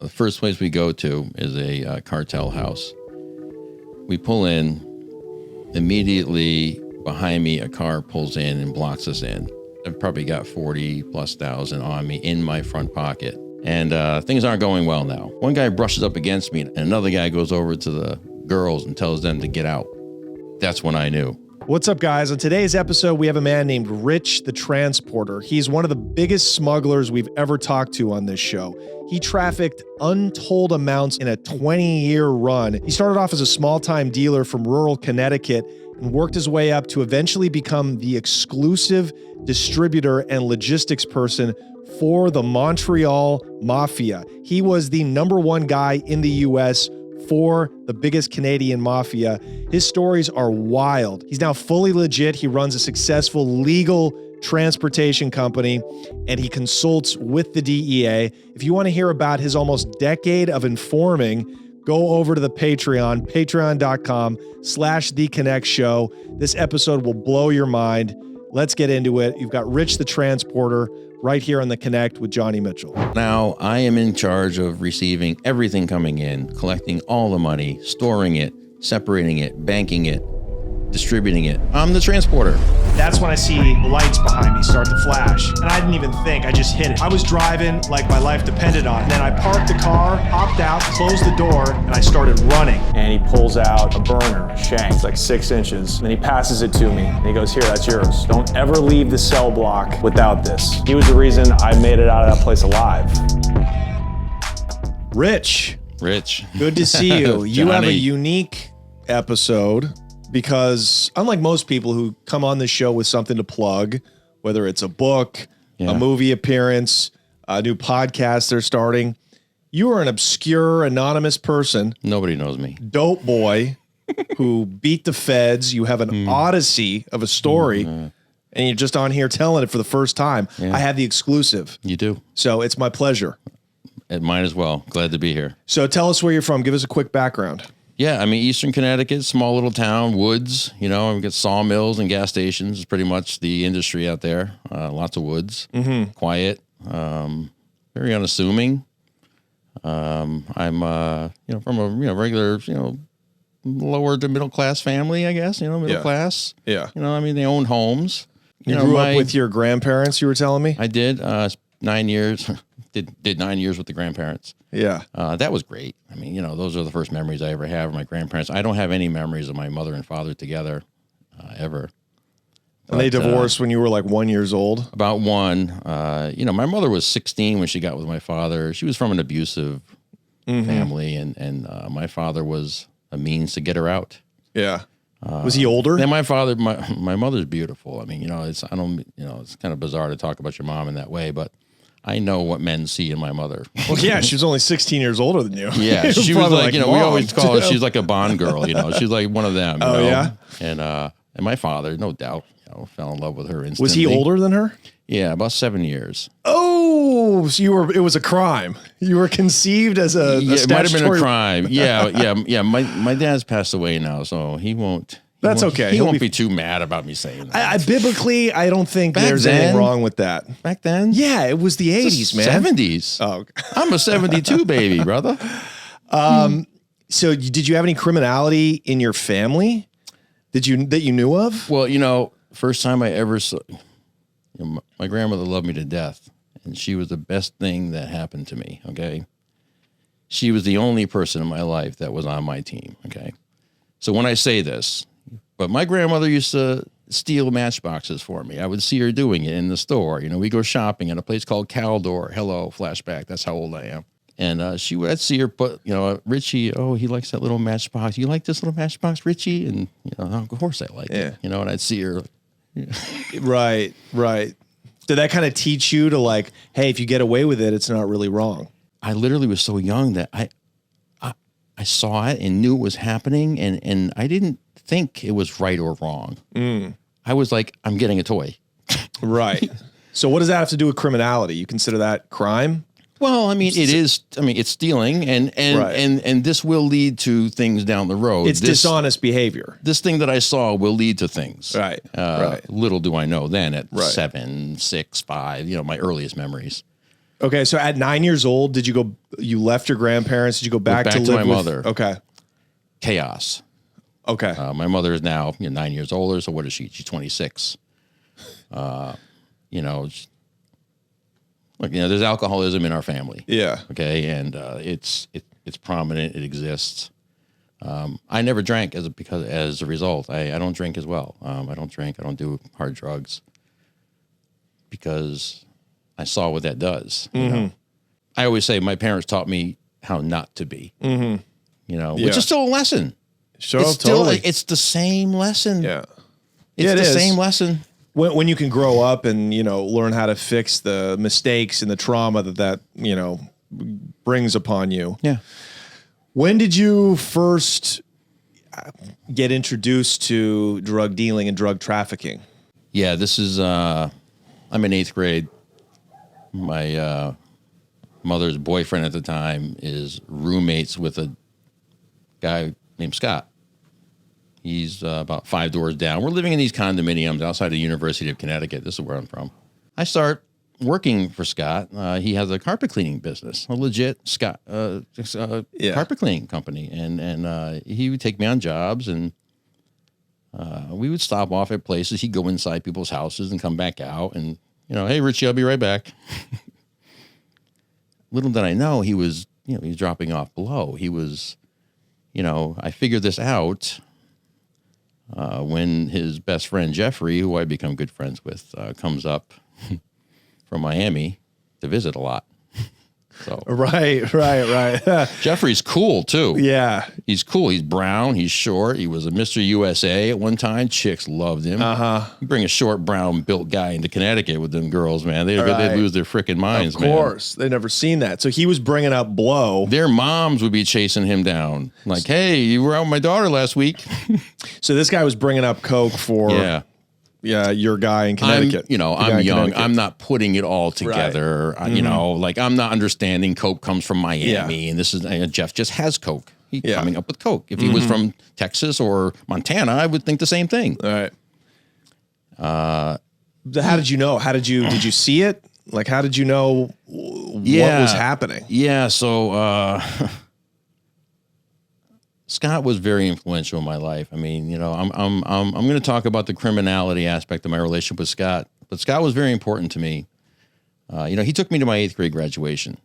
The first place we go to is a cartel house. We pull in. Immediately behind me, a car pulls in and blocks us in. I've probably got 40,000+ on me in my front pocket. And things aren't going well now. One guy brushes up against me, and another guy goes over to the girls and tells them to get out. That's when I knew. What's up, guys? On today's episode, we have a man named Rich the Transporter. He's one of the biggest smugglers we've ever talked to on this show. He trafficked untold amounts in a 20-year run. He started off as a small-time dealer from rural Connecticut and worked his way up to eventually become the exclusive distributor and logistics person for the Montreal Mafia. He was the #1 guy in the U.S. for the biggest Canadian mafia. His stories are wild. He's now fully legit. He runs a successful legal transportation company, and he consults with the DEA. If you want to hear about his almost decade of informing, go over to the Patreon, patreon.com/theconnectshow. This episode will blow your mind. Let's get into it. You've got Rich the Transporter right here on The Connect with Johnny Mitchell. Now I am in charge of receiving everything coming in, collecting all the money, storing it, separating it, banking it, distributing it. I'm the transporter. That's when I see the lights behind me start to flash. And I didn't even think, I just hit it. I was driving like my life depended on it. And then I parked the car, hopped out, closed the door, and I started running. And he pulls out a burner, a shank, it's like 6 inches. And then he passes it to me. And he goes, here, that's yours. Don't ever leave the cell block without this. He was the reason I made it out of that place alive. Rich, good to see you. You have a unique episode because unlike most people who come on this show with something to plug, whether it's a book, a movie appearance, a new podcast they're starting, you are an obscure, anonymous person. Nobody knows me. Dope boy who beat the feds. You have an odyssey of a story, and you're just on here telling it for the first time. Yeah. I have the exclusive. You do. So it's my pleasure. Mine as well. Glad to be here. So tell us where you're from. Give us a quick background. Yeah, I mean, Eastern Connecticut, small little town, woods, we get sawmills and gas stations. It's pretty much the industry out there. Lots of woods, quiet, very unassuming. I'm, from a, regular, lower to middle class family, I guess, middle class. Yeah. They own homes. You grew up with your grandparents, you were telling me? I did, 9 years, did 9 years with the grandparents. Yeah. That was great. I mean, those are the first memories I ever have of my grandparents. I don't have any memories of my mother and father together, ever. And they divorced when you were like 1 year old? About one. My mother was 16 when she got with my father. She was from an abusive family, and my father was a means to get her out. Yeah. Was he older? And my father, my mother's beautiful. I mean, it's kind of bizarre to talk about your mom in that way, but I know what men see in my mother. Well, yeah, she was only 16 years older than you. Yeah, she was like, we always call her, she's like a Bond girl, she's like one of them. Oh, yeah? And my father, no doubt, fell in love with her instantly. Was he older than her? Yeah, about 7 years. Oh, so it was a crime. You were conceived as a it might have been a crime. Yeah. My dad's passed away now, so he won't. That's okay. He won't be too mad about me saying that. Biblically, I don't think there's anything wrong with that. Back then? Yeah, it was the 80s, man. 70s. Oh, I'm a 72 baby, brother. So did you have any criminality in your family that you knew of? Well, first time I ever saw, my grandmother loved me to death, and she was the best thing that happened to me, okay? She was the only person in my life that was on my team, okay? So when I say this, but my grandmother used to steal matchboxes for me. I would see her doing it in the store. We go shopping at a place called Caldor. Hello, flashback. That's how old I am. And I'd see her put, Richie, he likes that little matchbox. You like this little matchbox, Richie? And, of course I like it. And I'd see her. Right. Did that kind of teach you to like, hey, if you get away with it, it's not really wrong? I literally was so young that I saw it and knew it was happening, and I didn't think it was right or wrong. I was like, I'm getting a toy. Right. So what does that have to do with criminality? You consider that crime? Well, I mean, it is. I mean, it's stealing, and this will lead to things down the road. It's dishonest behavior. This thing that I saw will lead to things. Right. Little do I know then at 7, 6, 5. My earliest memories. Okay, so at 9 years old, you left your grandparents? Did you go back to live to my with mother? Okay. Chaos. Okay. My mother is now 9 years older. So what is she? She's 26. Look, there's alcoholism in our family. Yeah. Okay, and it's prominent. It exists. I never drank as a result. I don't drink as well. I don't drink. I don't do hard drugs because I saw what that does. You know? I always say my parents taught me how not to be. Which is still a lesson. Sure, it's totally. It's the same lesson. Yeah. It's it the is. same lesson. When you can grow up and, learn how to fix the mistakes and the trauma that brings upon you. Yeah. When did you first get introduced to drug dealing and drug trafficking? Yeah, this is, I'm in 8th grade. My mother's boyfriend at the time is roommates with a guy named Scott. He's about 5 doors down. We're living in these condominiums outside the University of Connecticut. This is where I'm from. I start working for Scott. He has a carpet cleaning business, a legit carpet cleaning company. And he would take me on jobs, and we would stop off at places. He'd go inside people's houses and come back out. And, hey, Richie, I'll be right back. Little did I know he was dropping off below. He was, I figured this out when his best friend, Jeffrey, who I become good friends with, comes up from Miami to visit a lot. So Right. Jeffrey's cool too. Yeah. He's cool. He's brown. He's short. He was a Mr. USA at one time. Chicks loved him. You bring a short, brown, built guy into Connecticut with them girls, man. They'd lose their freaking minds, man. Of course. They've never seen that. So he was bringing up blow. Their moms would be chasing him down. Like, hey, you were out with my daughter last week. So this guy was bringing up coke for your guy in Connecticut. I'm young. I'm not putting it all together. Right. I'm not understanding coke comes from Miami, and this is Jeff just has coke. He's coming up with coke. If he was from Texas or Montana, I would think the same thing. All right. How did you know? Did you see it? Like, how did you know what was happening? Yeah. So, Scott was very influential in my life. I mean, I'm going to talk about the criminality aspect of my relationship with Scott, but Scott was very important to me. He took me to my 8th grade graduation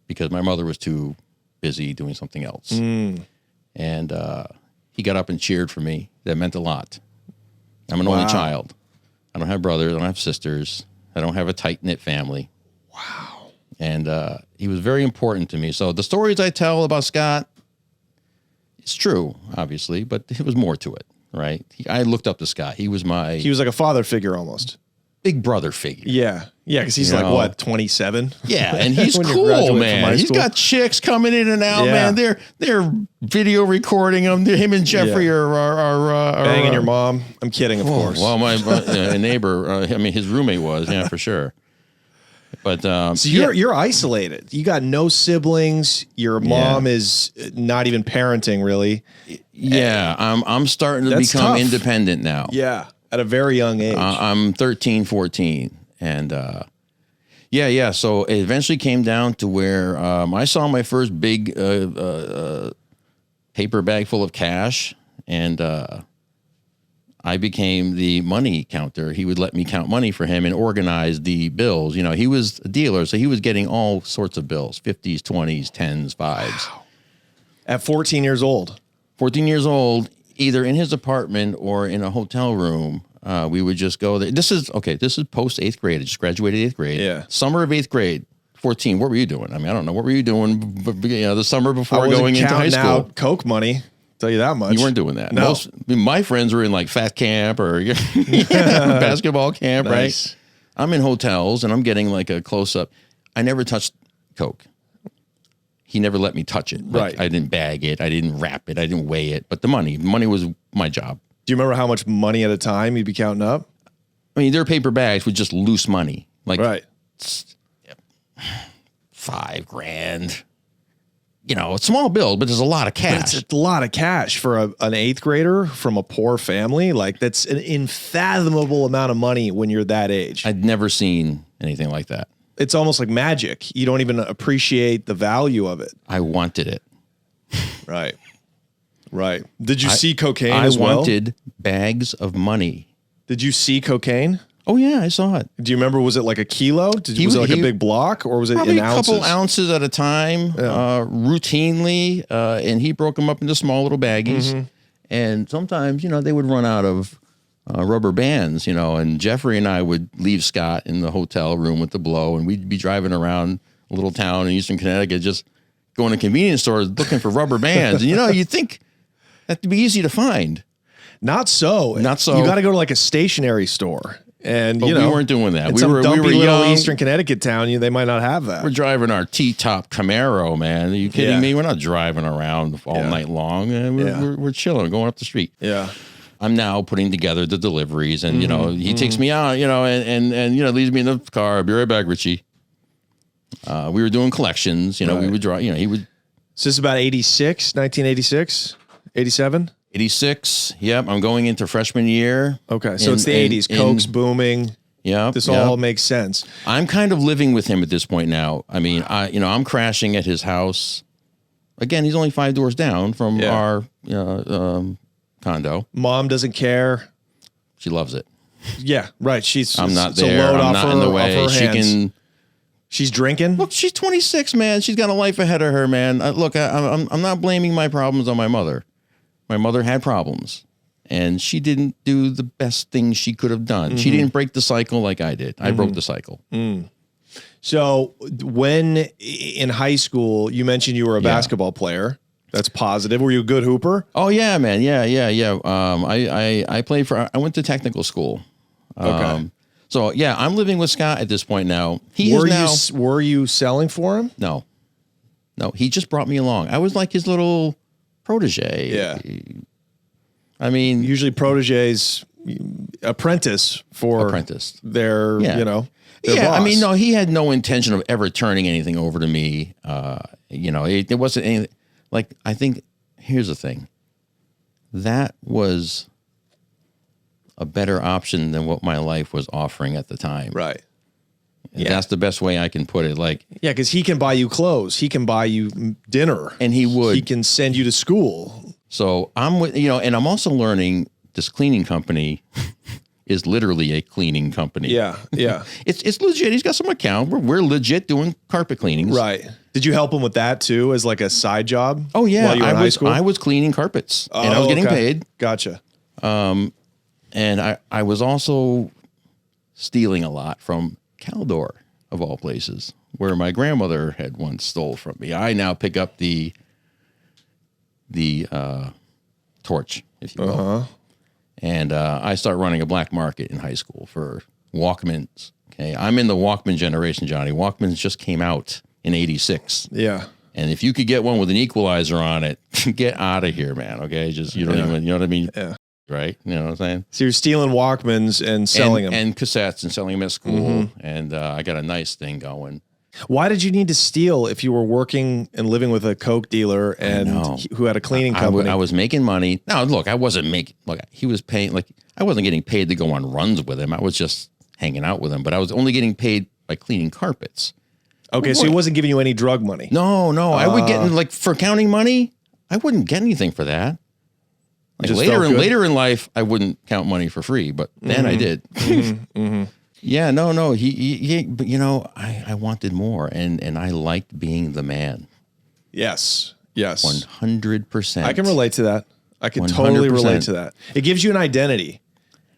because my mother was too busy doing something else. And he got up and cheered for me. That meant a lot. I'm an only child. I don't have brothers. I don't have sisters. I don't have a tight-knit family. Wow. And he was very important to me. So the stories I tell about Scott, it's true, obviously, but there was more to it, right? I looked up to Scott. He was like a father figure almost. Big brother figure. Yeah. Yeah, because he's 27? Yeah, and he's cool, man. He's got chicks coming in and out, man. They're video recording him. Him and Jeffrey are banging your mom. I'm kidding, of course. Well, my neighbor, his roommate was, for sure. But so you're isolated. You got no siblings. Your mom is not even parenting, really. Yeah, I'm starting to become independent now. Yeah, at a very young age. I'm 13, 14, and So it eventually came down to where I saw my first big paper bag full of cash, and I became the money counter. He would let me count money for him and organize the bills. He was a dealer, so he was getting all sorts of bills, 50s, 20s, 10s, 5s. Wow. At 14 years old. 14 years old, either in his apartment or in a hotel room. We would just go there. This is post 8th grade. I just graduated 8th grade. Yeah. Summer of 8th grade, 14. What were you doing? I don't know. What were you doing the summer before going into high school? Out Coke money. Tell you that much. You weren't doing that. No. My friends were in like fat camp or basketball camp, nice. Right? I'm in hotels and I'm getting like a close up. I never touched Coke. He never let me touch it. Right. I didn't bag it. I didn't wrap it. I didn't weigh it. But the money was my job. Do you remember how much money at a time you'd be counting up? I mean, their paper bags with just loose money. Like $5,000. A small bill, but there's a lot of cash. It's a lot of cash for an 8th grader from a poor family. Like, that's an unfathomable amount of money when you're that age. I'd never seen anything like that. it's almost like magic. You don't even appreciate the value of it. I wanted it. Right. Right. Did you see cocaine as well? I wanted bags of money. Did you see cocaine? Oh yeah, I saw it. Do you remember? Was it like a kilo? Was it like a big block, or was it in ounces? A couple ounces at a time, routinely, and he broke them up into small little baggies. And sometimes, they would run out of rubber bands, and Jeffrey and I would leave Scott in the hotel room with the blow, and we'd be driving around a little town in Eastern Connecticut, just going to convenience stores looking for rubber bands. And, you'd think that'd be easy to find. Not so. Not so. You got to go to like a stationery store. And, we weren't doing that. We were little Eastern Connecticut town. They might not have that. We're driving our T-top Camaro, man. Are you kidding me? We're not driving around all night long. We're chilling, going up the street. Yeah. I'm now putting together the deliveries, and he takes me out, and leaves me in the car. I'll be right back, Richie. We were doing collections. We would draw. He would. So this is about 1986, 87. 86. Yep. I'm going into freshman year. Okay. So it's the 80s. Coke's booming. Yeah. This all makes sense. I'm kind of living with him at this point now. I mean, I'm crashing at his house. Again, he's only 5 doors down from our condo. Mom doesn't care. She loves it. Yeah. Right. I'm not there. I'm not in the way. She's drinking. Look, she's 26, man. She's got a life ahead of her, man. I'm not blaming my problems on my mother. My mother had problems, and she didn't do the best thing she could have done. She didn't break the cycle like I did. I broke the cycle. So when in high school, you mentioned you were a basketball player. That's positive. Were you a good hooper? Oh yeah, man. Yeah. I played I went to technical school. Okay. So yeah, I'm living with Scott at this point now. Were you selling for him? No. He just brought me along. I was like his little protege. Yeah. I mean, usually proteges apprentice their, their boss. I mean, no, he had no intention of ever turning anything over to me. It wasn't anything like, I think here's the thing. That was a better option than what my life was offering at the time. Right. That's the best way I can put it. Like, because he can buy you clothes, he can buy you dinner, and he can send you to school. So I'm with, and I'm also learning this cleaning company is literally a cleaning company. Yeah. It's legit. He's got some account. We're legit doing carpet cleanings. Right. Did you help him with that too, as like a side job? Oh yeah. While you were in high school? I was cleaning carpets, and I was getting paid. Gotcha. And I was also stealing a lot from Caldor, of all places, where my grandmother had once stole from me. I now pick up the torch, if you will. And I start running a black market in high school for Walkmans. Okay, I'm in the Walkman generation, Johnny. Walkmans just came out in '86. Yeah. And if you could get one with an equalizer on it, get out of here, man. Okay, just you don't even, you know what I mean? Yeah. Right? You know what I'm saying? So you're stealing Walkmans and selling them. And cassettes and selling them at school. And I got a nice thing going. Why did you need to steal if you were working and living with a Coke dealer and who had a cleaning company? I was making money. No, look, I wasn't making, look, he was paying, like, I wasn't getting paid to go on runs with him. I was just hanging out with him, but I was only getting paid by cleaning carpets. Okay, so he wasn't giving you any drug money? No. I would get, like, for counting money, I wouldn't get anything for that. Like later in life, I wouldn't count money for free, but then I did. Yeah, no. He but I wanted more, and I liked being the man. Yes. 100%. I can relate to that. I can totally relate to that. It gives you an identity.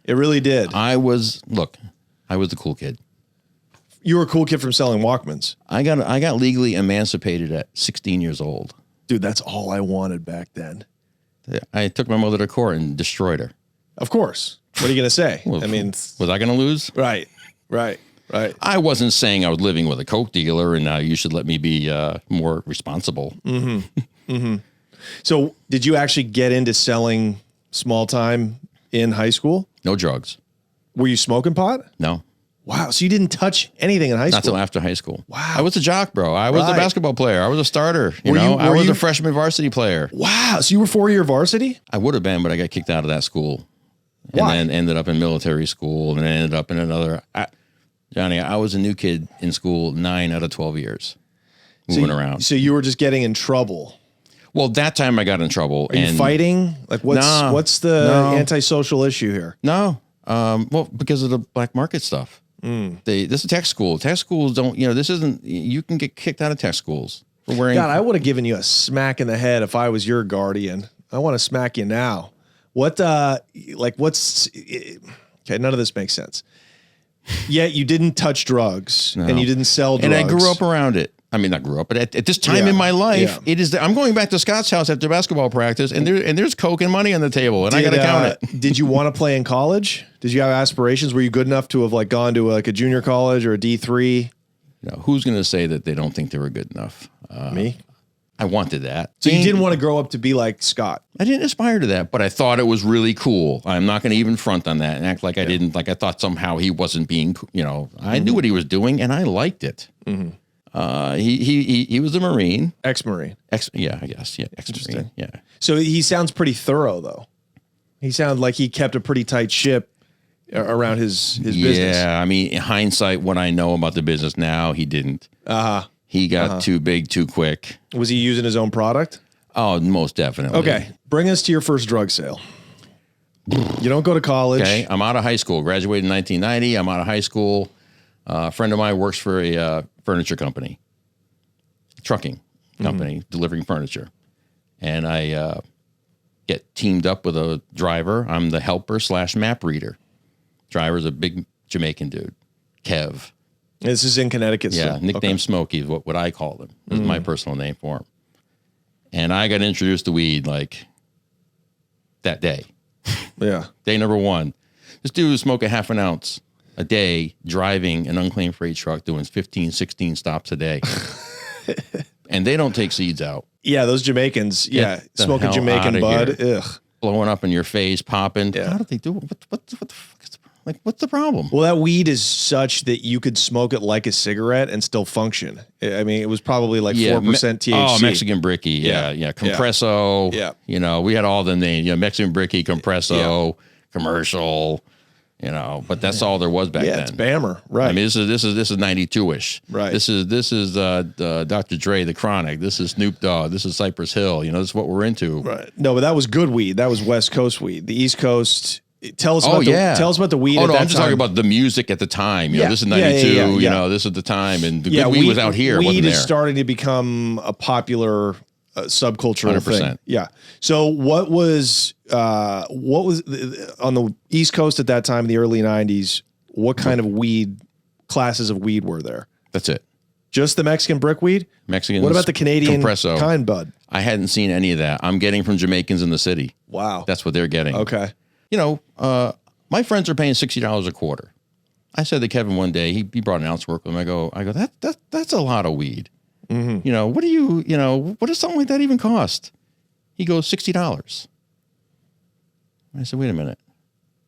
It really did. I was the cool kid. You were a cool kid from selling Walkmans. I got legally emancipated at 16 years old. Dude, that's all I wanted back then. I took my mother to court and destroyed her. Of course. What are you going to say? Well, I mean, was I going to lose? Right. I wasn't saying I was living with a Coke dealer and now you should let me be more responsible. So did you actually get into selling small time in high school? No drugs. Were you smoking pot? No. Wow. So you didn't touch anything in high school? Not till after high school. Wow. I was a jock, bro. I was a basketball player. I was a starter. I was a freshman varsity player. Wow. So you were 4-year varsity? I would have been, but I got kicked out of that school. Why? And then ended up in military school and then ended up in another. Johnny, I was a new kid in school 9 out of 12 years, moving around. So you were just getting in trouble. Well, that time I got in trouble. Are you fighting? Like, what's the antisocial issue here? No. Well, because of the black market stuff. This is tech school. Tech schools don't, this isn't, you can get kicked out of tech schools for wearing. God, I would have given you a smack in the head if I was your guardian. I want to smack you now. Okay, none of this makes sense. Yet you didn't touch drugs and you didn't sell drugs. And I grew up around it. I mean, not grew up, but at this time in my life, it is. I'm going back to Scott's house after basketball practice, and there's coke and money on the table, and I got to count it. Did you want to play in college? Did you have aspirations? Were you good enough to have gone to a junior college or a D3? Who's going to say that they don't think they were good enough? Me. I wanted that. So you didn't want to grow up to be like Scott? I didn't aspire to that, but I thought it was really cool. I'm not going to even front on that and act like I didn't. Like I thought somehow he wasn't being. I knew what he was doing, and I liked it. He was a Marine. Ex-Marine. I guess. Yeah, ex-Marine. Yeah. So he sounds pretty thorough, though. He sounds like he kept a pretty tight ship around his business. Yeah, I mean, in hindsight, what I know about the business now, he didn't. He got too big too quick. Was he using his own product? Oh, most definitely. Okay, bring us to your first drug sale. You don't go to college. Okay, I'm out of high school. Graduated in 1990. I'm out of high school. A friend of mine works for a furniture company, trucking company, delivering furniture. And I get teamed up with a driver. I'm the helper / map reader. Driver's a big Jamaican dude, Kev. This is in Connecticut. Yeah, nickname Smokey is what I call him. Is my personal name for him. And I got introduced to weed like that day. Yeah. Day number 1. This dude was smoking half an ounce a day, driving an unclaimed freight truck, doing 15, 16 stops a day. And they don't take seeds out. Yeah, those Jamaicans. Yeah, smoking Jamaican bud. Ugh. Blowing up in your face, popping. Yeah. How do they do it? What the fuck is what's the problem? Well, that weed is such that you could smoke it like a cigarette and still function. I mean, it was probably like 4% THC. Oh, Mexican Bricky. Yeah. Compresso. Yeah. We had all the names. Mexican Bricky, Compresso, commercial. But that's all there was back then. Yeah, it's Bammer, right? I mean, this is 92-ish. Right. This is Dr. Dre, the Chronic. This is Snoop Dogg. This is Cypress Hill. This is what we're into. Right. No, but that was good weed. That was West Coast weed. The East Coast. Tell us about the weed. Oh no, I'm just talking about the music at the time. This is 92. This is the time, and the good weed was out here. Weed is starting to become a popular subcultural 100%. Thing. Yeah. So what was on the East Coast at that time in the early 90s? What kind of weed classes of weed were there? That's it. Just the Mexican brickweed? Mexican. What about the Canadian Compresso kind bud? I hadn't seen any of that. I'm getting from Jamaicans in the city. Wow. That's what they're getting. Okay. My friends are paying $60 a quarter. I said to Kevin one day, he brought an ounce work with him. I go, that's a lot of weed. What does something like that even cost? He goes, $60. I said, wait a minute.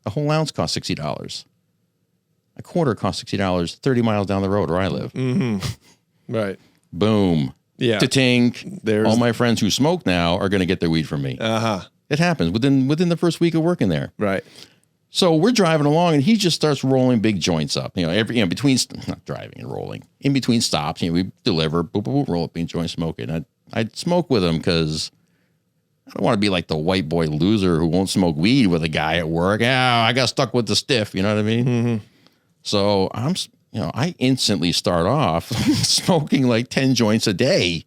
A whole ounce costs $60. A quarter costs $60 30 miles down the road where I live. Right. Boom. Yeah. Ta-ting. All my friends who smoke now are going to get their weed from me. It happens within the first week of working there. Right. So we're driving along, and he just starts rolling big joints up. Between not driving and rolling, in between stops, we deliver, boop, boop, boop, roll up big joint, smoking. I'd smoke with him because I don't want to be like the white boy loser who won't smoke weed with a guy at work. I got stuck with the stiff. You know what I mean? So I instantly start off smoking like 10 joints a day.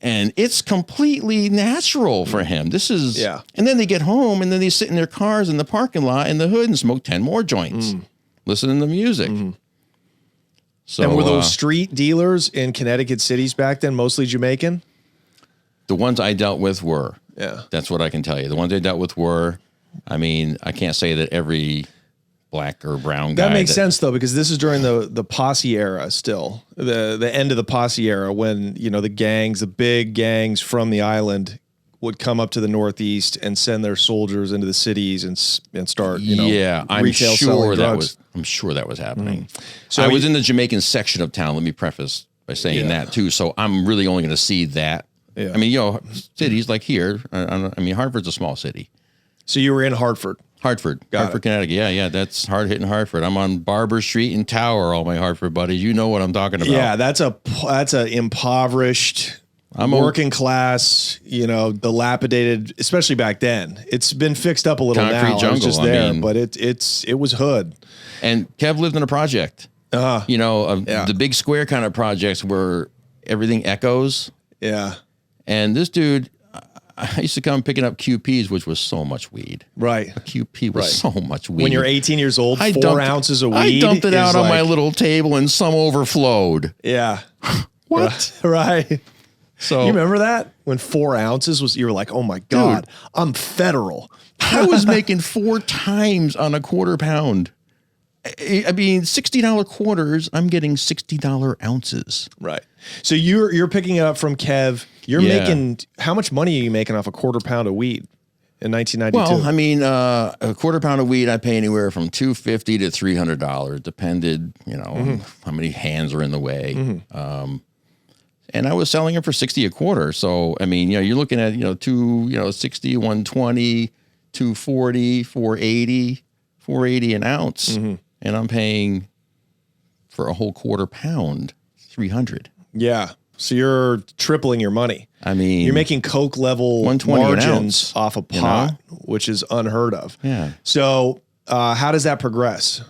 And it's completely natural for him. This is, and then they get home and then they sit in their cars in the parking lot in the hood and smoke 10 more joints, listening to music. So, and were those street dealers in Connecticut cities back then mostly Jamaican? The ones I dealt with were. Yeah. That's what I can tell you. The ones I dealt with were, I can't say that every black or brown guy. That makes sense though, because this is during the posse era still, the end of the posse era when, the big gangs from the island would come up to the Northeast and send their soldiers into the cities and start, I'm retail sure selling that drugs. I'm sure that was happening. So I was in the Jamaican section of town. Let me preface by saying that too. So I'm really only going to see that. Yeah. Cities like here, Hartford's a small city. So you were in Hartford. Hartford, Got Hartford, it. Connecticut. Yeah, that's hard hitting Hartford. I'm on Barber Street and Tower. All my Hartford buddies, you know what I'm talking about. Yeah, that's a impoverished, working class, dilapidated, especially back then. It's been fixed up a little Concrete now. I was jungle, just I there, mean. but it was hood. And Kev lived in a project. The big square kind of projects where everything echoes. Yeah. And this dude, I used to come picking up QPs, which was so much weed. Right. A QP was so much weed. When you're 18 years old, 4 ounces of weed. I dumped it out on my like- little table and some overflowed. Yeah. What? Right. So You remember that? When 4 ounces was, you were like, oh my God, I'm federal. I was making 4 times on a quarter pound. I mean, $60 quarters, I'm getting $60 ounces. Right. So you're picking it up from Kev. You're making, how much money are you making off a quarter pound of weed in 1992? Well, I mean, a quarter pound of weed, I pay anywhere from $250 to $300, depended, on how many hands are in the way. And I was selling it for 60 a quarter. So, I mean, you're looking at, 60, 120, 240, 480 an ounce. And I'm paying for a whole quarter pound, 300. Yeah. So you're tripling your money. I mean, you're making Coke level 120 an margins ounce, off a pot, which is unheard of. Yeah. So how does that progress?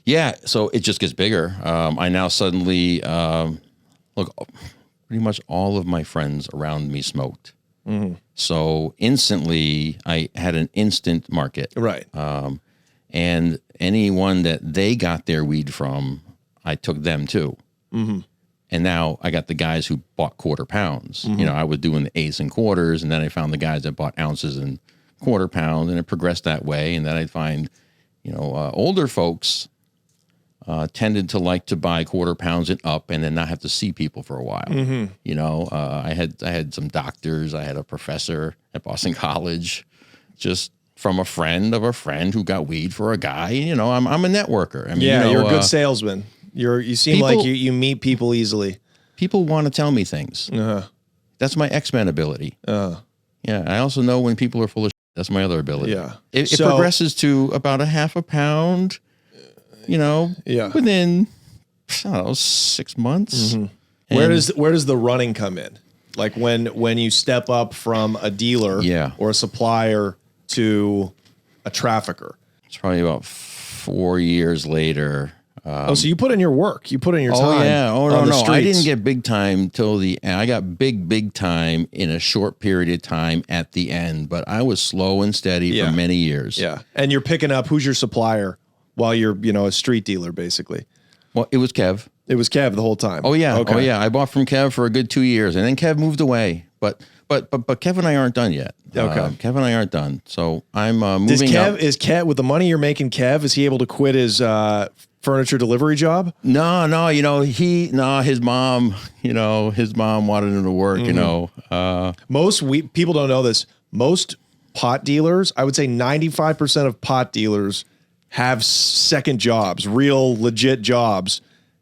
Yeah. So it just gets bigger. I now suddenly, look, pretty much all of my friends around me smoked. So instantly I had an instant market. Right. And anyone that they got their weed from, I took them too. And now I got the guys who bought quarter pounds. I was doing the eighths and quarters, and then I found the guys that bought ounces and quarter pounds, and it progressed that way. And then I'd find, older folks tended to like to buy quarter pounds and up, and then not have to see people for a while. I had some doctors. I had a professor at Boston College, just from a friend of a friend who got weed for a guy. I'm a networker. I mean, you're a good salesman. You seem like you meet people easily. People want to tell me things. That's my X-Men ability. Yeah. I also know when people are full of shit. That's my other ability. Yeah. It progresses to about a half a pound, within, I don't know, 6 months. Where does the running come in? Like when you step up from a dealer or a supplier to a trafficker? It's probably about 4 years later. So you put in your work. You put in your time. Oh, yeah. Oh, on the no. I streets. didn't get big time till I got big time in a short period of time at the end, but I was slow and steady for many years. Yeah. And you're picking up, who's your supplier while you're, a street dealer, basically? Well, it was Kev. It was Kev the whole time. Oh, yeah. Okay. Oh, yeah. I bought from Kev for a good 2 years, and then Kev moved away. But Kev and I aren't done yet. Okay. Kev and I aren't done. So I'm moving up. Is Kev, with the money you're making, Kev, is he able to quit his furniture delivery job? No, his mom, his mom wanted him to work, Most people don't know this. Most pot dealers, I would say 95% of pot dealers have second jobs, real legit jobs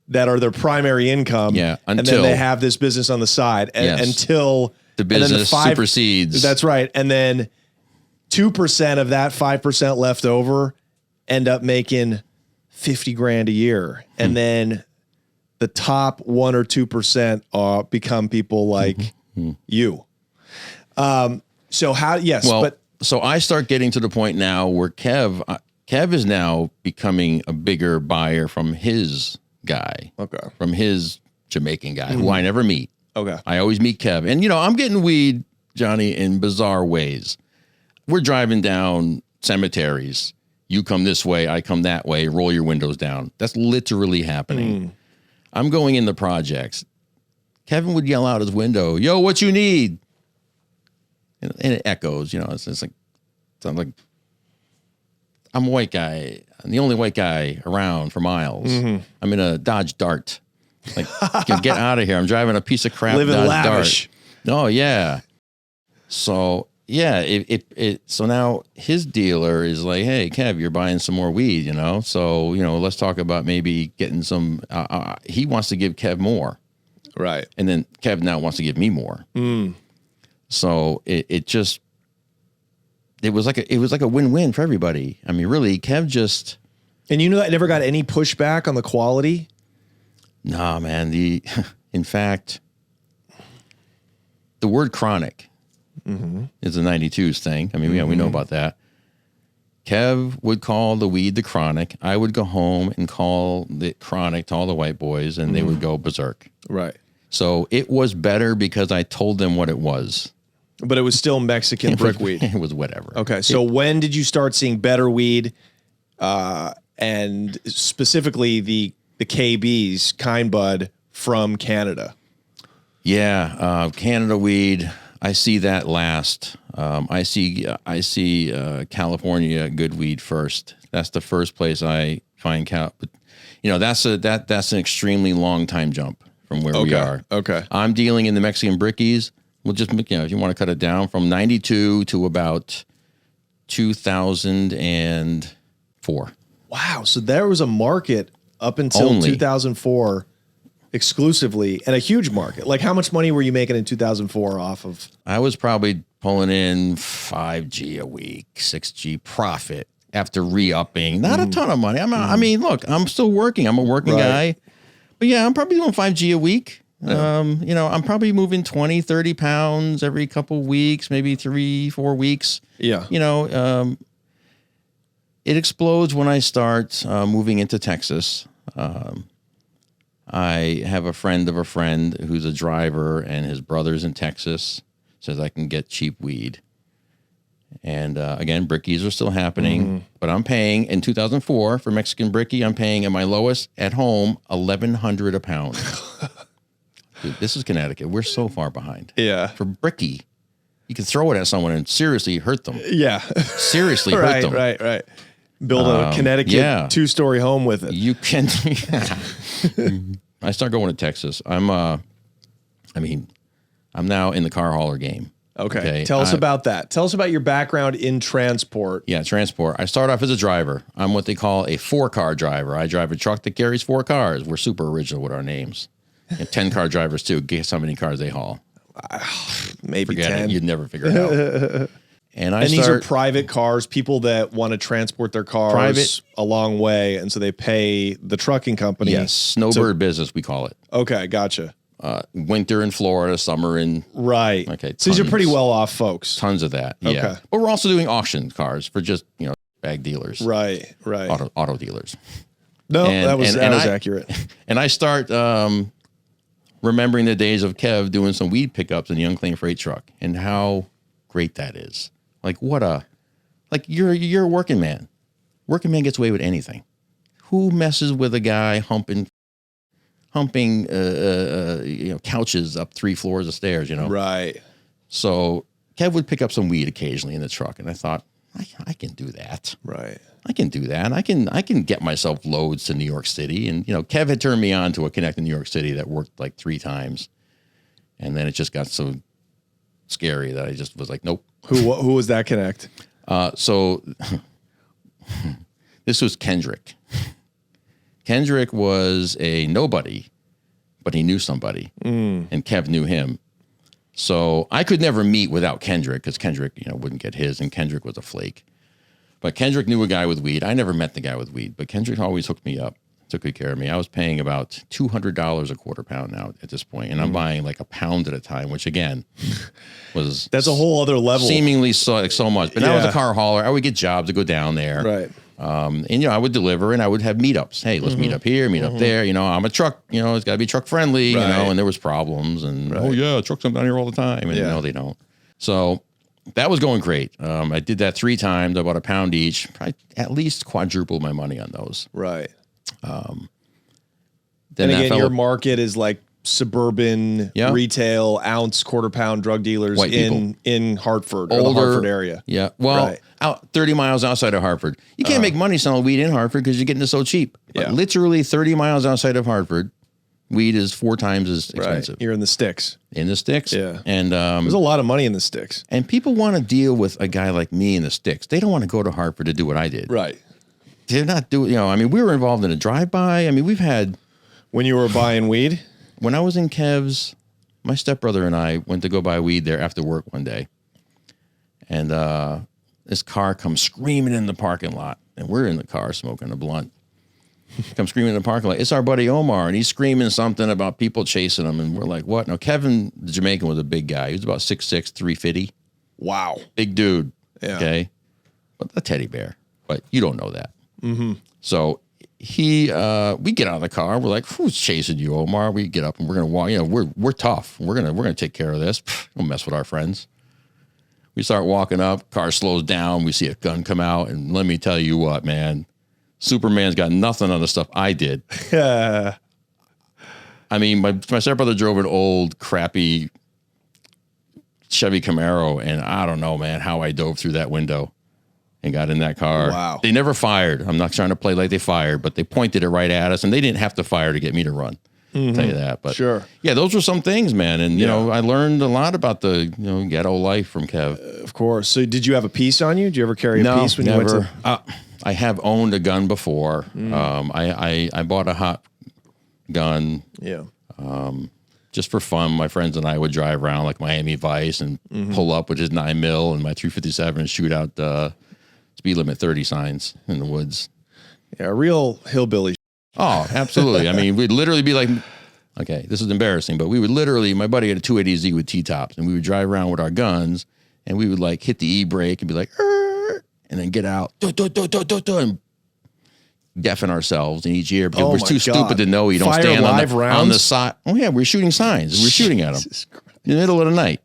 that are their primary income. Yeah, and then they have this business on the side until the business supersedes. That's right. And then 2% of that 5% left over end up making 50 grand a year. And then the top 1 or 2% become people like you. So I start getting to the point now where Kev is now becoming a bigger buyer from his guy. Okay. From his Jamaican guy who I never meet. Okay. I always meet Kev. And, I'm getting weed, Johnny, in bizarre ways. We're driving down cemeteries. You come this way, I come that way, roll your windows down. That's literally happening. I'm going in the projects. Kevin would yell out his window, "Yo, what you need?" And it echoes, it's like I'm a white guy. I'm the only white guy around for miles. I'm in a Dodge Dart. Like, get out of here. I'm driving a piece of crap living Dodge lavish. Dart. Oh, yeah. So, yeah, so now his dealer is like, "Hey, Kev, you're buying some more weed, So, let's talk about maybe getting some, he wants to give Kev more. Right. And then Kev now wants to give me more. So it it was like a win-win for everybody. I mean, really, Kev just. And you know, I never got any pushback on the quality. Nah, man. In fact, the word chronic is a 92s thing. I mean, we know about that. Kev would call the weed the chronic. I would go home and call the chronic to all the white boys, and they would go berserk. Right. So it was better because I told them what it was. But it was still Mexican brickweed. It was whatever. Okay. So when did you start seeing better weed, and specifically the KBs, Kind Bud, from Canada? Yeah, Canada weed. I see that last. I see California good weed first. That's the first place I find But that's an extremely long time jump from where we are. Okay. I'm dealing in the Mexican brickies. We'll just if you want to cut it down from 92 to about 2004. Wow. So there was a market up until Only. 2004 exclusively, and a huge market. Like, how much money were you making in 2004 off of? I was probably pulling in $5G a week, $6G profit after re-upping. Not a ton of money. I mean, look, I'm still working. I'm a working guy. But yeah, I'm probably doing $5G a week. Yeah. I'm probably moving 20, 30 pounds every couple weeks, maybe 3-4 weeks. Yeah. It explodes when I start moving into Texas. I have a friend of a friend who's a driver, and his brother's in Texas, says I can get cheap weed. And again, brickies are still happening, but I'm paying in 2004 for Mexican bricky. I'm paying at my lowest at home $1,100 a pound. Dude, this is Connecticut. We're so far behind. Yeah. For bricky, you can throw it at someone and seriously hurt them. Yeah. Seriously hurt them. Right. Build a Connecticut 2-story home with it. You can. I start going to Texas. I'm now in the car hauler game. Okay. Tell us about that. Tell us about your background in transport. Yeah, transport. I start off as a driver. I'm what they call a 4-car driver. I drive a truck that carries 4 cars. We're super original with our names. And 10-car drivers too. Guess how many cars they haul? Maybe Forget 10. it. You'd never figure it out. And these are private cars, people that want to transport their cars a long way, and so they pay the trucking company. Yes, snowbird business, we call it. Okay, gotcha. Winter in Florida, summer in... Right. Okay, so these are pretty well-off folks. Tons of that, yeah. Okay. But we're also doing auction cars for just, bag dealers. Right. Auto dealers. No, that was accurate. And I start remembering the days of Kev doing some weed pickups in the unclaimed freight truck, and how great that is. Like, you're a working man. Working man gets away with anything. Who messes with a guy humping couches up 3 floors of stairs, Right. So Kev would pick up some weed occasionally in the truck, and I thought, I can do that. Right. I can do that. I can get myself loads to New York City. And, Kev had turned me on to a Connect in New York City that worked like 3 times. And then it just got so scary that I just was like, nope. Who was that Connect? So this was Kendrick. Kendrick was a nobody, but he knew somebody, and Kev knew him. So I could never meet without Kendrick, because Kendrick, wouldn't get his, and Kendrick was a flake. But Kendrick knew a guy with weed. I never met the guy with weed, but Kendrick always hooked me up, took good care of me. I was paying about $200 a quarter pound now at this point, and I'm buying like a pound at a time, which again was that's a whole other level. Seemingly so much, but I was a car hauler. I would get jobs to go down there, right? And I would deliver, and I would have meetups. Hey, let's meet up here, meet up there. I'm a truck. It's got to be truck friendly. Right. And there was problems, and oh yeah, trucks come down here all the time, and no, they don't. So that was going great. I did that 3 times, about a pound each. I at least quadrupled my money on those. Right. Then and again, your market is like suburban retail ounce quarter pound drug dealers in Hartford, or the Hartford area. Yeah. Well, out 30 miles outside of Hartford. You can't make money selling weed in Hartford because you're getting it so cheap. But literally 30 miles outside of Hartford, weed is 4 times as expensive. Right. You're in the sticks. In the sticks. Yeah. And there's a lot of money in the sticks. And people want to deal with a guy like me in the sticks. They don't want to go to Hartford to do what I did. Right. They're not doing, we were involved in a drive-by. We've had... When you were buying weed? When I was in Kev's, my stepbrother and I went to go buy weed there after work one day. And this car comes screaming in the parking lot, and we're in the car smoking a blunt. Comes screaming in the parking lot. It's our buddy Omar, and he's screaming something about people chasing him, and we're like, what? Now, Kevin, the Jamaican, was a big guy. He was about 6'6", 350. Wow. Big dude. Yeah. Okay. But a teddy bear. But you don't know that. Mm-hmm. So we get out of the car. We're like, who's chasing you, Omar? We get up and we're gonna walk. You know, we're tough. We're gonna take care of this. Don't mess with our friends. We start walking up. Car slows down. We see a gun come out, and let me tell you what, man, Superman's got nothing on the stuff I did. I mean, my stepbrother drove an old, crappy Chevy Camaro, and I don't know, man, how I dove through that window and got in that car. Wow. They never fired. I'm not trying to play like they fired, but they pointed it right at us, and they didn't have to fire to get me to run. I'll tell you that. But Sure. yeah, those were some things, man. And, you know, I learned a lot about the, ghetto life from Kev. Of course. So did you have a piece on you? Did you ever carry a piece when never. you went to... I have owned a gun before. I bought a hot gun. Yeah. Just for fun. My friends and I would drive around like Miami Vice and pull up with his 9mm and my 357 and shoot out speed limit 30 signs in the woods. Yeah, a real hillbilly. Oh, absolutely. I mean, we'd literally be like, okay, this is embarrassing, but we would literally, my buddy had a 280Z with T-tops, and we would drive around with our guns, and we would like hit the E-brake and be like, and then get out, and deafen ourselves in each ear because we're too stupid to know you don't stand on the side. Oh yeah, we're shooting signs. We're shooting at them in the middle of the night.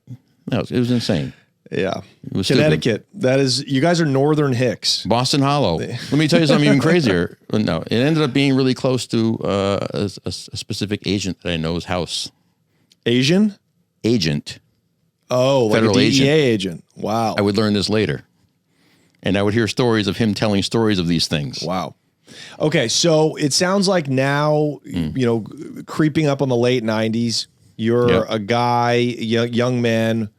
No, it was insane. Yeah. It was Connecticut. Stupid. That is, you guys are Northern Hicks. Boston Hollow. Let me tell you something even crazier. No, it ended up being really close to a specific agent that I know's house. Asian? Agent. Oh, like Federal a DEA agent. Wow. I would learn this later. And I would hear stories of him telling stories of these things. Wow. Okay, so it sounds like now, creeping up on the late 90s, you're a guy, young man,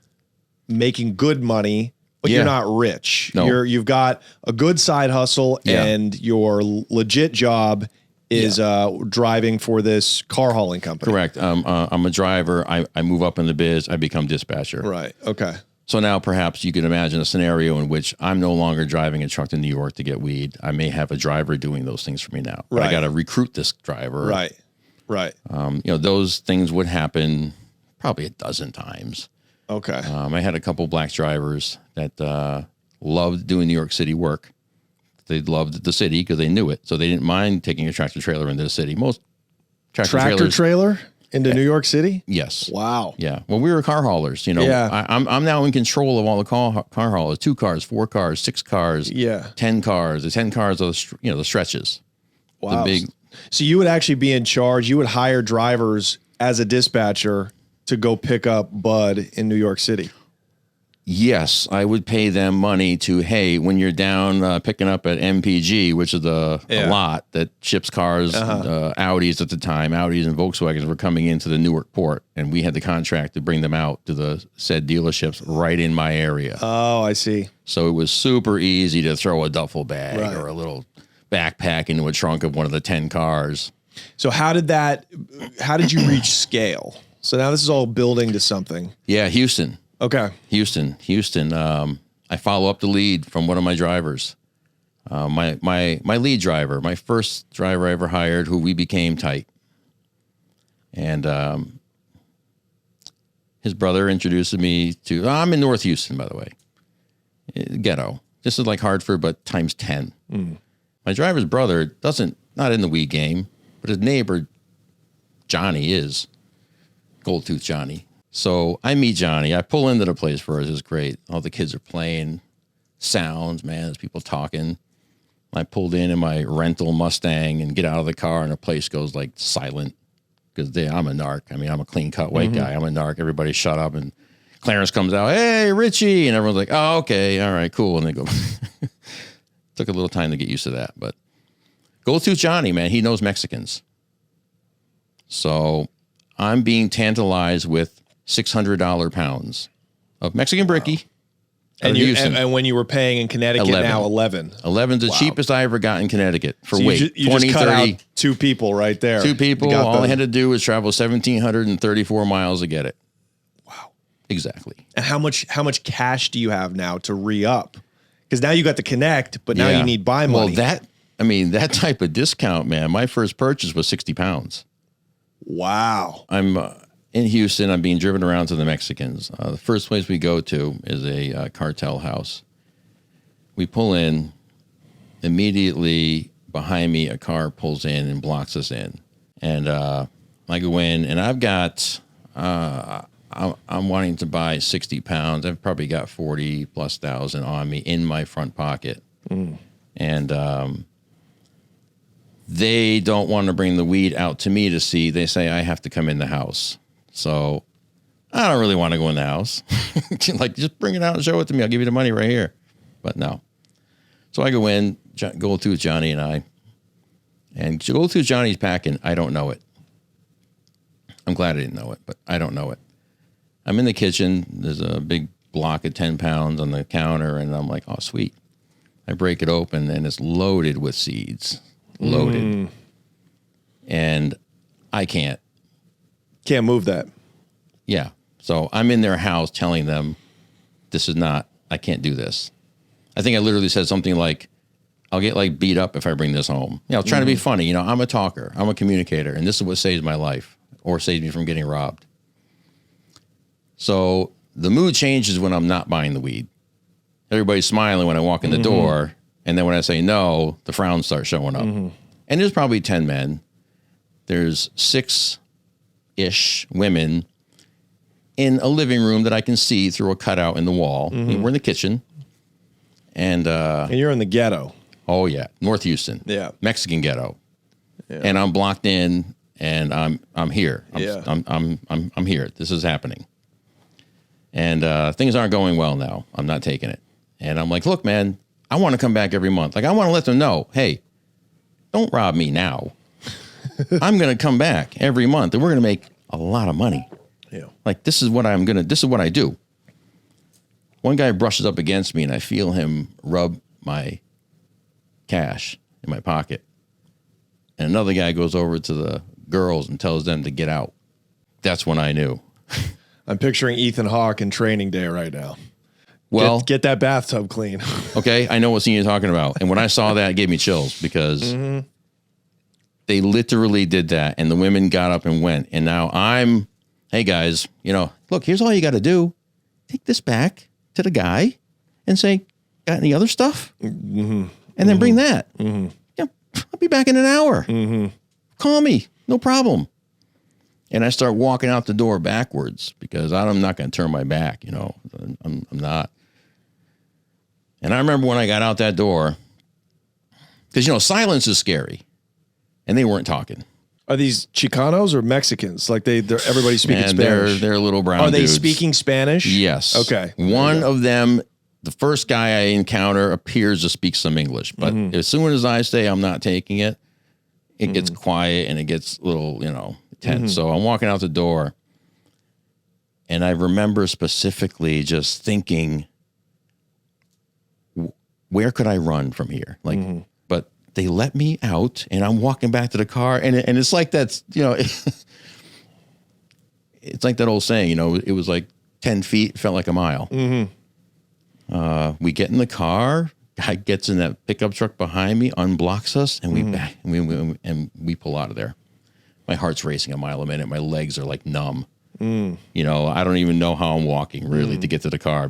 making good money, but you're not rich. No. You've got a good side hustle, and your legit job is driving for this car hauling company. Correct. I'm a driver. I move up in the biz. I become dispatcher. Right. Okay. So now perhaps you can imagine a scenario in which I'm no longer driving a truck to New York to get weed. I may have a driver doing those things for me now. But I got to recruit this driver. Right. Right. Those things would happen probably a dozen times. Okay. I had a couple black drivers that loved doing New York City work. They loved the city because they knew it. So they didn't mind taking a tractor trailer into the city. Most tractor trailer into New York City? Yes. Wow. Yeah. Well, we were car haulers. I'm now in control of all the car haulers. 2 cars, 4 cars, 6 cars. 10 cars. The 10 cars are the stretches. Wow. The big. So you would actually be in charge. You would hire drivers as a dispatcher to go pick up bud in New York City. Yes, I would pay them money to, hey, when you're down picking up at MPG, which is a lot that ships cars, Audis at the time, Audis and Volkswagens were coming into the Newark port, and we had the contract to bring them out to the said dealerships right in my area. Oh, I see. So it was super easy to throw a duffel bag or a little backpack into a trunk of one of the 10 cars. So how did you reach scale? So now this is all building to something. Yeah, Houston. Okay. Houston. I follow up the lead from one of my drivers. My lead driver, my first driver I ever hired, who we became tight. And his brother introduced me to, I'm in North Houston, by the way. Ghetto. This is like Hartford, but times 10. My driver's brother not in the weed game, but his neighbor, Johnny, is. Gold Tooth Johnny. So I meet Johnny. I pull into the place for us. It's great. All the kids are playing. Sounds, man. There's people talking. I pulled in my rental Mustang and get out of the car, and the place goes like silent because I'm a narc. I mean, I'm a clean-cut white guy. I'm a narc. Everybody shut up, and Clarence comes out, hey, Richie, and everyone's like, oh, okay, all right, cool. And they go, took a little time to get used to that, but Gold Tooth Johnny, man, he knows Mexicans. So I'm being tantalized with $600 pounds of Mexican Bricky. And when you were paying in Connecticut, 11. now 11. 11's the cheapest I ever got in Connecticut for so weight. You 20, just cut 30. Out 2 people right there. 2 people. All I had to do was travel 1,734 miles to get it. Wow. Exactly. And how much cash do you have now to re-up? Because now you got the connect, but now you need buy money. Well, that type of discount, man, my first purchase was 60 pounds. Wow. I'm in Houston. I'm being driven around to the Mexicans. The first place we go to is a cartel house. We pull in. Immediately behind me, a car pulls in and blocks us in. And I go in, and I've got, I'm wanting to buy 60 pounds. I've probably got 40,000+ on me in my front pocket. And they don't want to bring the weed out to me to see. They say I have to come in the house. So I don't really want to go in the house. Like, just bring it out and show it to me. I'll give you the money right here. But no. So I go in, go through Johnny and I. And to go through Johnny's packing, I don't know it. I'm glad I didn't know it, but I don't know it. I'm in the kitchen. There's a big block of 10 pounds on the counter, and I'm like, oh, sweet. I break it open, and it's loaded with seeds. Loaded. And I can't. Can't move that. Yeah. So I'm in their house telling them, I can't do this. I think I literally said something like, I'll get like beat up if I bring this home. You know, trying to be funny. You know, I'm a talker. I'm a communicator. And this is what saves my life or saves me from getting robbed. So the mood changes when I'm not buying the weed. Everybody's smiling when I walk in the door. And then when I say no, the frowns start showing up. And there's probably 10 men. There's 6-ish women in a living room that I can see through a cutout in the wall. We're in the kitchen. And you're in the ghetto. Oh yeah, North Houston. Yeah, Mexican ghetto. Yeah. And I'm blocked in, and I'm here. I'm here. This is happening. And things aren't going well now. I'm not taking it. And I'm like, look, man, I want to come back every month. Like, I want to let them know, hey, don't rob me now. I'm going to come back every month, and we're going to make a lot of money. Yeah. Like, this is what I do. One guy brushes up against me, and I feel him rub my cash in my pocket. And another guy goes over to the girls and tells them to get out. That's when I knew. I'm picturing Ethan Hawke in Training Day right now. Well, get that bathtub clean. Okay, I know what scene you're talking about. And when I saw that, it gave me chills because they literally did that. And the women got up and went. And now hey guys, you know, look, here's all you got to do. Take this back to the guy and say, got any other stuff? And then bring that. Yeah, I'll be back in an hour. Call me, no problem. And I start walking out the door backwards because I'm not going to turn my back, you know. I'm not. And I remember when I got out that door, because, you know, silence is scary. And they weren't talking. Are these Chicanos or Mexicans? Like everybody's speaking Spanish? They're little brown Are they dudes. speaking Spanish? Yes. Okay. One of them, the first guy I encounter, appears to speak some English. But as soon as I say I'm not taking it, it gets quiet and it gets a little, you know, tense. So I'm walking out the door. And I remember specifically just thinking, where could I run from here? Like, but they let me out and I'm walking back to the car and it's like that's, you know, it's like that old saying, you know, it was like 10 feet, felt like a mile. We get in the car, guy gets in that pickup truck behind me, unblocks us, and we pull out of there. My heart's racing a mile a minute. My legs are like numb. You know, I don't even know how I'm walking really to get to the car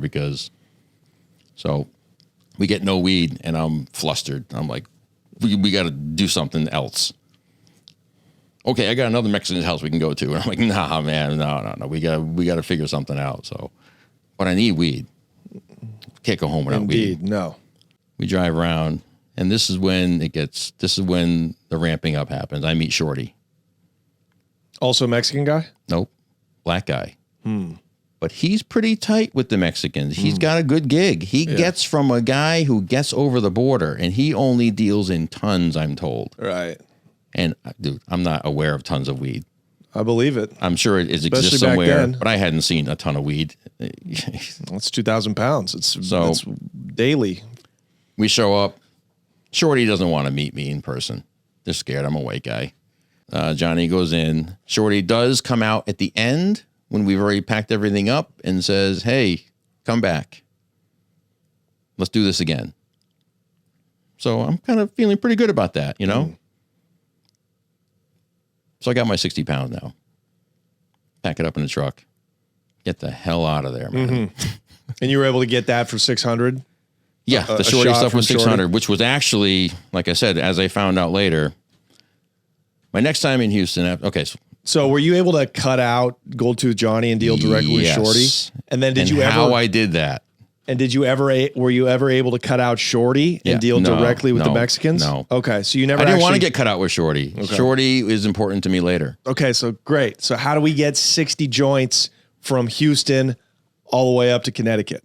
so we get no weed and I'm flustered. I'm like, we got to do something else. Okay, I got another Mexican house we can go to. And I'm like, nah, man, no. We got to figure something out. So, but I need weed. Can't go home without weed. Indeed, no. We drive around, and this is when the ramping up happens. I meet Shorty. Also a Mexican guy? Nope. Black guy. But he's pretty tight with the Mexicans. He's got a good gig. He gets from a guy who gets over the border, and he only deals in tons, I'm told. Right. And, dude, I'm not aware of tons of weed. I believe it. I'm sure it exists somewhere, but I hadn't seen a ton of weed. That's 2,000 pounds. It's daily. We show up. Shorty doesn't want to meet me in person. They're scared. I'm a white guy. Johnny goes in. Shorty does come out at the end when we've already packed everything up and says, hey, come back. let's do this again. So I'm kind of feeling pretty good about that, you know? So I got my 60 pounds now. Pack it up in the truck. Get the hell out of there, man. And you were able to get that for 600? Yeah, the shorty stuff was 600, which was actually, like I said, as I found out later, my next time in Houston. Okay, so were you able to cut out Gold Tooth Johnny and deal directly with Shorty? And then how I did that? And were you ever able to cut out Shorty and deal directly with the Mexicans? No. Okay, so you never. I didn't want to get cut out with Shorty. Okay. Shorty is important to me later. Okay, so great. So how do we get 60 joints from Houston all the way up to Connecticut?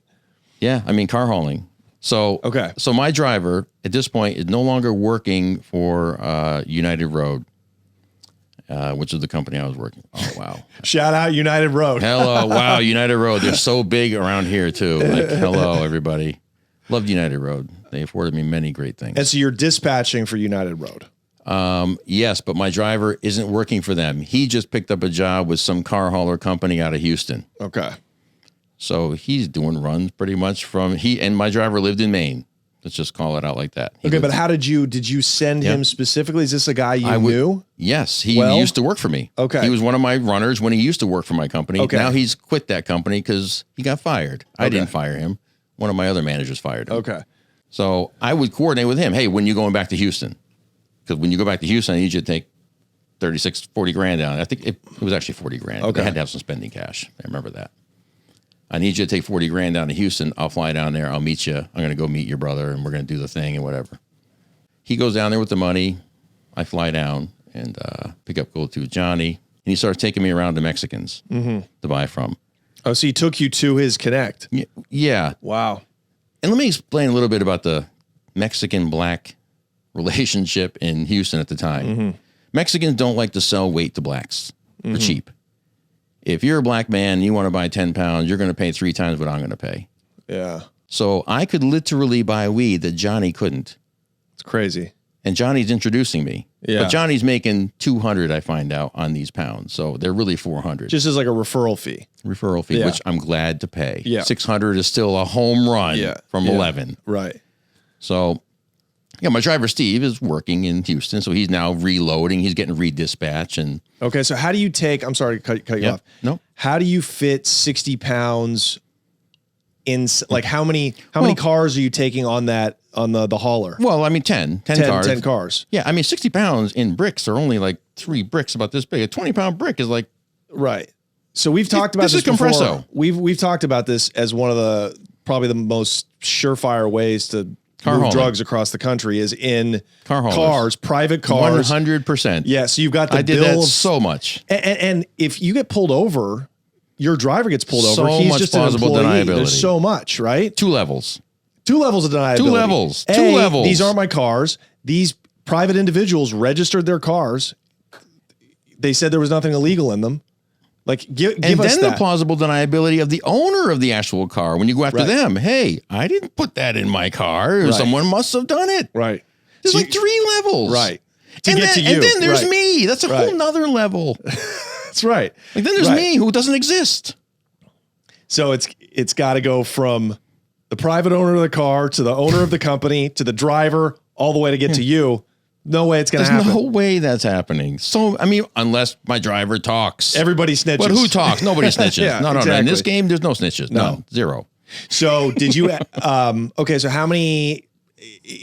Yeah, I mean car hauling. So so my driver at this point is no longer working for United Road, which is the company I was working. Oh wow! Shout out United Road. Hello, wow, United Road. They're so big around here too. Like, hello, everybody. Loved United Road. They afforded me many great things. And so you're dispatching for United Road. Yes, but my driver isn't working for them. He just picked up a job with some car hauler company out of Houston. Okay. So he's doing runs pretty much and my driver lived in Maine. Let's just call it out like that. Okay, but how did you send him specifically? Is this a guy you knew? Yes, he used to work for me. Okay. He was one of my runners when he used to work for my company. Okay. Now he's quit that company because he got fired. I didn't fire him. One of my other managers fired him. Okay. So I would coordinate with him. Hey, when you going back to Houston? Because when you go back to Houston, I need you to take 40 grand down. I think it was actually 40 grand. Okay. They had to have some spending cash. I remember that. I need you to take 40 grand down to Houston. I'll fly down there. I'll meet you. I'm going to go meet your brother and we're going to do the thing and whatever. He goes down there with the money. I fly down and pick up Gold Tooth Johnny. And he starts taking me around to Mexicans to buy from. Oh, so he took you to his Connect. Yeah. Wow. And let me explain a little bit about the Mexican-black relationship in Houston at the time. Mexicans don't like to sell weight to blacks for cheap. If you're a black man and you want to buy 10 pounds, you're going to pay 3 times what I'm going to pay. Yeah. So I could literally buy weed that Johnny couldn't. It's crazy. And Johnny's introducing me. Yeah. But Johnny's making 200, I find out, on these pounds. So they're really 400. Just as like a referral fee. Which I'm glad to pay. Yeah. 600 is still a home run from 11. Right. So, yeah, my driver, Steve, is working in Houston. So he's now reloading. He's getting redispatched. And okay, so how do you take, I'm sorry to cut you off. No. How do you fit 60 pounds in, like how many cars are you taking on that, on the hauler? Well, I mean, 10 cars. 10 cars. Yeah, I mean, 60 pounds in bricks are only like 3 bricks about this big. A 20-pound brick is like... Right. So we've talked about this before. Compresso. We've talked about this as one of the, probably the most surefire ways to move drugs across the country is in cars, private cars. 100%. Yeah, so you've got the I did that so much. And if you get pulled over, your driver gets pulled over. So He's much just an plausible employee. deniability. There's so much, right? 2 levels. 2 levels of deniability. 2 levels. A, 2 levels. These aren't my cars. These private individuals registered their cars. They said there was nothing illegal in them. Like, give us that. And then the plausible deniability of the owner of the actual car. When you go after them, hey, I didn't put that in my car. Someone must have done it. Right. There's like 3 levels. Right. And then there's me. That's a whole nother level. That's right. Like then there's me who doesn't exist. So it's got to go from the private owner of the car to the owner of the company to the driver all the way to get to you. No way it's going to happen. There's no way that's happening. So, I mean, unless my driver talks. Everybody snitches. But who talks? Nobody snitches. No. In this game, there's no snitches. No. 0. So did you, okay, so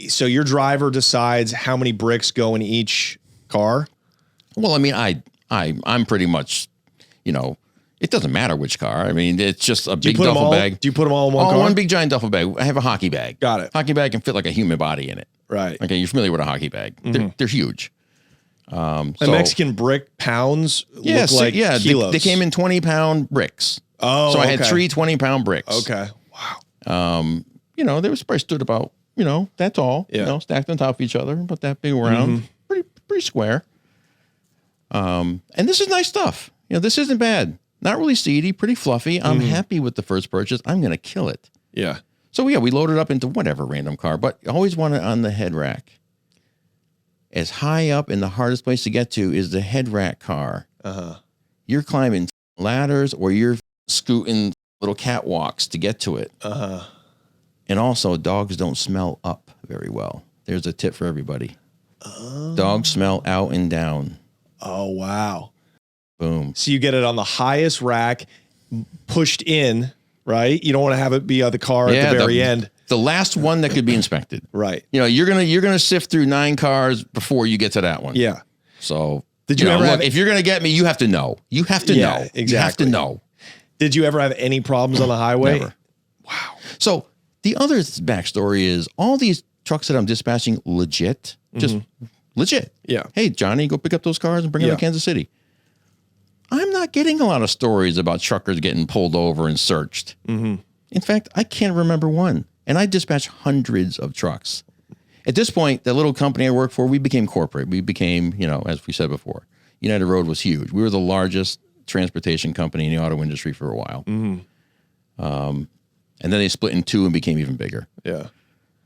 so your driver decides how many bricks go in each car? Well, I mean, I'm pretty much, it doesn't matter which car. I mean, it's just a big duffel bag. Do you put them all in one car? One big giant duffel bag. I have a hockey bag. Got it. Hockey bag can fit like a human body in it. Right. Okay, you're familiar with a hockey bag. They're huge. And Mexican brick pounds look like kilos. They came in 20-pound bricks. Oh, so I had 3 20-pound bricks. Okay. Wow. They were probably stood about, that tall. Yeah. Stacked on top of each other, about that big around. Pretty square. And this is nice stuff. This isn't bad. Not really seedy, pretty fluffy. I'm happy with the first purchase. I'm going to kill it. Yeah. So, we loaded up into whatever random car, but I always want it on the head rack. As high up and the hardest place to get to is the head rack car. You're climbing ladders or you're scooting little catwalks to get to it. And also, dogs don't smell up very well. There's a tip for everybody. Dogs smell out and down. Oh, wow. Boom. So you get it on the highest rack, pushed in, right? You don't want to have it be on the car at the very end. The last one that could be inspected. Right. You know, you're gonna sift through 9 cars before you get to that one. Yeah. So did you ever have, if you're gonna get me, you have to know. You have to know. Exactly. You have to know. Did you ever have any problems on the highway? Never. Wow. So the other backstory is all these trucks that I'm dispatching legit, just legit. Yeah. Hey, Johnny, go pick up those cars and bring them to Kansas City. I'm not getting a lot of stories about truckers getting pulled over and searched. In fact, I can't remember one. And I dispatch hundreds of trucks. At this point, the little company I work for, we became corporate. We became, you know, as we said before, United Road was huge. We were the largest transportation company in the auto industry for a while. And then they split in 2 and became even bigger. Yeah.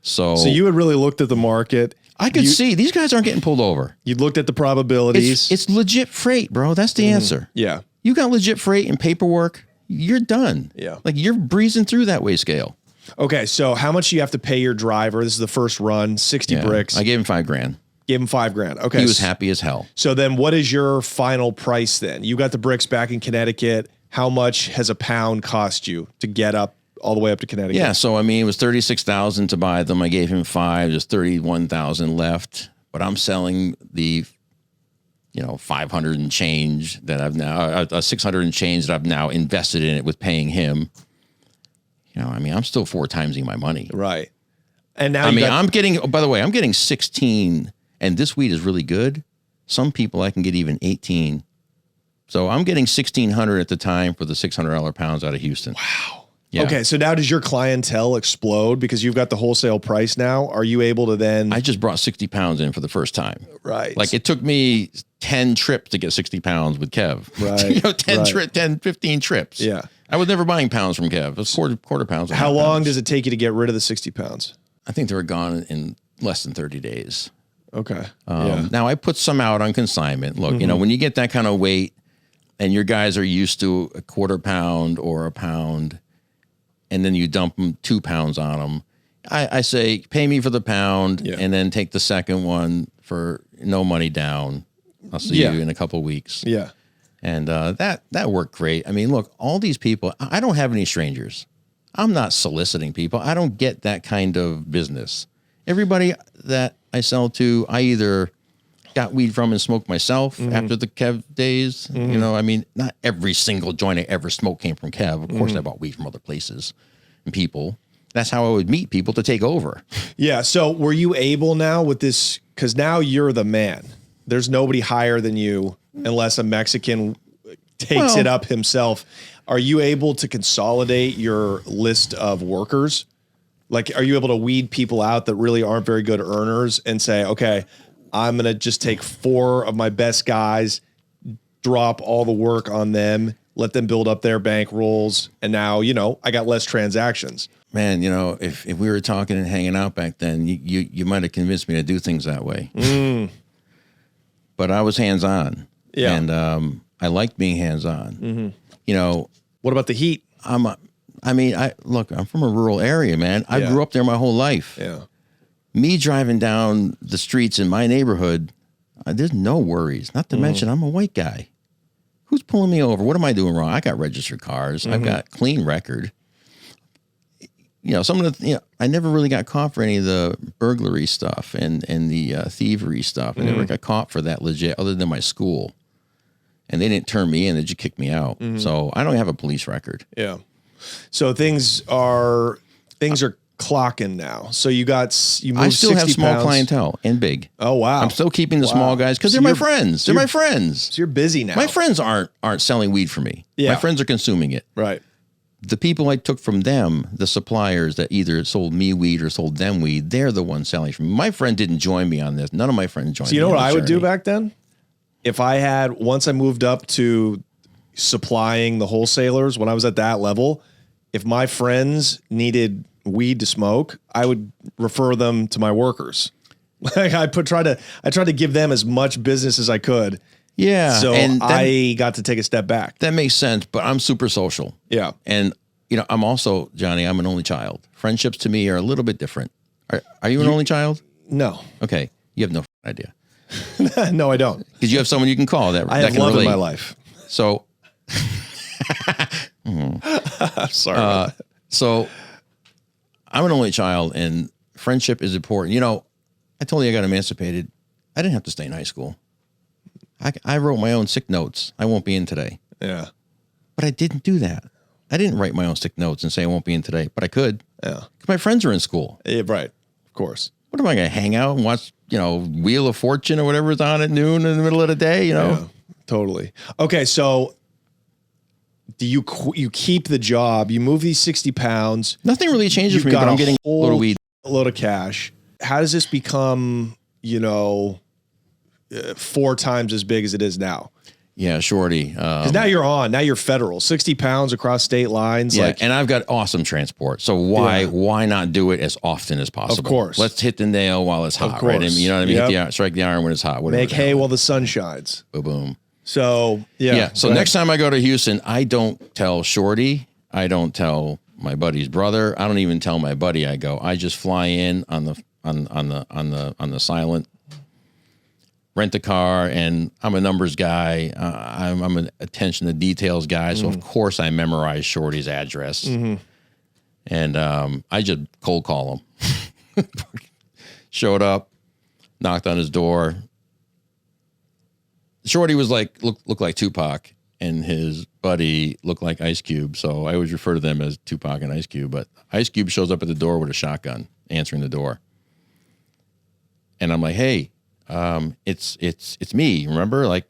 So you had really looked at the market. I could see these guys aren't getting pulled over. You looked at the probabilities. It's legit freight, bro. That's the answer. Yeah. You got legit freight and paperwork, you're done. Yeah. Like you're breezing through that way scale. Okay, so how much do you have to pay your driver? This is the first run, 60 bricks. I gave him $5,000. Gave him $5,000. Okay. He was happy as hell. So then what is your final price then? You got the bricks back in Connecticut. How much has a pound cost you to get up all the way up to Connecticut? Yeah, so I mean, it was $36,000 to buy them. I gave him $5,000. There's $31,000 left. But I'm selling the, 500 and change that I've now, 600 and change that I've now invested in it with paying him. I'm still 4 timesing my money. Right. And now I'm getting, by the way, I'm getting 16, and this weed is really good. Some people I can get even 18. So I'm getting 1,600 at the time for the $600 pounds out of Houston. Wow. Yeah. Okay, so now does your clientele explode because you've got the wholesale price now? Are you able to then... I just brought 60 pounds in for the first time. Right. Like it took me 10 trips to get 60 pounds with Kev. Right. 10, 15 trips. Yeah. I was never buying pounds from Kev. It was quarter pounds. How long does it take you to get rid of the 60 pounds? I think they were gone in less than 30 days. Okay. Now I put some out on consignment. Look, when you get that kind of weight and your guys are used to a quarter pound or a pound, and then you dump them 2 pounds on them, I say, pay me for the pound and then take the second one for no money down. I'll see you in a couple of weeks. Yeah. And that worked great. I mean, look, all these people, I don't have any strangers. I'm not soliciting people. I don't get that kind of business. Everybody that I sell to, I either got weed from and smoked myself after the Kev days. Not every single joint I ever smoked came from Kev. Of course, I bought weed from other places and people. That's how I would meet people to take over. Yeah. So were you able now with this, because now you're the man. There's nobody higher than you unless a Mexican takes it up himself. Are you able to consolidate your list of workers? Like, are you able to weed people out that really aren't very good earners and say, okay, I'm going to just take 4 of my best guys, drop all the work on them, let them build up their bank rolls. And now, I got less transactions. Man, if we were talking and hanging out back then, you might have convinced me to do things that way. But I was hands-on. Yeah. And I liked being hands-on. What about the heat? I'm from a rural area, man. I grew up there my whole life. Yeah. Me driving down the streets in my neighborhood, there's no worries. Not to mention, I'm a white guy. Who's pulling me over? What am I doing wrong? I got registered cars. I've got clean record. Some of the, I never really got caught for any of the burglary stuff and the thievery stuff. I never got caught for that legit, other than my school. And they didn't turn me in; they just kicked me out. So I don't have a police record. Yeah. So things are clocking now. So you moved 60 I still have small pounds. clientele and big. Oh wow! I'm still keeping the small guys because they're my friends. They're my friends. So you're busy now. My friends aren't selling weed for me. Yeah. My friends are consuming it. Right. The people I took from them, the suppliers that either sold me weed or sold them weed, they're the ones selling for me. My friend didn't join me on this. None of my friends joined me. So you know on what I would do journey. back then? If I had, once I moved up to supplying the wholesalers, when I was at that level, if my friends needed weed to smoke, I would refer them to my workers. Like I tried to give them as much business as I could. Yeah. So I got to take a step back. That makes sense, but I'm super social. Yeah. And I'm also, Johnny, I'm an only child. Friendships to me are a little bit different. Are you an only child? No. Okay. You have no idea. No, I don't. Because you have someone you can call that I that have can love relate. in my life. So, I'm sorry. about that. so I'm an only child, and friendship is important. I told you I got emancipated. I didn't have to stay in high school. I wrote my own sick notes. I won't be in today. Yeah. But I didn't do that. I didn't write my own sick notes and say I won't be in today, but I could. Yeah. 'Cause my friends are in school. Yeah, right. Of course. What am I going to hang out and watch, Wheel of Fortune or whatever is on at noon in the middle of the day, Yeah, totally. Okay. So do you keep the job, you move these 60 pounds, Nothing really changes you've for me, got but a I'm getting a whole load of weed. load of cash. How does this become, 4 times as big as it is now? Yeah, shorty. Because now you're federal, 60 pounds across state lines. Yeah, and I've got awesome transport. So why not do it as often as possible? Of course. Let's hit the nail while it's hot, course. right? You know what I mean? Yep. Strike the iron when it's hot. make hay while the sun shines. Boom, boom. So, yeah. So next time I go to Houston, I don't tell Shorty. I don't tell my buddy's brother. I don't even tell my buddy I go. I just fly in on the silent, rent a car, and I'm a numbers guy. I'm an attention to details guy. So of course I memorize Shorty's address. And I just cold call him. Showed up, knocked on his door. Shorty was looked like Tupac, and his buddy looked like Ice Cube. So I always refer to them as Tupac and Ice Cube. But Ice Cube shows up at the door with a shotgun, answering the door. And I'm like, hey, it's me. Remember,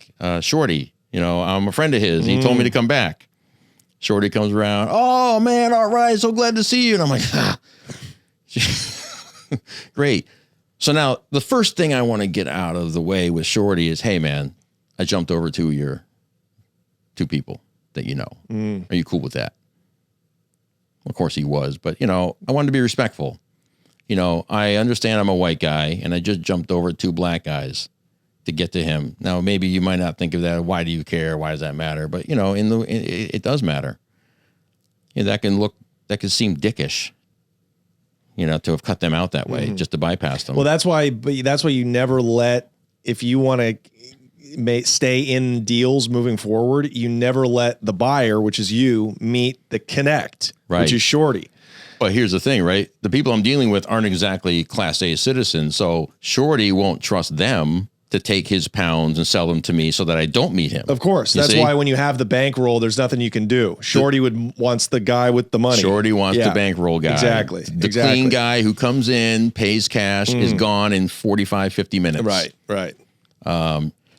Shorty, I'm a friend of his. He told me to come back. Shorty comes around. Oh man. All right. So glad to see you. And I'm like, great. So now the first thing I want to get out of the way with Shorty is, hey man, I jumped over two people that you know. Are you cool with that? Of course he was, but I wanted to be respectful. I understand I'm a white guy and I just jumped over 2 black guys to get to him. Now, maybe you might not think of that. Why do you care? Why does that matter? But it does matter. That can seem dickish, to have cut them out that way, just to bypass them. Well, that's why you never let, if you want to stay in deals moving forward, you never let the buyer, which is you, meet the connect, which is Shorty. But here's the thing, right? The people I'm dealing with aren't exactly Class A citizens, so Shorty won't trust them to take his pounds and sell them to me so that I don't meet him. Of course. That's why when you have the bankroll, there's nothing you can do. Shorty wants the guy with the money. Shorty wants the bankroll guy. Exactly. The clean guy who comes in, pays cash, is gone in 45, 50 minutes. Right.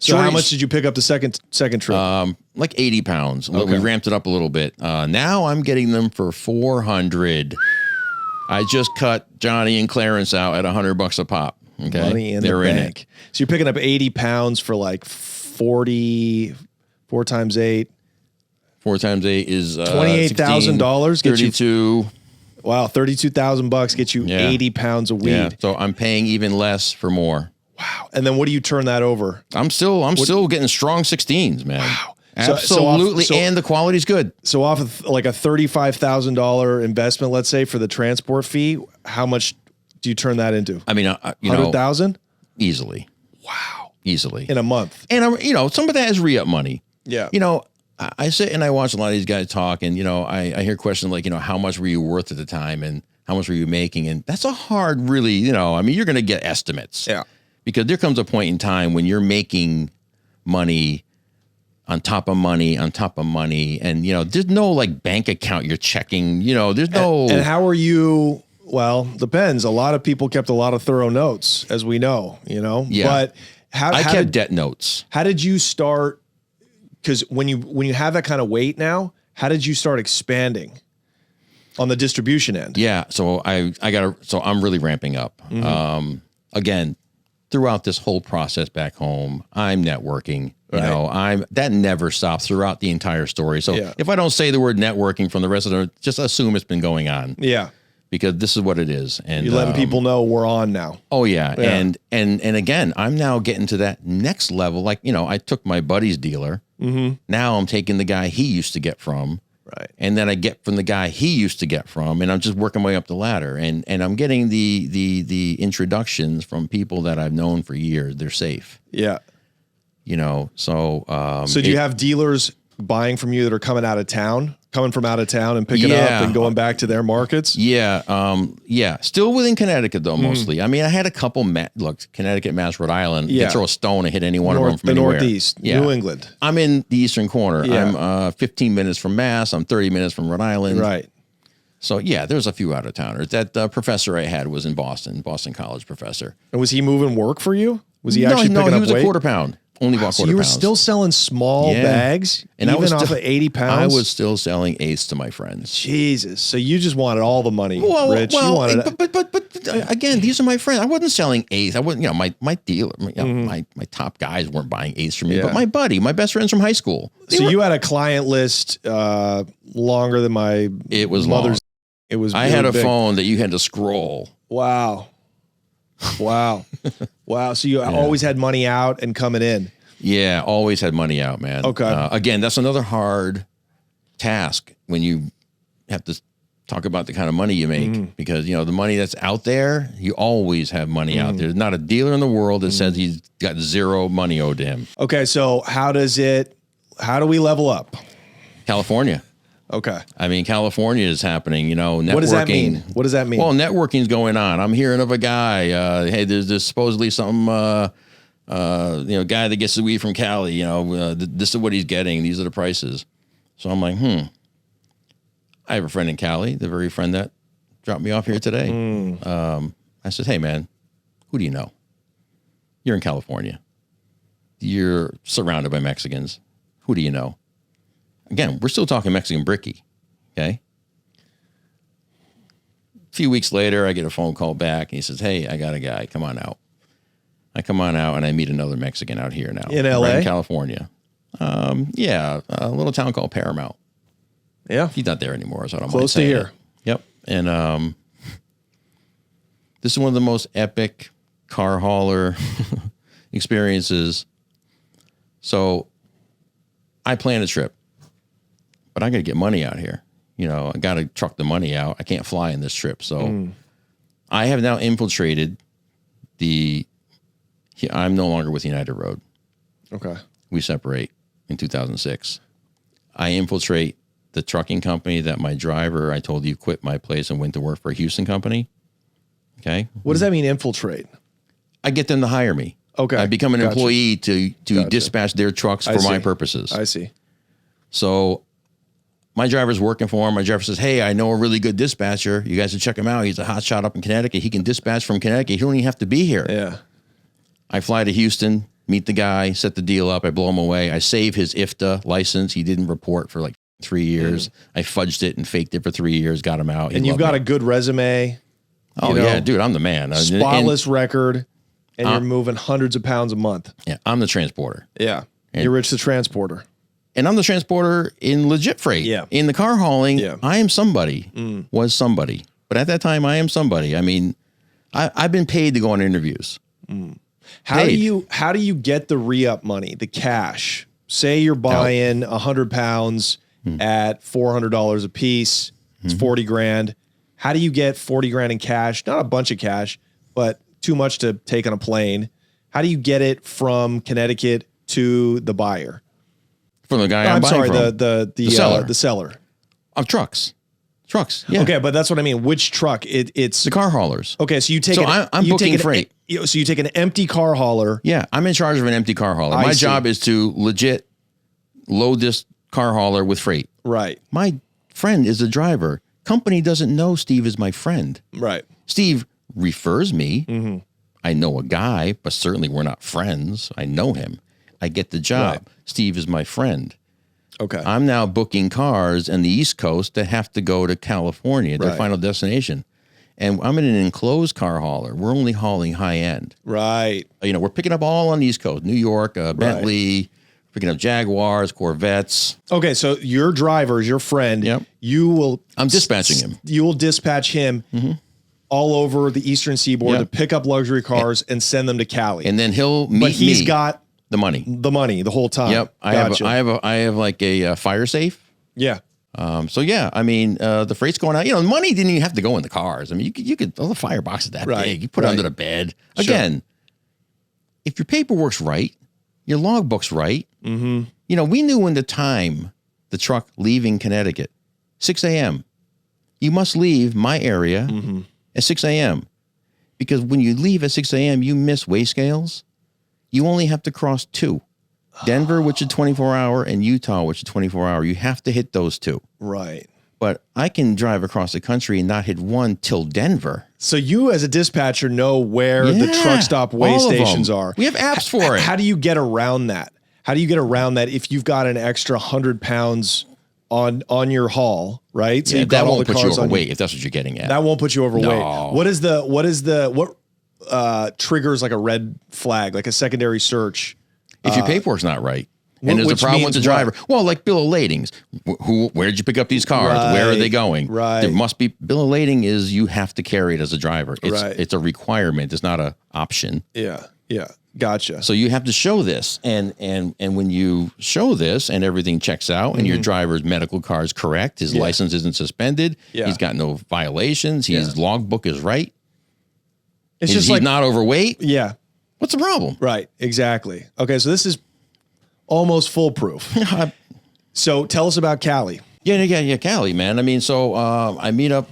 So how much did you pick up the second trip? Like 80 pounds. Okay. We ramped it up a little bit. Now I'm getting them for 400. I just cut Johnny and Clarence out at $100 a pop. Okay. Money in the bank. So you're picking up 80 pounds for like 4 times 8. 4 times 8 is $28,000. 32. Wow, $32,000 gets you 80 pounds of weed. Yeah. So I'm paying even less for more. Wow. And then what do you turn that over? I'm still getting strong 16s, man. Wow. Absolutely. And the quality's good. So off of like a $35,000 investment, let's say, for the transport fee, how much do you turn that into? I mean, 100,000? Easily. Wow. Easily. In a month. And some of that is re-up money. Yeah. I sit and I watch a lot of these guys talk, and I hear questions like, how much were you worth at the time and how much were you making? And that's a hard, really, you're going to get estimates. Yeah. Because there comes a point in time when you're making money on top of money on top of money, and there's no like bank account you're checking. There's no. And how are you? Well, depends. A lot of people kept a lot of thorough notes, as we know. Yeah. But I kept debt notes. How did you start? Because when you have that kind of weight now, how did you start expanding on the distribution end? Yeah. So I'm really ramping up. Again, throughout this whole process back home, I'm networking. That never stops throughout the entire story. So if I don't say the word networking from the rest of them, just assume it's been going on. Yeah. Because this is what it is. And you're letting people know we're on now. Oh yeah. And again, I'm now getting to that next level. Like, I took my buddy's dealer. Now I'm taking the guy he used to get from. Right. And then I get from the guy he used to get from, and I'm just working my way up the ladder, and I'm getting the introductions from people that I've known for years. They're safe. Yeah. You know, so So do you have dealers buying from you that are coming from out of town and picking up and going back to their markets? Yeah. Still within Connecticut though, mostly. I mean, I had a couple. Look, Connecticut, Mass, Rhode Island. You can throw a stone and hit any one of them from anywhere. Northeast, New England. I'm in the eastern corner. Yeah. I'm 15 minutes from Mass. I'm 30 minutes from Rhode Island. Right. So yeah, there's a few out of towners. That professor I had was in Boston College professor. And was he moving work for you? Was he actually picking up weight? No, he was a quarter pound. Only about So quarter you were pounds. still selling small bags, and even off of 80 pounds? I was still selling eighths to my friends. Jesus. So you just wanted all the money, Rich. Well, you wanted but again, these are my friends. I wasn't selling eighths. I wasn't, my dealer, my top guys weren't buying eighths from me, but my buddy, my best friends from high school. You had a client list longer than my mother's. Long. It was. I had a phone that you had to scroll. Wow. Wow. So you always had money out and coming in. Yeah, always had money out, man. Okay. Again, that's another hard task when you have to talk about the kind of money you make, because, you know, the money that's out there, you always have money out there. There's not a dealer in the world that says he's got zero money owed to him. Okay. So how do we level up? California. Okay. I mean, California is happening, you know, networking. What does that mean? Well, networking's going on. I'm hearing of a guy, hey, there's supposedly some, guy that gets the weed from Cali, you know, this is what he's getting. These are the prices. So I'm like, I have a friend in Cali, the very friend that dropped me off here today. I said, hey, man, who do you know? You're in California. You're surrounded by Mexicans. Who do you know? Again, we're still talking Mexican Bricky, okay? A few weeks later, I get a phone call back, and he says, hey, I got a guy. Come on out. I come on out, and I meet another Mexican out here now. In L.A.? Right in California. A little town called Paramount. Yeah. He's not there anymore, so I don't Close to mind saying here. it. Yep. And this is one of the most epic car hauler experiences. So I plan a trip. But I got to get money out here. You know, I got to truck the money out. I can't fly in this trip. So I have now infiltrated I'm no longer with United Road. Okay. We separate in 2006. I infiltrate the trucking company that my driver, I told you, quit my place and went to work for a Houston company. Okay. What does that mean, infiltrate? I get them to hire me. Okay. I become an employee to dispatch their trucks for my purposes. I see. So my driver's working for him. My driver says, hey, I know a really good dispatcher. You guys should check him out. He's a hot shot up in Connecticut. He can dispatch from Connecticut. He don't even have to be here. Yeah. I fly to Houston, meet the guy, set the deal up. I blow him away. I save his IFTA license. He didn't report for like 3 years. I fudged it and faked it for 3 years, got him out. And you've got a good resume. Oh, yeah, dude, I'm the man. Spotless record, and you're moving hundreds of pounds a month. Yeah, I'm the transporter. Yeah. You're Rich the Transporter. And I'm the transporter in legit freight. Yeah. In the car hauling, I am somebody, was somebody. But at that time, I am somebody. I mean, I've been paid to go on interviews. How do you get the re-up money, the cash? Say you're buying 100 pounds at $400 a piece. It's 40 grand. How do you get 40 grand in cash? Not a bunch of cash, but too much to take on a plane. How do you get it from Connecticut to the buyer? From the guy I'm buying from. The seller. The seller. Of trucks. Trucks. Yeah. Okay, but that's what I mean. Which truck? It's the car haulers. Okay, so you take I'm booking freight. So you take an empty car hauler. Yeah, I'm in charge of an empty car hauler. My job is to legit load this car hauler with freight. Right. My friend is a driver. Company doesn't know Steve is my friend. Right. Steve refers me. I know a guy, but certainly we're not friends. I know him. I get the job. Right. Steve is my friend. Okay. I'm now booking cars on the East Coast that have to go to California, their final destination. And I'm in an enclosed car hauler. We're only hauling high end. Right. You know, we're picking up all on the East Coast, New York, Bentley, picking up Jaguars, Corvettes. Okay, so your driver is your friend. Yep. I'm dispatching him. You will dispatch him all over the Eastern Seaboard to pick up luxury cars and send them to Cali. And then he'll meet me. But he's got the money. The whole time. Yep. I have like a fire safe. Yeah. So yeah, I mean, the freight's going out. You know, money didn't even have to go in the cars. I mean, you could all the firebox is that big. You put it under the bed. Sure. Again, if your paperwork's right, your logbook's right. You know, we knew in the time the truck leaving Connecticut, 6 a.m. You must leave my area at 6 a.m. Because when you leave at 6 a.m., you miss weigh scales. You only have to cross 2. Denver, which is 24-hour, and Utah, which is 24-hour. You have to hit those 2. Right. But I can drive across the country and not hit 1 till Denver. So you as a dispatcher know where the truck stop weigh stations are. We have apps for it. How do you get around that? How do you get around that if you've got an extra 100 pounds on your haul, right? So Yeah, you've got that all won't the put you cars on overweight if that's what you're getting at. That won't put you overweight. No. What triggers like a red flag, like a secondary search? If your paperwork's not right. And there's a which problem with the means driver. Well, like bill of ladings. Where did you pick up these cars? Where are they going? Right. There must be bill of lading is you have to carry it as a driver. It's a requirement. It's not an option. Yeah. Yeah. Gotcha. So you have to show this. And when you show this and everything checks out and your driver's medical card is correct, his license isn't suspended, he's got no violations, his logbook is right. It's He's just like not overweight. Yeah. What's the problem? Right. Exactly. Okay. So this is almost foolproof. So tell us about Cali. Yeah, Cali, man. I mean, so I meet up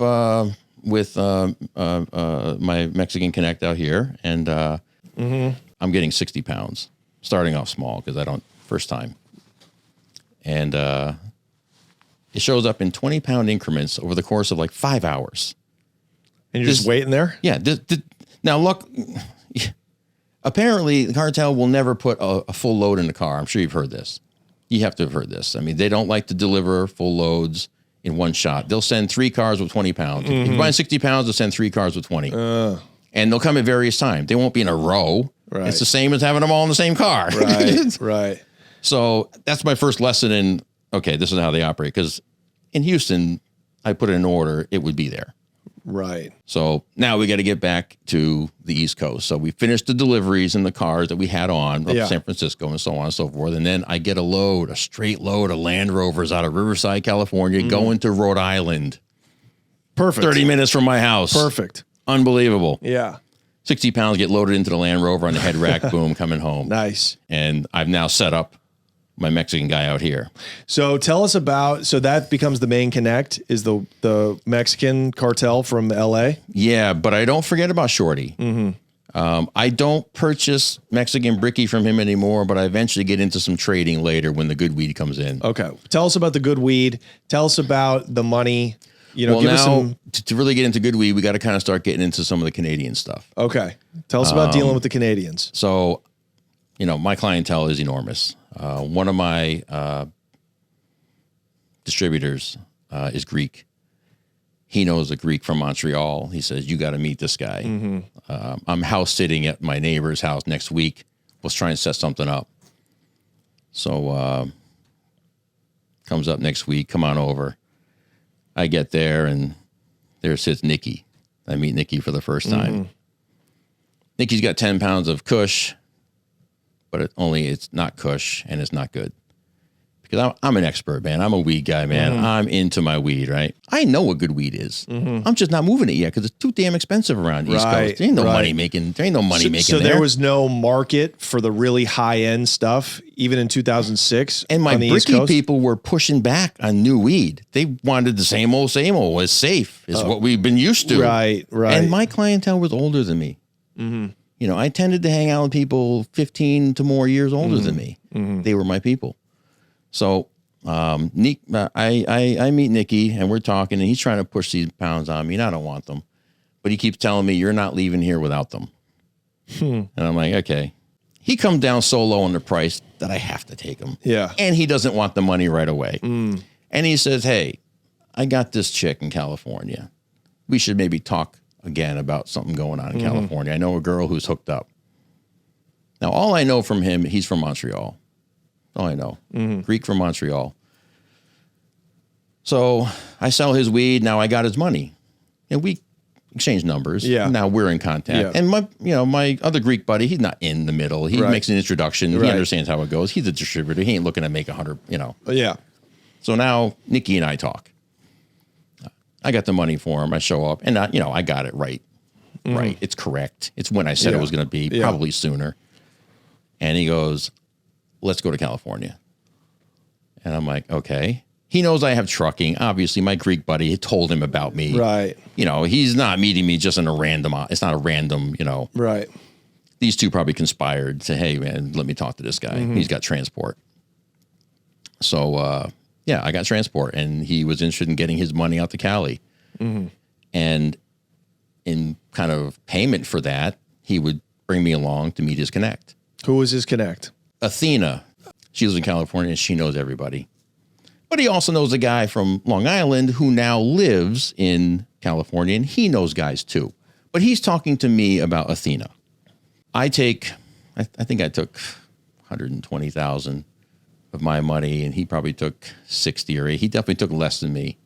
with my Mexican Connect out here, and I'm getting 60 pounds, starting off small because I don't, first time. And it shows up in 20-pound increments over the course of like 5 hours. And you're just waiting there? Yeah. Now, look, apparently the cartel will never put a full load in the car. I'm sure you've heard this. You have to have heard this. I mean, they don't like to deliver full loads in one shot. They'll send 3 cars with 20 pounds. If you're buying 60 pounds, they'll send 3 cars with 20. And they'll come at various times. They won't be in a row. Right. It's the same as having them all in the same car. Right, right. So that's my first lesson in, okay, this is how they operate. Because in Houston, I put it in order, it would be there. Right. So now we got to get back to the East Coast. So we finished the deliveries in the cars that we had on up San Francisco and so on and so forth. And then I get a straight load of Land Rovers out of Riverside, California, going to Rhode Island. Perfect. 30 minutes from my house. Perfect. Unbelievable. Yeah. 60 pounds get loaded into the Land Rover on the head rack, boom, coming home. Nice. And I've now set up my Mexican guy out here. So tell us about, so that becomes the main connect, is the Mexican cartel from LA? Yeah, but I don't forget about Shorty. I don't purchase Mexican Bricky from him anymore, but I eventually get into some trading later when the good weed comes in. Okay. Tell us about the good weed. Tell us about the money. You know, well, give now, us some. To really get into good weed, we got to kind of start getting into some of the Canadian stuff. Okay. Tell us about dealing with the Canadians. So, you know, my clientele is enormous. One of my distributors is Greek. He knows a Greek from Montreal. He says, you got to meet this guy. I'm house sitting at my neighbor's house next week. Let's try and set something up. So comes up next week. Come on over. I get there, and there sits Nikki. I meet Nikki for the first time. Nikki's got 10 pounds of Kush, but it's not Kush, and it's not good. Because I'm an expert, man. I'm a weed guy, man. I'm into my weed, right? I know what good weed is. I'm just not moving it yet because it's too damn expensive around the East Coast. There ain't no money making. There ain't no money making. So there was no market for the really high end stuff, even in 2006. And my Bricky people were pushing back on new weed. They wanted the same old, as safe is what we've been used to. Right. And my clientele was older than me. You know, I tended to hang out with people 15 to more years older than me. They were my people. So I meet Nikki, and we're talking, and he's trying to push these pounds on me, and I don't want them. But he keeps telling me, you're not leaving here without them. And I'm like, okay. He comes down so low on the price that I have to take him. Yeah. And he doesn't want the money right away. And he says, hey, I got this chick in California. We should maybe talk again about something going on in California. I know a girl who's hooked up. Now, all I know from him, he's from Montreal. All I know. Greek from Montreal. So I sell his weed. Now I got his money. And we exchange numbers. Yeah. Now we're in contact. Yeah. And my other Greek buddy, he's not in the middle. He makes an introduction. He Right. understands how it goes. He's a distributor. He ain't looking to make 100, Yeah. So now Nikki and I talk. I got the money for him. I show up, and I got it right. Right. It's correct. It's when I said it was going to be, probably sooner. And he goes, let's go to California. And I'm like, okay. He knows I have trucking. Obviously, my Greek buddy had told him about me. Right. He's not meeting me just in a random, it's not a random, Right. These two probably conspired to, hey, man, let me talk to this guy. He's got transport. So, I got transport, and he was interested in getting his money out to Cali. And in kind of payment for that, he would bring me along to meet his connect. Who was his connect? Athena. She lives in California, and she knows everybody. But he also knows a guy from Long Island who now lives in California, and he knows guys too. But he's talking to me about Athena. I think I took 120,000 of my money, and he probably took 60 or 80. He definitely took less than me.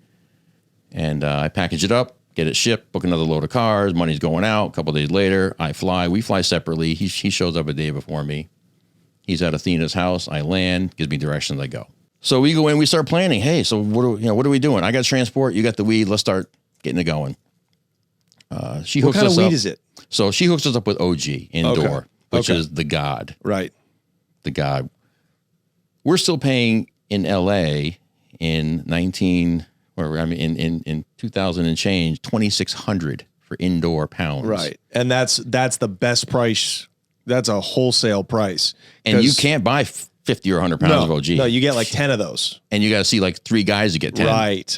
And I package it up, get it shipped, book another load of cars. Money's going out. A couple of days later, I fly. We fly separately. He shows up a day before me. He's at Athena's house. I land, gives me directions. I go. So we go in. We start planning. Hey, so what are we doing? I got transport. You got the weed. Let's start getting it going. She hooks us up. What kind of weed is it? So she hooks us up with OG indoor, which is the god. Right. The god. We're still paying in LA in 2000 and change, 2,600 for indoor pounds. Right. And that's the best price. That's a wholesale price. And you can't buy 50 or 100 pounds of OG. No, you get like 10 of those. And you got to see like 3 guys to get 10.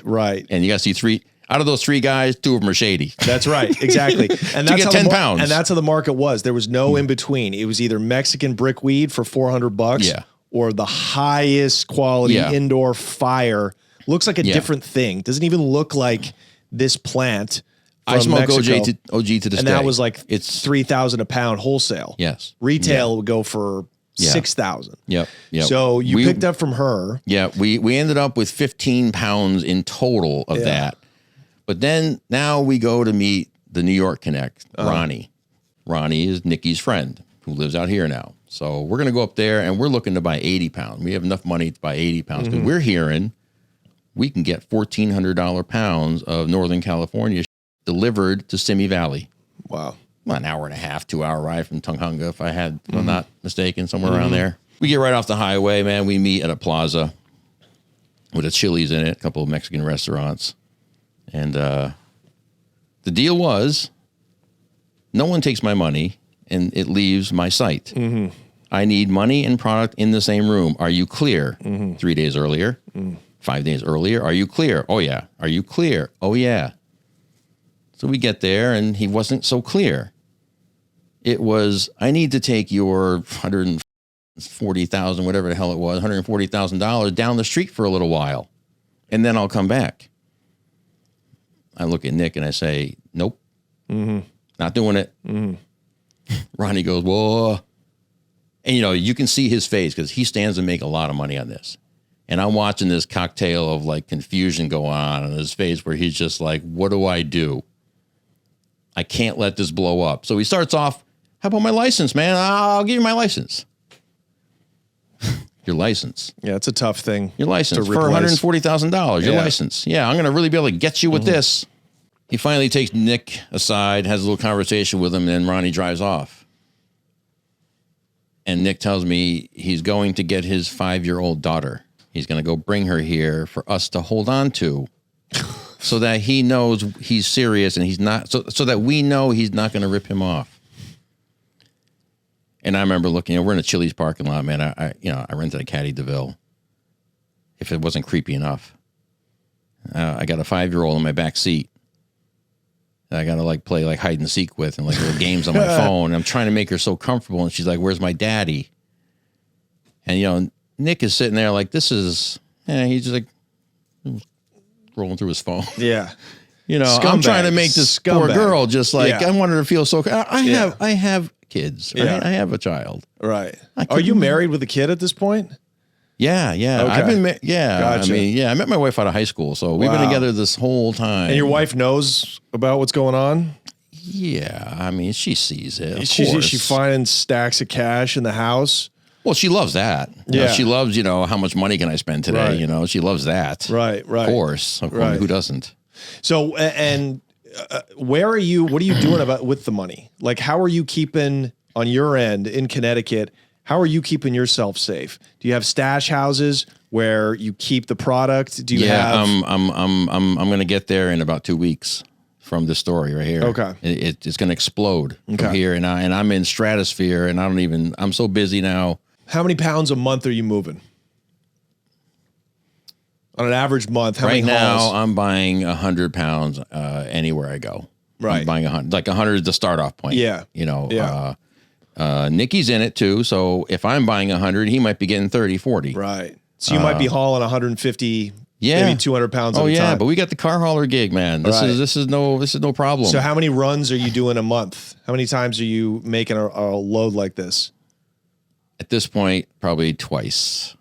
Right. And you got to see 3. Out of those 3 guys, 2 of them are shady. That's right. Exactly. And that's get 10 pounds. And that's how the market was. There was no in between. It was either Mexican brick weed for $400 or the highest quality indoor fire. Looks like a different thing. Doesn't even look like this plant. I smoke Mexico, OG to this and day. that was like it's $3,000 a pound wholesale. Yes. Retail would go for $6,000. Yep. So you picked up from her. Yeah. We ended up with 15 pounds in total of that. But then now we go to meet the New York Connect, Ronnie. Ronnie is Nikki's friend who lives out here now. So we're going to go up there, and we're looking to buy 80 pounds. We have enough money to buy 80 pounds because we're hearing we can get $1,400 pounds of Northern California delivered to Simi Valley. Wow. Well, an hour and a half, 2-hour ride from Tunghunga, if I'm not mistaken, somewhere around there. We get right off the highway, man. We meet at a plaza with a Chili's in it, a couple of Mexican restaurants. And the deal was no one takes my money and it leaves my site. I need money and product in the same room. Are you clear? 3 days earlier, 5 days earlier. Are you clear? Oh, yeah. Are you clear? Oh, yeah. So we get there and he wasn't so clear. It was, I need to take your $140,000, whatever the hell it was, $140,000 down the street for a little while. And then I'll come back. I look at Nick and I say, nope, not doing it. Ronnie goes, whoa. And, you can see his face because he stands to make a lot of money on this. And I'm watching this cocktail of like confusion go on his face where he's just like, what do I do? I can't let this blow up. So he starts off, how about my license, man? I'll give you my license. Your license. Yeah, it's a tough thing. Your license for $140,000. Your license. Yeah, I'm going to really be able to get you with this. He finally takes Nick aside, has a little conversation with him, and then Ronnie drives off. And Nick tells me he's going to get his 5-year-old daughter. He's going to go bring her here for us to hold on to so that he knows he's serious and he's not, so that we know he's not going to rip him off. And I remember looking, we're in a Chili's parking lot, man. I rented a Caddy DeVille. If it wasn't creepy enough, I got a 5-year-old in my back seat. That I got to play hide and seek with and little games on my phone. And I'm trying to make her so comfortable. And she's like, where's my daddy? And, Nick is sitting there this is, he's just rolling through his phone. Yeah. I'm trying to make this poor girl just I want her to feel so, I have kids. Yeah. I have a child. Right. Are you married with a kid at this point? Yeah. Okay. I've been, Gotcha. I met my wife out of high school. So we've been together this whole time. And your wife knows about what's going on? Yeah. She sees it. Is she finding stacks of cash in the house? Well, she loves that. You know, Yeah. she loves, how much money can I spend today? Right. She loves that. Right. Of course. Right. Who doesn't? So, and where are you, what are you doing with the money? Like, how are you keeping on your end in Connecticut? How are you keeping yourself safe? Do you have stash houses where you keep the product? Do you have? I'm going to get there in about 2 weeks from this story right here. Okay. It's going to explode Okay. from here. And I'm in stratosphere and I'm so busy now. How many pounds a month are you moving? On an average month, how Right many now, hauls? I'm buying 100 pounds anywhere I go. Right. I'm buying 100, like 100 is the start off point. Yeah. Yeah. Nikki's in it too. So if I'm buying 100, he might be getting 30, 40. Right. So you might be hauling 150, maybe 200 pounds at a time. But we got the car hauler gig, man. This Right. is no problem. So how many runs are you doing a month? How many times are you making a load like this? At this point, probably twice.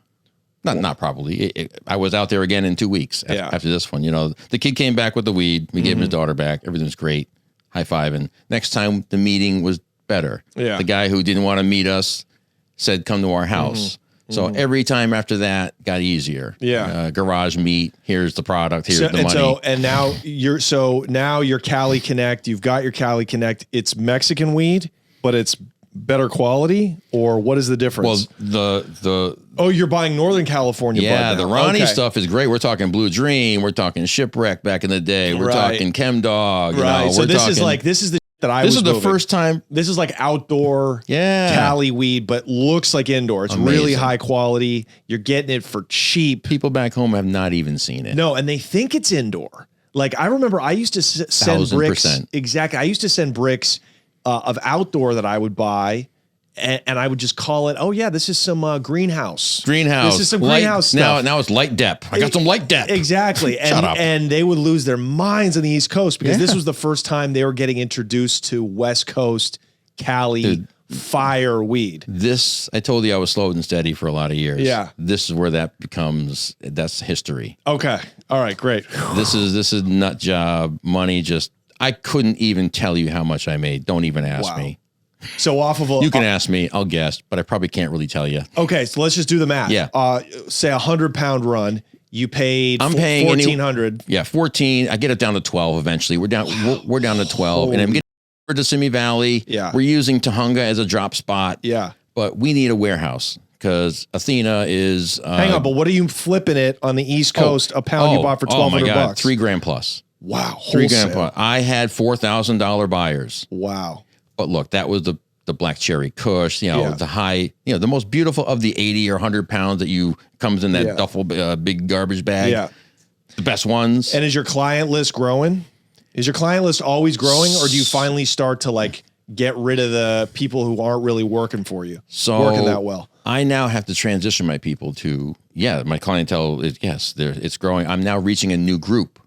Not probably. I was out there again in 2 weeks after this one. The kid came back with the weed. We gave him his daughter back. Everything's great. High five. And next time the meeting was better. Yeah. The guy who didn't want to meet us said, come to our house. So every time after that got easier. Yeah. Garage meet. Here's the product. Here's the money. And now you're Cali Connect. You've got your Cali Connect. It's Mexican weed, but it's better quality, or what is the difference? Well, you're buying Northern California. bud the now. Ronnie Okay. stuff is great. We're talking Blue Dream. We're talking Shipwreck back in the day. We're Right. talking Chem Dog. Right. So we're this is talking- like this is the that I This was is the moving. first time. This is like outdoor Yeah. Cali weed, but looks like indoor. It's really Amazing. high quality. You're getting it for cheap. People back home have not even seen it. No, and they think it's indoor. Like I remember I used to send bricks. 1000%. Exactly. I used to send bricks of outdoor that I would buy. And I would just call it, oh yeah, this is some greenhouse. Greenhouse. This is some Light- greenhouse stuff. Now it's light dep. I got some light dep. Exactly. And, Shut up. and they would lose their minds on the East Coast because this Yeah. was the first time they were getting introduced to West Coast Cali fire weed. This, I told you I was slow and steady for a lot of years. Yeah. This is where that's history. Okay. All right, great. This is nut job money. I couldn't even tell you how much I made. Don't even ask Wow. me. So off of You can ask me. I'll guess, but I probably can't really tell you. okay, so let's just do the math. Yeah. Say 100-pound run. You paid I'm paying 1,400. Yeah, 14. I get it down to 12 eventually. We're down. We're down to 12, and I'm getting over to Simi Valley. Yeah. We're using Tahunga as a drop spot. Yeah. But we need a warehouse because Athena is. Hang on, but what are you flipping it on the East Coast? A pound you bought for $1,200. $3,000 plus. Wow. $3,000 wholesale. plus. I had $4,000 buyers. Wow. But look, that was the black cherry kush, the high, the most beautiful of the 80 or 100 pounds that comes in that duffel big garbage bag. Yeah. The best ones. And is your client list growing? Is your client list always growing, or do you finally start to like get rid of the people who aren't really working for you? Working that well. I now have to transition my people to, my clientele is, it's growing. I'm now reaching a new group.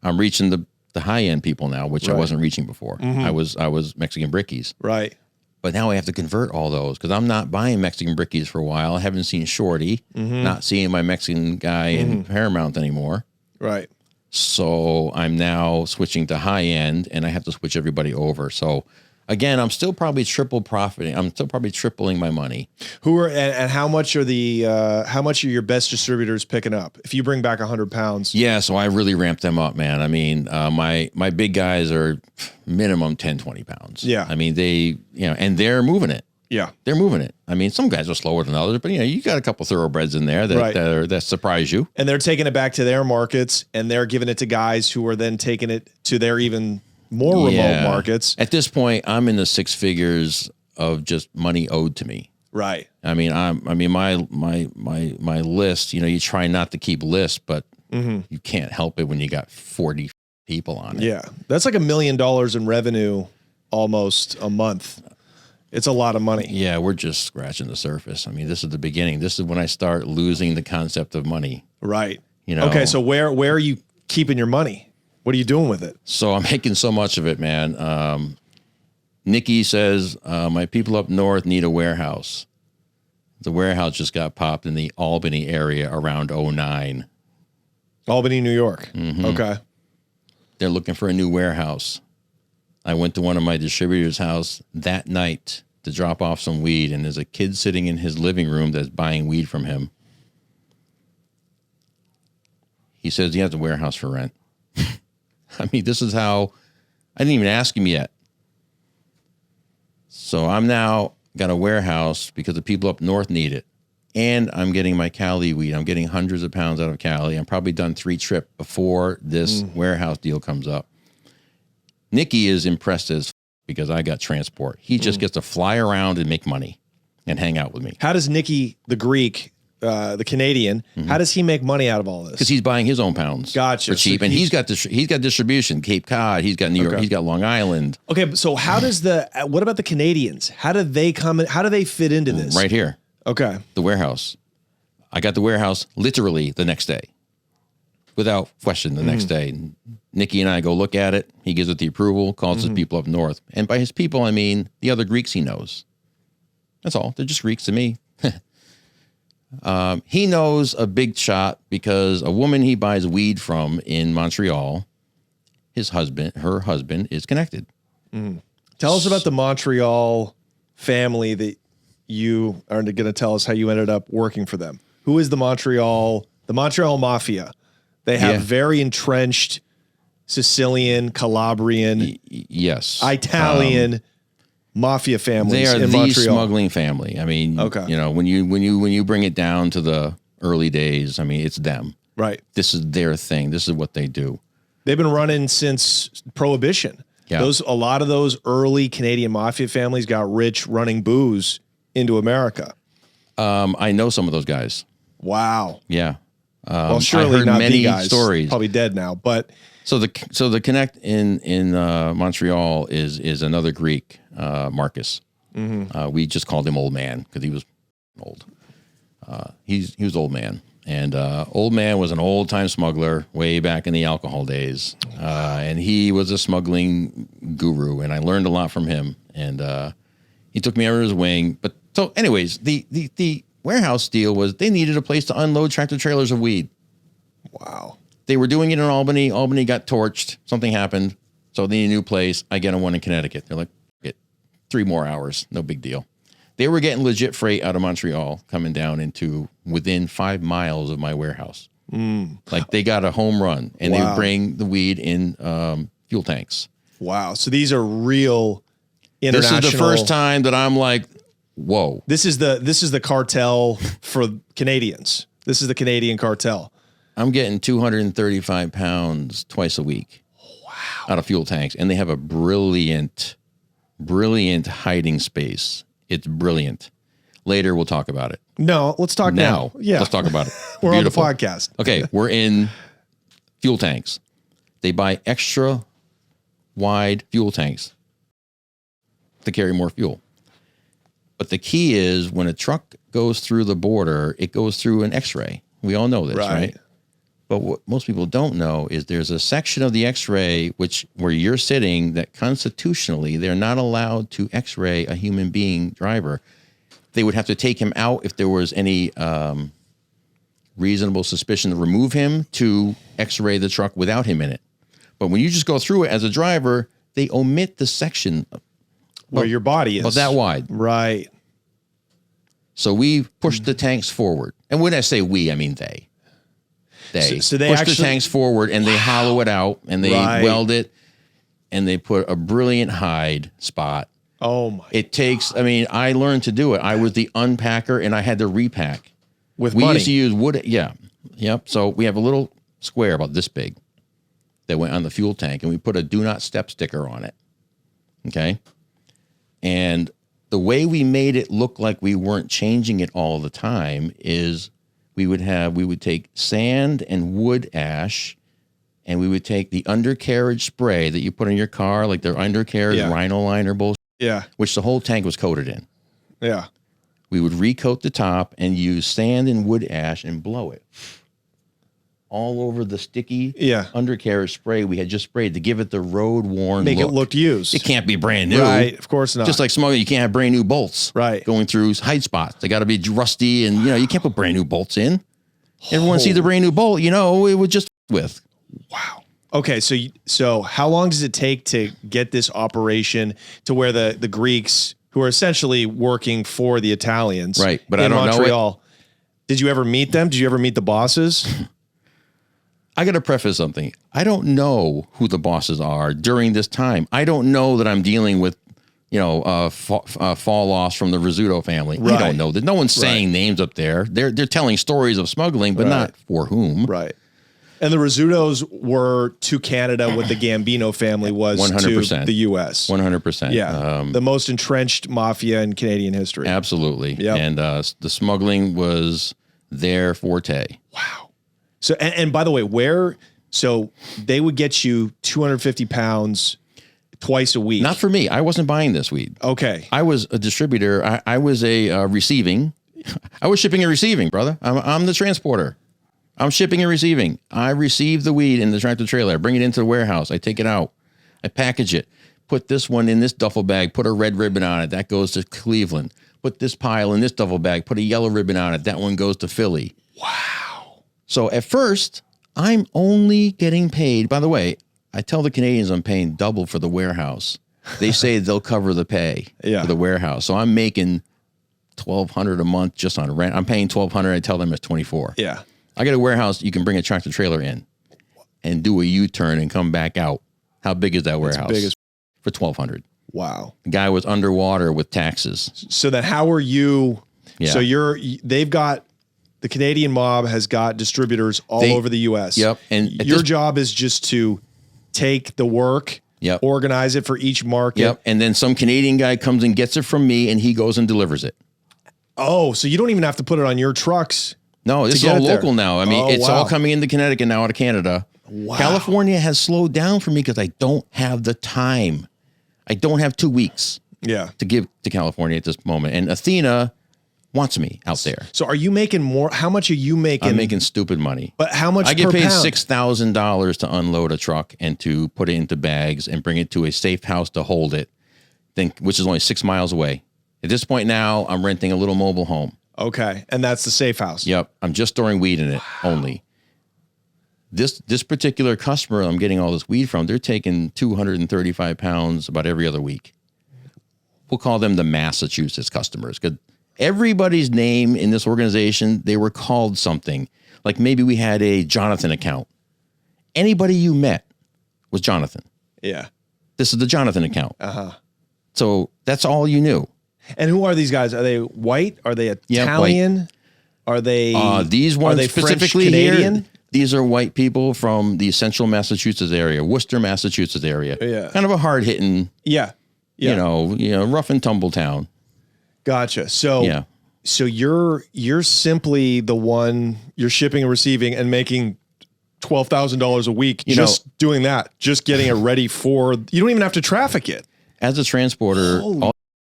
I'm reaching the high end people now, which I wasn't reaching before. I was Mexican Brickies. Right. But now I have to convert all those because I'm not buying Mexican Brickies for a while. I haven't seen Shorty, not seeing my Mexican guy in Paramount anymore. Right. So I'm now switching to high end, and I have to switch everybody over. So again, I'm still probably triple profiting. I'm still probably tripling my money. And how much are how much are your best distributors picking up? If you bring back 100 pounds. Yeah, so I really ramped them up, man. I mean, my big guys are minimum 10, 20 pounds. Yeah. I mean, they, and they're moving it. Yeah. They're moving it. I mean, some guys are slower than others, but you got a couple thoroughbreds in there that surprise you. And they're taking it back to their markets, and they're giving it to guys who are then taking it to their even more remote markets. At this point, I'm in the six figures of just money owed to me. Right. I mean, my list, you try not to keep lists, but you can't help it when you got 40 people on it. Yeah. That's like $1 million in revenue almost a month. It's a lot of money. Yeah, we're just scratching the surface. I mean, this is the beginning. This is when I start losing the concept of money. Right. You know. Okay, so where are you keeping your money? What are you doing with it? So I'm making so much of it, man. Nikki says, my people up north need a warehouse. The warehouse just got popped in the Albany area around 09. Albany, New York. Okay. They're looking for a new warehouse. I went to one of my distributors' house that night to drop off some weed, and there's a kid sitting in his living room that's buying weed from him. He says he has a warehouse for rent. I mean, this is how, I didn't even ask him yet. So I'm now got a warehouse because the people up north need it. And I'm getting my Cali weed. I'm getting hundreds of pounds out of Cali. I'm probably done 3 trips before this warehouse deal comes up. Nicky is impressed as because I got transport. He just gets to fly around and make money and hang out with me. How does Nicky, the Greek, the Canadian, how does he make money out of all this? Because he's buying his own pounds Gotcha. for cheap. So and he's got distribution, Cape Cod, he's got New York, he's got Long Island. Okay, so how does what about the Canadians? How do they come in? How do they fit into this? Right here. Okay. The warehouse. I got the warehouse literally the next day. Without question, the next day. Nicky and I go look at it. He gives it the approval, calls his people up north. And by his people, I mean the other Greeks he knows. That's all. They're just Greeks to me. He knows a big shot because a woman he buys weed from in Montreal, her husband is connected. Tell us about the Montreal family that you are going to tell us how you ended up working for them. Who is the Montreal Mafia? They have very entrenched Sicilian, Calabrian, yes, Italian mafia families. They are in the Montreal. smuggling family. I mean, you know, when you bring it down to the early days, I mean, it's them. Right. This is their thing. This is what they do. They've been running since Prohibition. Yeah. A lot of those early Canadian mafia families got rich running booze into America. I know some of those guys. Wow. Yeah. Well, surely I heard not many the guys. stories. Probably dead now, but So the Connect in Montreal is another Greek, Marcus. We just called him Old Man because he was old. He was Old Man, and Old Man was an old time smuggler way back in the alcohol days, and he was a smuggling guru, and I learned a lot from him. And he took me under his wing. But so, anyways, the warehouse deal was they needed a place to unload tractor trailers of weed. wow. They were doing it in Albany. Albany got torched. Something happened. So they need a new place. I get them one in Connecticut. They're like, get 3 more hours. No big deal. They were getting legit freight out of Montreal coming down into within 5 miles of my warehouse. Like they got a home run and they would bring the weed in fuel tanks. Wow. So these are real international. This is the first time that I'm like, whoa. This is the cartel for Canadians. This is the Canadian cartel. I'm getting 235 pounds twice a week. Wow. Out of fuel tanks. And they have a brilliant hiding space. It's brilliant. Later, we'll talk about it. No, let's talk now. Yeah. Let's talk about it. We're Beautiful. on the podcast. Okay, we're in fuel tanks. They buy extra wide fuel tanks to carry more fuel. But the key is when a truck goes through the border, it goes through an X-ray. We all know this, right? But what most people don't know is there's a section of the X-ray where you're sitting that constitutionally they're not allowed to X-ray a human being driver. They would have to take him out if there was any reasonable suspicion to remove him to X-ray the truck without him in it. But when you just go through it as a driver, they omit the section where your body is. About that wide. Right. So we pushed the tanks forward. And when I say we, I mean they. So they push actually, the tanks forward and they hollow it out and they weld it and they put a brilliant hide spot. Oh my! It takes. I mean, I learned to do it. I was the unpacker and I had to repack. With we money. used to use wood. Yeah, yep. So we have a little square about this big that went on the fuel tank and we put a "Do Not Step" sticker on it. Okay, and the way we made it look like we weren't changing it all the time is. We would take sand and wood ash, and we would take the undercarriage spray that you put in your car, like their undercarriage rhino liner bullshit, which the whole tank was coated in. Yeah. We would recoat the top and use sand and wood ash and blow it all over the sticky undercarriage spray we had just sprayed to give it the road worn Make look. it look used. It can't be brand new. Right, of course not. Just like smuggling, you can't have brand new bolts going through hide spots. They got to be rusty and, you can't put brand new bolts in. Everyone sees the brand new bolt, it would just with. Wow. Okay, so how long does it take to get this operation to where the Greeks who are essentially working for the Italians. Right, but in I don't know it. Montreal. Did you ever meet them? Did you ever meet the bosses? I got to preface something. I don't know who the bosses are during this time. I don't know that I'm dealing with, fall offs from the Rizzuto family. Right. I don't know that. No one's saying names up there. They're telling stories of smuggling, but not for whom. Right. And the Rizzutos were to Canada what the Gambino family was 100%. to the U.S. 100%. Yeah. The most entrenched mafia in Canadian history. Absolutely. Yep. And the smuggling was their forte. Wow. So, and by the way, so they would get you 250 pounds twice a week. Not for me. I wasn't buying this weed. Okay. I was a distributor. I was a receiving. I was shipping and receiving, brother. I'm the transporter. I'm shipping and receiving. I receive the weed in the tractor trailer. I bring it into the warehouse. I take it out. I package it. Put this one in this duffel bag. Put a red ribbon on it. That goes to Cleveland. Put this pile in this duffel bag. Put a yellow ribbon on it. That one goes to Philly. Wow. So at first, I'm only getting paid. By the way, I tell the Canadians I'm paying double for the warehouse. They say they'll cover the pay for the warehouse. So I'm making $1,200 a month just on rent. I'm paying $1,200. I tell them it's $2,400. Yeah. I got a warehouse. You can bring a tractor trailer in and do a U-turn and come back out. How big is that warehouse? Big as for $1,200. Wow. The guy was underwater with taxes. So then how are you? Yeah. So they've got, the Canadian mob has got distributors all over the U.S. Yep. And your job is just to take the work, organize it for each market. Yep. And then some Canadian guy comes and gets it from me and he goes and delivers it. Oh, so you don't even have to put it on your trucks. No, this is all local now. I mean, it's all coming into Connecticut now out of Canada. Wow. California has slowed down for me because I don't have the time. I don't have 2 weeks to give to California at this moment. And Athena wants me out there. So are you making more? How much are you making? I'm making stupid money. But how much I get paid pound? $6,000 to unload a truck and to put it into bags and bring it to a safe house to hold it, which is only 6 miles away. At this point now, I'm renting a little mobile home. Okay. And that's the safe house. Yep. I'm just storing weed in it only. This particular customer I'm getting all this weed from, they're taking 235 pounds about every other week. We'll call them the Massachusetts customers. Because everybody's name in this organization, they were called something. Like maybe we had a Jonathan account. Anybody you met was Jonathan. Yeah. This is the Jonathan account. Uh-huh. So that's all you knew. And who are these guys? Are they white? Are they Italian? White. Are they these ones are they specifically French Canadian? here? These are white people from the central Massachusetts area, Worcester, Massachusetts area. Yeah. Kind of a hard hitting, you know, rough and tumble town. Gotcha. So so you're simply the one you're shipping and receiving and making $12,000 a week doing that, just getting it ready for, you don't even have to traffic it. As a transporter,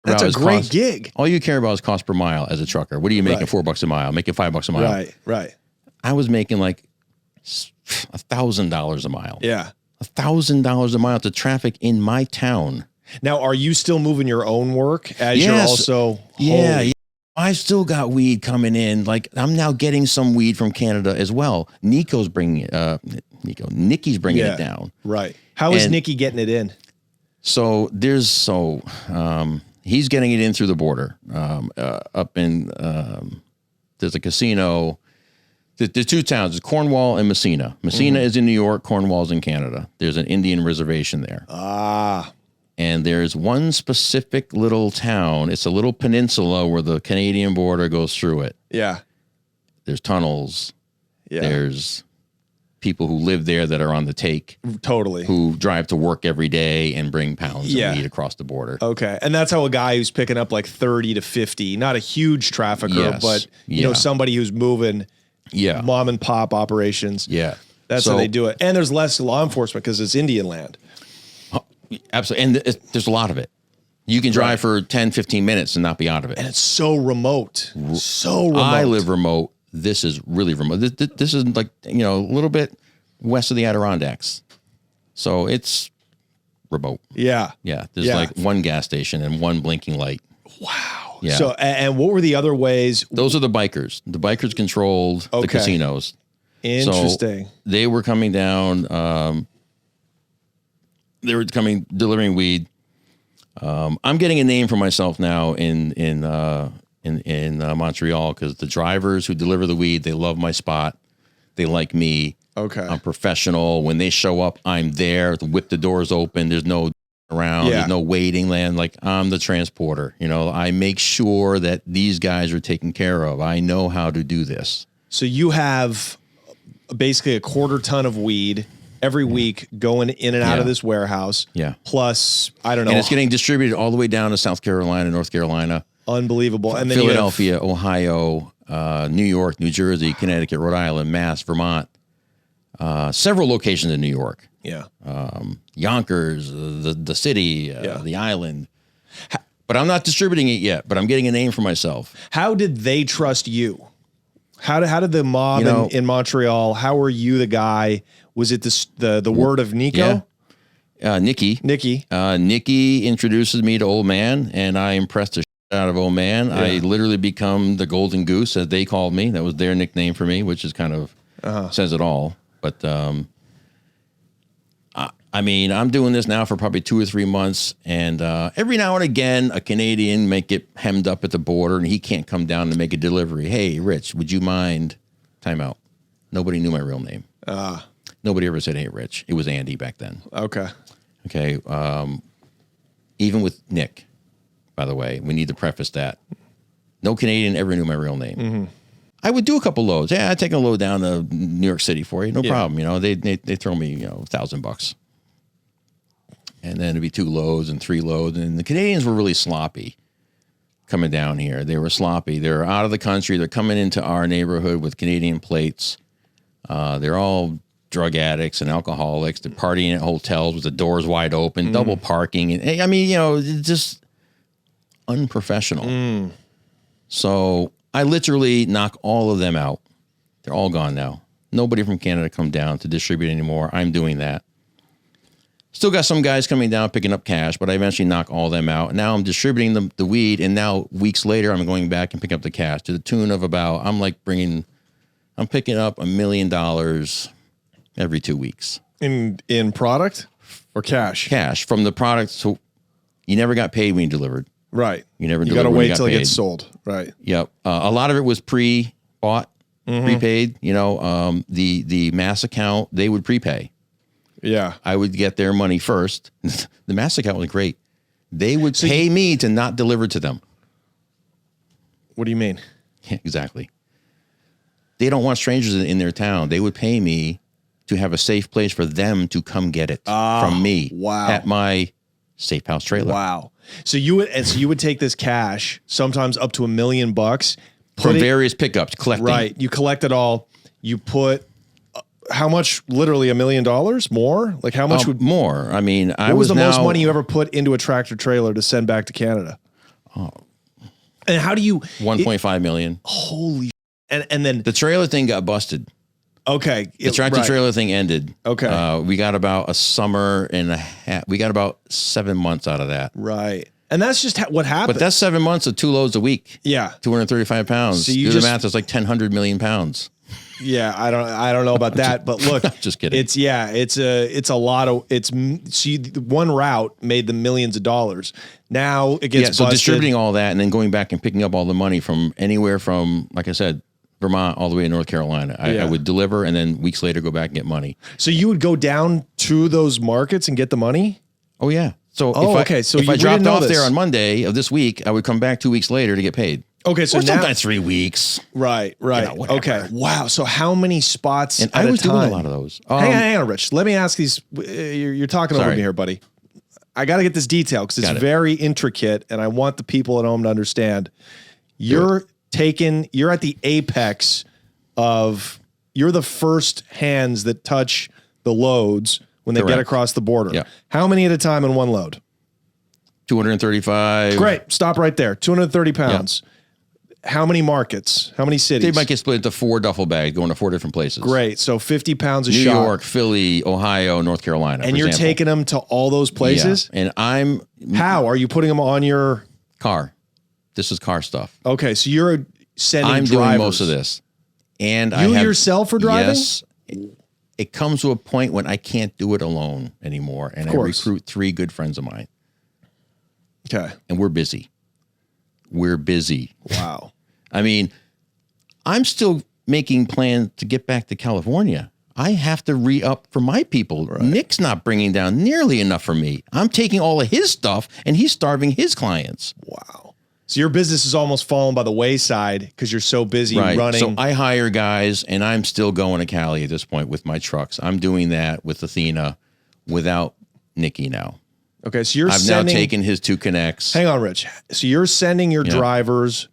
that's a great gig. All you care about is cost per mile as a trucker. What are you making? $4 a mile, making $5 a mile. Right. I was making like $1,000 a mile. Yeah. $1,000 a mile to traffic in my town. Now, are you still moving your own work as you're also? Yeah. I've still got weed coming in. Like I'm now getting some weed from Canada as well. Nikki's bringing it down. Right. How is Nicky getting it in? So he's getting it in through the border. Up in there's a casino. There's two towns, it's Cornwall and Messina. Messina is in New York, Cornwall's in Canada. There's an Indian reservation there. And there's one specific little town. It's a little peninsula where the Canadian border goes through it. Yeah. There's tunnels. Yeah. There's people who live there that are on the take. Totally. Who drive to work every day and bring pounds of weed across the border. Okay. And that's how a guy who's picking up like 30 to 50, not a huge trafficker, but you know, somebody who's moving mom and pop operations. Yeah. That's how they do it. And there's less law enforcement because it's Indian land. Absolutely. And there's a lot of it. You can drive for 10, 15 minutes and not be out of it. And it's so remote. So remote. I live remote. This is really remote. This is like, a little bit west of the Adirondacks. So it's remote. Yeah. Yeah. There's like one gas station and one blinking light. Wow. Yeah. So, and what were the other ways? Those are the bikers. The bikers controlled the casinos. Interesting. So they were coming down. Delivering weed. I'm getting a name for myself now in Montreal because the drivers who deliver the weed, they love my spot. They like me. Okay. I'm professional. When they show up, I'm there to whip the doors open. There's no around. Yeah. There's no waiting land. Like, I'm the transporter. You know, I make sure that these guys are taken care of. I know how to do this. So you have basically a 1/4 ton of weed every week going in and out of this warehouse. Yeah. Plus, I don't know. And it's getting distributed all the way down to South Carolina, North Carolina. Unbelievable. And then Philadelphia, Ohio, New York, New Jersey, Connecticut, Rhode Island, Mass, Vermont. Several locations in New York. Yeah. Yonkers, the city, the island. But I'm not distributing it yet, but I'm getting a name for myself. How did they trust you? How did the mob in Montreal, how were you the guy? Was it the word of Nico? Yeah. Nikki. Nikki introduces me to Old Man, and I impressed the shit out of Old Man. Yeah. I literally become the Golden Goose, as they called me. That was their nickname for me, which is kind of says it all. But I mean, I'm doing this now for probably 2 or 3 months, and every now and again, a Canadian may get hemmed up at the border, and he can't come down to make a delivery. Hey, Rich, would you mind? Time out. Nobody knew my real name. Nobody ever said, hey, Rich. It was Andy back then. Okay. Even with Nick, by the way, we need to preface that. No Canadian ever knew my real name. Mm-hmm. I would do a couple loads. Yeah, I'd take a load down to New York City for you. No problem. You know, they throw me, $1,000. And then it'd be 2 loads and 3 loads. And the Canadians were really sloppy coming down here. They were sloppy. They're out of the country. They're coming into our neighborhood with Canadian plates. They're all drug addicts and alcoholics. They're partying at hotels with the doors wide open, double parking. And I mean, it's just unprofessional. So I literally knock all of them out. They're all gone now. Nobody from Canada come down to distribute anymore. I'm doing that. Still got some guys coming down picking up cash, but I eventually knock all them out. Now I'm distributing the weed, and now weeks later I'm going back and picking up the cash to the tune of about, I'm picking up $1 million every 2 weeks. In product or cash? Cash from the product. So you never got paid when you delivered. Right. You never. You got to wait till it gets sold. Right. Yep. A lot of it was pre-bought, prepaid. The mass account, they would prepay. Yeah. I would get their money first. The mass account was great. They would pay me to not deliver to them. What do you mean? Yeah, exactly. They don't want strangers in their town. They would pay me to have a safe place for them to come get it from me. Wow. At my safe house trailer. Wow. So you would take this cash, sometimes up to $1 million, from various pickups, collecting. Right. You collect it all. You put how much? Literally $1 million more? Like how much would more? I mean, what was the most money you ever put into a tractor trailer to send back to Canada? Oh. And how do you 1.5 million? Holy and then the trailer thing got busted. Okay. The tractor trailer thing ended. Okay. We got about a summer and a half. We got about 7 months out of that. Right. And that's just what happened. But that's 7 months of 2 loads a week. Yeah. 235 pounds. So you do the math, it's like 100 million pounds. Yeah, I don't know about that, but look, just kidding. It's a lot of one route made them millions of dollars. Now it gets so busted. Distributing all that and then going back and picking up all the money from anywhere from, like I said, Vermont all the way to North Carolina. I would deliver and then weeks later go back and get money. So you would go down to those markets and get the money? Oh yeah. So if I dropped off there on Monday of this week, I would come back 2 weeks later to get paid. Okay, so or now sometimes 3 weeks. Right. Okay. Wow. So how many spots and at I was a time? doing a lot of those. Hang on, Rich. Let me ask these. You're talking over me here, buddy. I got to get this detail because it's very intricate, and I want the people at home to understand. You're at the apex of. You're the first hands that touch the loads when they get across the border. Yeah. How many at a time in one load? 235. Great. Stop right there. 230 pounds. Yeah. How many markets? How many cities? They might get split into 4 duffel bags going to 4 different places. Great. So 50 pounds a shot. New York, Philly, Ohio, North Carolina. And you're taking them to all those places? Yeah. And How? Are you putting them on your car? This is car stuff. Okay. So you're sending I'm drivers. doing most of this. And you yourself are driving? Yes. It comes to a point when I can't do it alone anymore. And I recruit 3 good friends of mine. Okay. And we're busy. We're busy. Wow. I mean, I'm still making plans to get back to California. I have to re-up for my people. Right. Nick's not bringing down nearly enough for me. I'm taking all of his stuff, and he's starving his clients. Wow. So your business is almost fallen by the wayside because you're so busy running. So I hire guys, and I'm still going to Cali at this point with my trucks. I'm doing that with Athena without Nicky now. Okay, so I've now taken his 2 connects. Hang on, Rich. So you're sending your drivers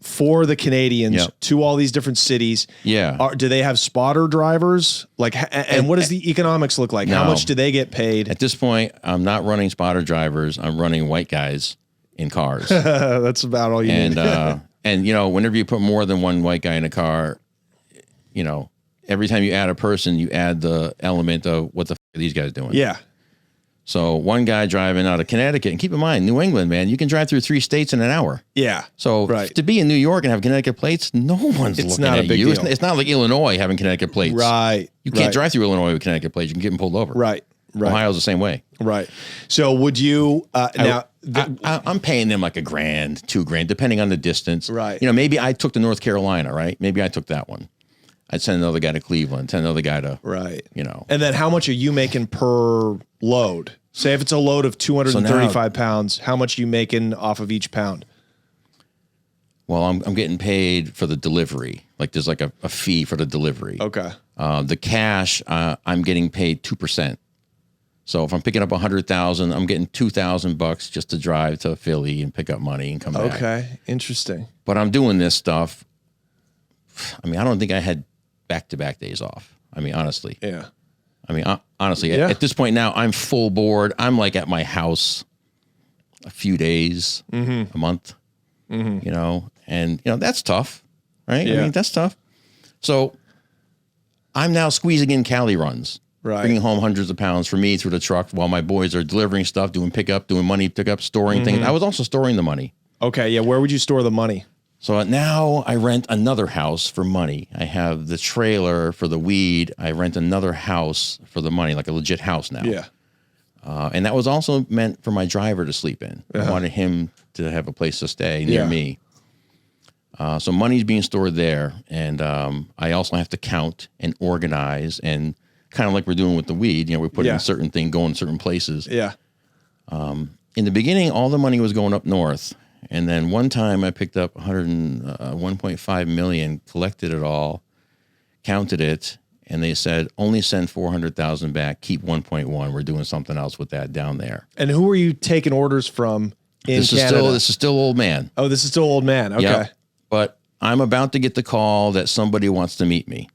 for the Canadians to all these different cities. Yeah. Do they have spotter drivers? Like, and what does the economics look like? No. How much do they get paid? At this point, I'm not running spotter drivers. I'm running white guys in cars. That's about all you need. And, you know, whenever you put more than one white guy in a car, you know, every time you add a person, you add the element of what the f are these guys doing? Yeah. So one guy driving out of Connecticut, and keep in mind, New England, man, you can drive through 3 states in an hour. Yeah. So to be in New York and have Connecticut plates, no one's looking at you. It's not like Illinois having Connecticut plates. Right. You can't drive through Illinois with Connecticut plates. You can get them pulled over. Right. Ohio's the same way. Right. So would you now? I'm paying them like $1,000, $2,000, depending on the distance. Right. You know, maybe I took to North Carolina, right? Maybe I took that one. I'd send another guy to Cleveland, send another guy to, you know. And then how much are you making per load? Say if it's a load of 235 pounds, how much are you making off of each pound? Well, I'm getting paid for the delivery. Like there's like a fee for the delivery. Okay. The cash, I'm getting paid 2%. So if I'm picking up 100,000, I'm getting $2,000 just to drive to Philly and pick up money and come back. Okay, interesting. But I'm doing this stuff. I mean, I don't think I had back-to-back days off. I mean, honestly. Yeah. I mean, honestly, at this point now, I'm full board. I'm like at my house a few days, a month, you know, and, you know, that's tough, right? Yeah. I mean, that's tough. So I'm now squeezing in Cali runs, bringing home hundreds of pounds for me through the truck while my boys are delivering stuff, doing pickup, doing money pickup, storing things. I was also storing the money. Okay, yeah. Where would you store the money? So now I rent another house for money. I have the trailer for the weed. I rent another house for the money, like a legit house now. Yeah. And that was also meant for my driver to sleep in. I wanted him to have a place to stay near me. So money's being stored there. And I also have to count and organize and kind of like we're doing with the weed. You know, we're putting certain things, going certain places. Yeah. In the beginning, all the money was going up north. And then one time I picked up 1.5 million, collected it all, counted it, and they said, only send 400,000 back, keep 1.1. We're doing something else with that down there. And who are you taking orders from in Canada? This is still old man. Oh, this is still old man. Okay. Yep. But I'm about to get the call that somebody wants to meet me.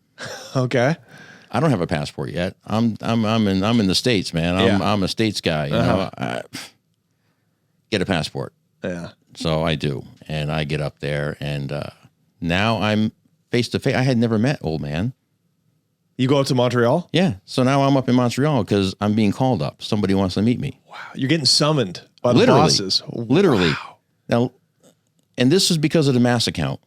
Okay. I don't have a passport yet. I'm in the States, man. I'm a States guy. You know, get a passport. Yeah. So I do, and I get up there, and now I'm face to face. I had never met old man. You go up to Montreal? Yeah. So now I'm up in Montreal because I'm being called up. Somebody wants to meet me. Wow. You're getting summoned by the bosses. Literally. Wow. Now, and this is because of the mass account.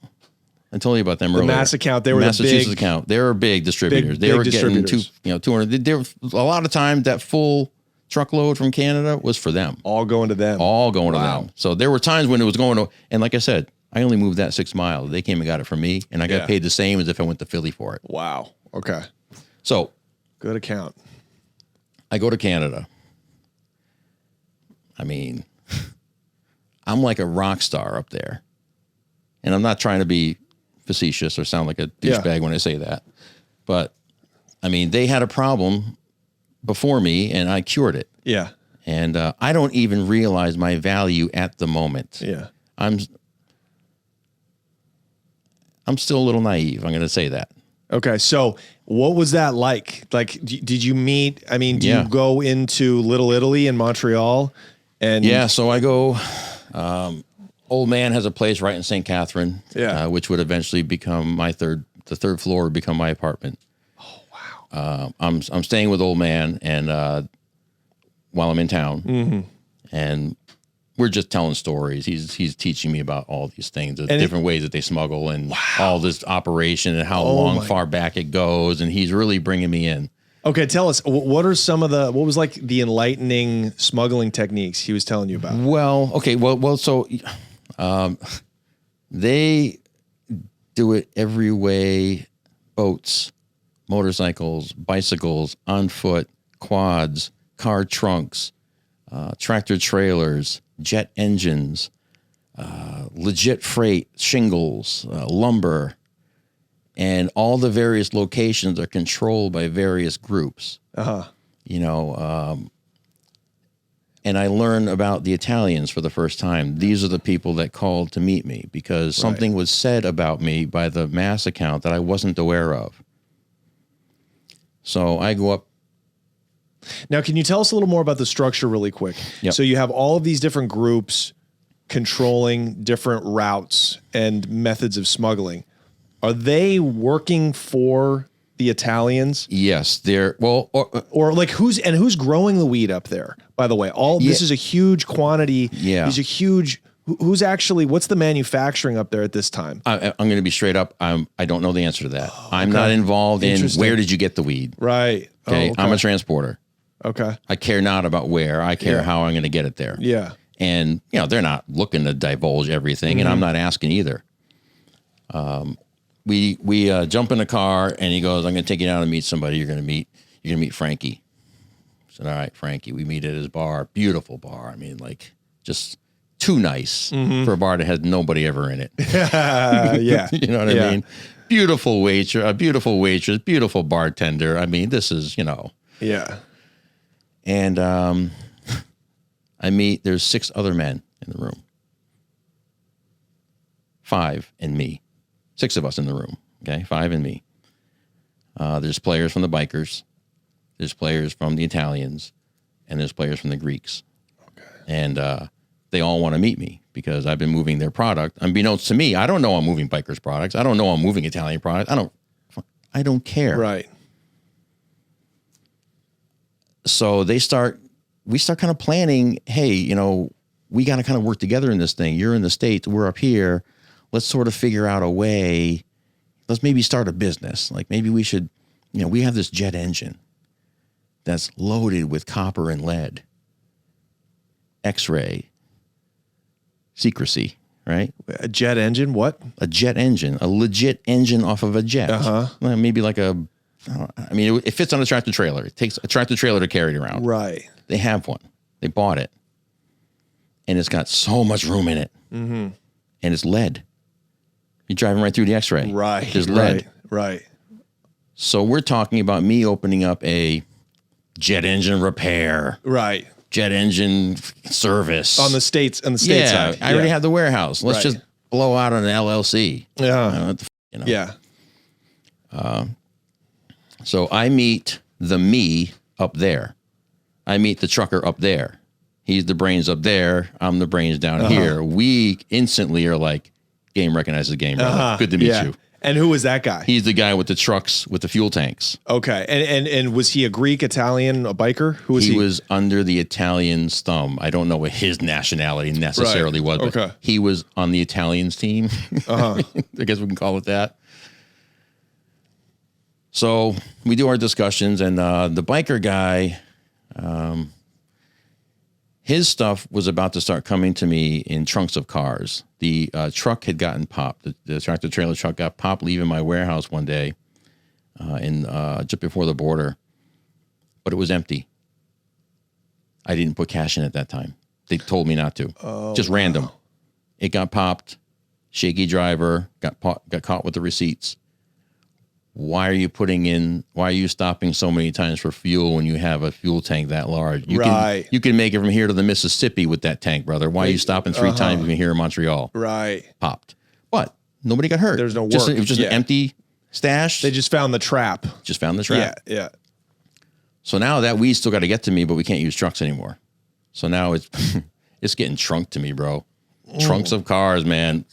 I told you about them earlier. The mass account. They were Massachusetts the big account. They were big distributors. They were getting 200. There a lot of times that full truckload from Canada was for them. All going to them. All going to them. So there were times when it was going to, and like I said, I only moved that 6 miles. They came and got it from me, and I got paid the same as if I went to Philly for it. Wow. Okay. So good account. I go to Canada. I mean, I'm like a rock star up there. And I'm not trying to be facetious or sound like a douchebag when I say that. But, I mean, they had a problem before me, and I cured it. Yeah. And I don't even realize my value at the moment. Yeah. I'm still a little naive. I'm going to say that. Okay. So what was that like? Like, did you meet, I mean, do you go into Little Italy in Montreal? And so I go, old man has a place right in St. Catherine, which would eventually become the third floor would become my apartment. Oh, wow. I'm staying with old man and while I'm in town, and we're just telling stories. He's teaching me about all these things, the different ways that they smuggle and all this operation and how far back it goes. And he's really bringing me in. Okay, tell us, what are some of what was like the enlightening smuggling techniques he was telling you about? Well, okay. So they do it every way: boats, motorcycles, bicycles, on foot, quads, car trunks, tractor trailers, jet engines, legit freight, shingles, lumber, and all the various locations are controlled by various groups. You know, and I learned about the Italians for the first time. These are the people that called to meet me because something was said about me by the mass account that I wasn't aware of. So I go up. Now, can you tell us a little more about the structure really quick? Yep. So you have all of these different groups controlling different routes and methods of smuggling. Are they working for the Italians? Yes, they're or like who's growing the weed up there? By the way, this is a huge quantity. Yeah, these are huge. Who's actually? What's the manufacturing up there at this time? I'm going to be straight up. I don't know the answer to that. I'm not involved in where did you get the weed. Right. Okay. I'm a transporter. Okay. I care not about where. I care how I'm going to get it there. Yeah. And you know they're not looking to divulge everything, and I'm not asking either. We jump in the car, and he goes, "I'm going to take you down to meet somebody. You're going to meet Frankie." I said, "All right, Frankie." We meet at his bar, beautiful bar. I mean, like just too nice for a bar that has nobody ever in it. Yeah, you know what I mean. Beautiful waitress, beautiful bartender. I mean, this is Yeah. And there's 6 other men in the room, 5 and me. 6 of us in the room, okay? 5 and me. There's players from the bikers, there's players from the Italians, and there's players from the Greeks. Okay. And they all want to meet me because I've been moving their product. Unbeknownst to me, I don't know I'm moving bikers' products. I don't know I'm moving Italian products. I don't care. Right. So we start kind of planning, hey, we got to kind of work together in this thing. You're in the States, we're up here. Let's sort of figure out a way. Let's maybe start a business. Like maybe we should, we have this jet engine that's loaded with copper and lead, X-ray, secrecy, right? A jet engine? What? A jet engine, a legit engine off of a jet. Maybe like it fits on a tractor trailer. It takes a tractor trailer to carry it around. Right. They have one. They bought it. And it's got so much room in it. Mm-hmm. And it's lead. You're driving right through the X-ray. Right. There's lead. Right. So we're talking about me opening up a jet engine repair. Right. Jet engine service. On the state side. I already have the warehouse. Let's just blow out an LLC. Yeah. Yeah. So I meet the me up there. I meet the trucker up there. He's the brains up there. I'm the brains down here. We instantly are like, game recognizes game, brother. Good to meet you. And who was that guy? He's the guy with the trucks with the fuel tanks. Okay. And was he a Greek, Italian, a biker? Who was he? He was under the Italian's thumb. I don't know what his nationality necessarily was, but he was on the Italians team. I guess we can call it that. So we do our discussions, and the biker guy, his stuff was about to start coming to me in trunks of cars. The truck had gotten popped. The tractor trailer truck got popped leaving my warehouse one day just before the border, but it was empty. I didn't put cash in at that time. They told me not to. Just random. It got popped. Shaky driver got caught with the receipts. Why are you stopping so many times for fuel when you have a fuel tank that large? You can make it from here to the Mississippi with that tank, brother. Why are you stopping 3 times from here in Montreal? Right. Popped. But nobody got hurt. There's no work. It was just an empty stash. They just found the trap. Yeah. So now that weed still got to get to me, but we can't use trucks anymore. So now it's getting trunked to me, bro. Trunks of cars, man.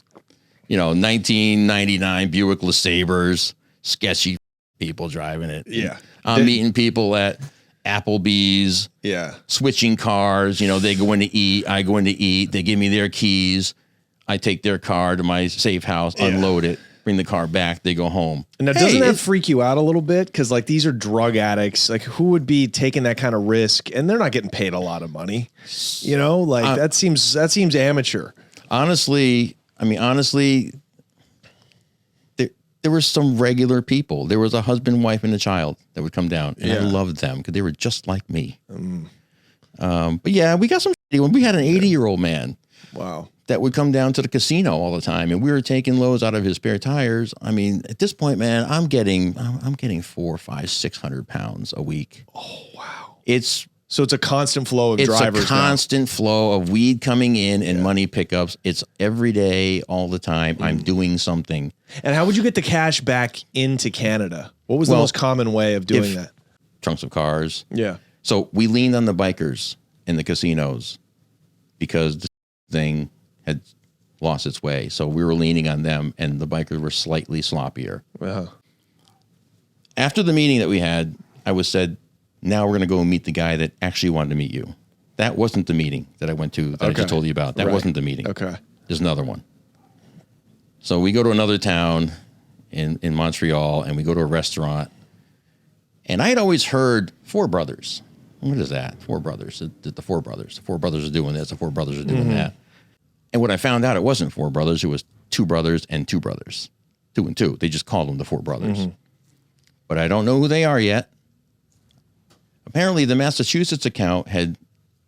1999 Buick LeSabres. Sketchy people driving it. Yeah. I'm meeting people at Applebee's. Yeah. Switching cars. They go in to eat. I go in to eat. They give me their keys. I take their car to my safe house, unload it. bring the car back. They go home. And now, doesn't that freak you out a little bit? Because like these are drug addicts. Like who would be taking that kind of risk? And they're not getting paid a lot of money. You know, like that seems amateur. Honestly, there were some regular people. There was a husband, wife, and a child that would come down, and I loved them because they were just like me. But yeah, we got some. We had an 80-year-old man. Wow. That would come down to the casino all the time, and we were taking loads out of his spare tires. I mean, at this point, man, I'm getting 400, 500, 600 pounds a week. Oh wow! So it's a constant flow of drivers. It's a constant flow of weed coming in and money pickups. It's every day, all the time. I'm doing something. And how would you get the cash back into Canada? What was the most common way of doing that? Trunks of cars. Yeah. So we leaned on the bikers in the casinos because the thing had lost its way. So we were leaning on them, and the bikers were slightly sloppier. Wow. After the meeting that we had, I was said, now we're going to go meet the guy that actually wanted to meet you. That wasn't the meeting that I went to that I just told you about. That wasn't the meeting. Okay. There's another one. So we go to another town in Montreal, and we go to a restaurant. And I had always heard Four Brothers. What is that? Four Brothers. The Four Brothers. The Four Brothers are doing this. The Four Brothers are doing that. And when I found out it wasn't Four Brothers, it was Two Brothers and Two Brothers. 2 and 2. They just called them the Four Brothers. But I don't know who they are yet. Apparently, the Massachusetts account had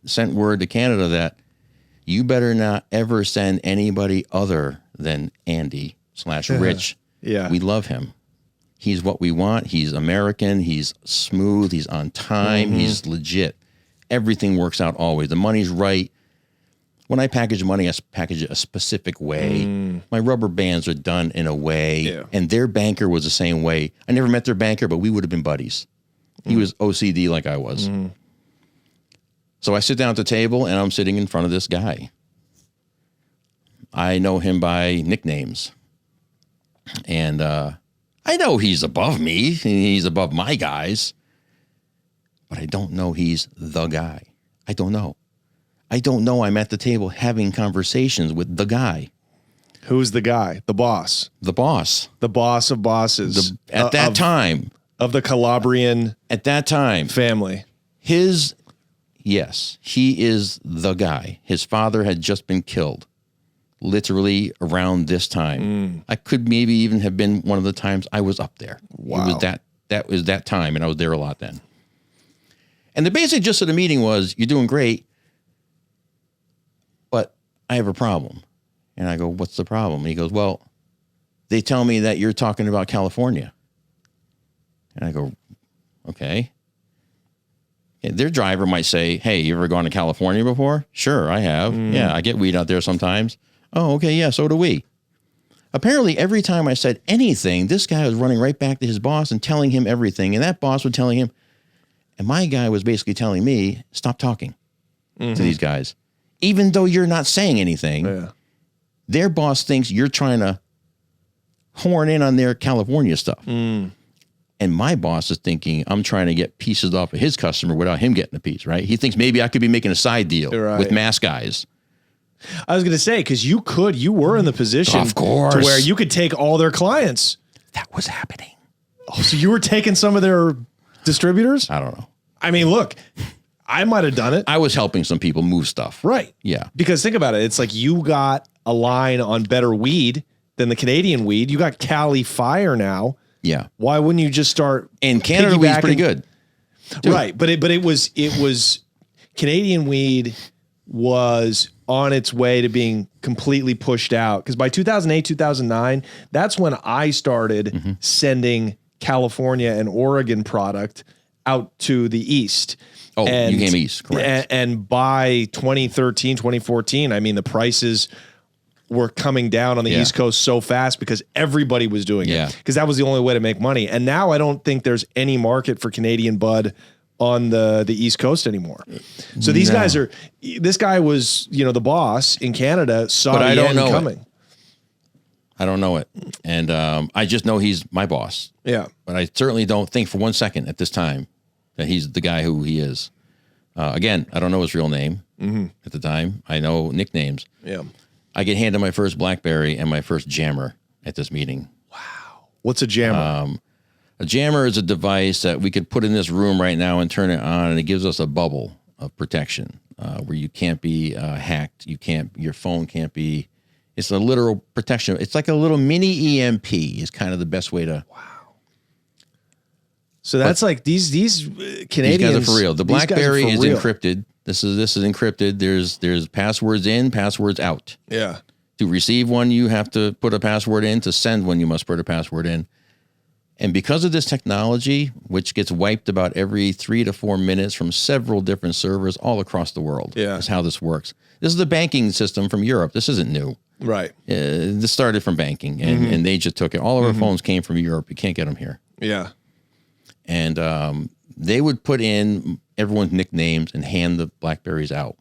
sent word to Canada that you better not ever send anybody other than Andy/Rich. Yeah. We love him. He's what we want. He's American. He's smooth. He's on time. He's legit. Everything works out always. The money's right. When I package money, I package it a specific way. My rubber bands are done in a way. And their banker was the same way. I never met their banker, but we would have been buddies. He was OCD like I was. So I sit down at the table, and I'm sitting in front of this guy. I know him by nicknames. And I know he's above me. He's above my guys. But I don't know he's the guy. I don't know. I don't know I'm at the table having conversations with the guy. Who's the guy? The boss. The boss. The boss of bosses. At that time. Of the Calabrian at that time. Family. Yes, he is the guy. His father had just been killed. Literally around this time. I could maybe even have been one of the times I was up there. Wow. It was that was that time, and I was there a lot then. And the basic gist of the meeting was, you're doing great, but I have a problem. And I go, what's the problem? And he goes, well, they tell me that you're talking about California. And I go, okay. And their driver might say, hey, you ever gone to California before? Sure, I have. Yeah, I get weed out there sometimes. Oh, okay, yeah, so do we. Apparently, every time I said anything, this guy was running right back to his boss and telling him everything. And that boss was telling him, and my guy was basically telling me, stop talking to these guys. Even though you're not saying anything, their boss thinks you're trying to horn in on their California stuff. And my boss is thinking I'm trying to get pieces off of his customer without him getting a piece, right? He thinks maybe I could be making a side deal with mass guys. I was going to say, because you were in the position of course, to where you could take all their clients. That was happening. Oh, so you were taking some of their distributors? I don't know. I mean, look, I might have done it. I was helping some people move stuff. Right. Yeah. Because think about it. It's like you got a line on better weed than the Canadian weed. You got Cali Fire now. Yeah. Why wouldn't you just start? And Canada weed's pretty good. Too. Right. But it was Canadian weed was on its way to being completely pushed out. Because by 2008, 2009, that's when I started sending California and Oregon product out to the East. Oh, and, you came East, correct. And by 2013, 2014, I mean, the prices were coming down on the East Coast so fast because everybody was doing it. Because that was the only way to make money. And now I don't think there's any market for Canadian bud on the East Coast anymore. So these guys are, this guy was, the boss in Canada, saw the end coming. I don't know it. And I just know he's my boss. Yeah. But I certainly don't think for 1 second at this time that he's the guy who he is. Again, I don't know his real name at the time. I know nicknames. Yeah. I get handed my first BlackBerry and my first Jammer at this meeting. Wow. What's a jammer? A jammer is a device that we could put in this room right now and turn it on, and it gives us a bubble of protection where you can't be hacked. Your phone can't be. It's a literal protection. It's like a little mini EMP. Is kind of the best way to. Wow. So that's like these Canadians. These guys are for real. The BlackBerry is real. encrypted. This is encrypted. There's passwords in, passwords out. Yeah. To receive one, you have to put a password in. To send one, you must put a password in. And because of this technology, which gets wiped about every 3 to 4 minutes from several different servers all across the world, is how this works. This is the banking system from Europe. This isn't new. Right. This started from banking, and they just took it. All of our phones came from Europe. You can't get them here. Yeah. And they would put in everyone's nicknames and hand the BlackBerries out.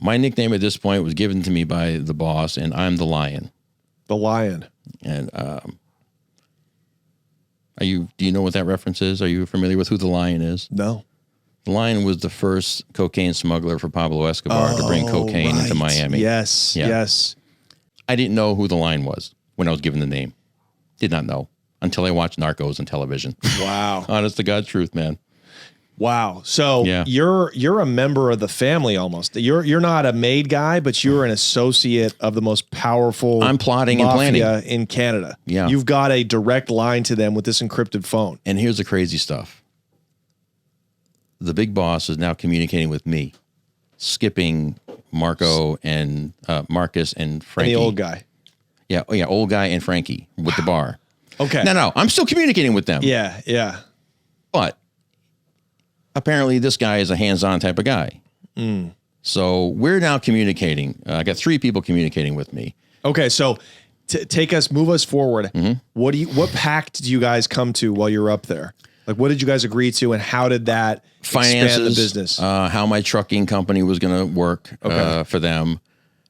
My nickname at this point was given to me by the boss, and I'm the Lion. The Lion. And do you know what that reference is? Are you familiar with who the Lion is? No. The Lion was the first cocaine smuggler for Pablo Escobar to bring cocaine into Miami. Yes. Yeah. Yes. I didn't know who the Lion was when I was given the name. Did not know until I watched Narcos on television. Wow. Honest to God truth, man. Wow. So you're a member of the family almost. You're not a made guy, but you're an associate of the most powerful I'm plotting and planning in Canada. Yeah. You've got a direct line to them with this encrypted phone. And here's the crazy stuff. The big boss is now communicating with me, skipping Marco and Marcus and Frankie. And the old guy. Yeah, old guy and Frankie with the bar. Okay. No, I'm still communicating with them. Yeah, yeah. But apparently this guy is a hands-on type of guy. So we're now communicating. I got 3 people communicating with me. Okay, so move us forward. What pact do you guys come to while you're up there? Like, what did you guys agree to, and how did that Finances, expand the business? How my trucking company was going to work for them.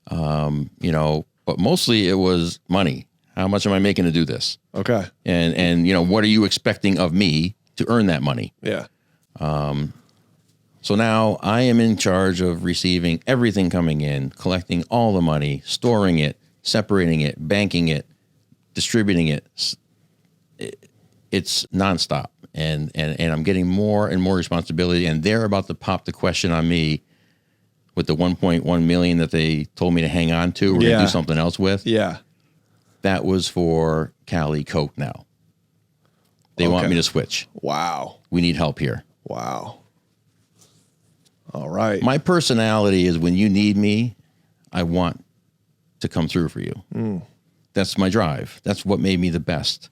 But mostly it was money. How much am I making to do this? Okay. And what are you expecting of me to earn that money? Yeah. So now I am in charge of receiving everything coming in, collecting all the money, storing it, separating it, banking it, distributing it. It's nonstop. And I'm getting more and more responsibility. And they're about to pop the question on me with the 1.1 million that they told me to hang on to or to do something else with. Yeah. That was for Cali Coke now. They want me to switch. Wow. We need help here. Wow. All right. My personality is when you need me, I want to come through for you. That's my drive. That's what made me the best.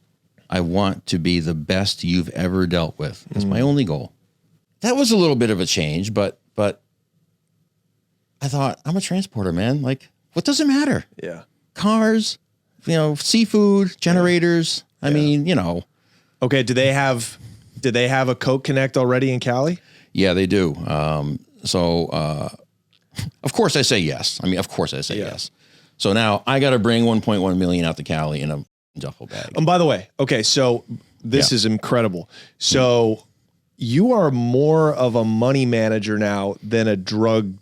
I want to be the best you've ever dealt with. That's my only goal. That was a little bit of a change, but I thought, I'm a transporter, man. Like, what does it matter? Yeah. Cars, seafood, generators. I mean, Okay. Do they have a Coke Connect already in Cali? Yeah, they do. Of course I say yes. Of course I say yes. So now I got to bring 1.1 million out to Cali in a duffel bag. By the way, okay, so this is incredible. So you are more of a money manager now than a drug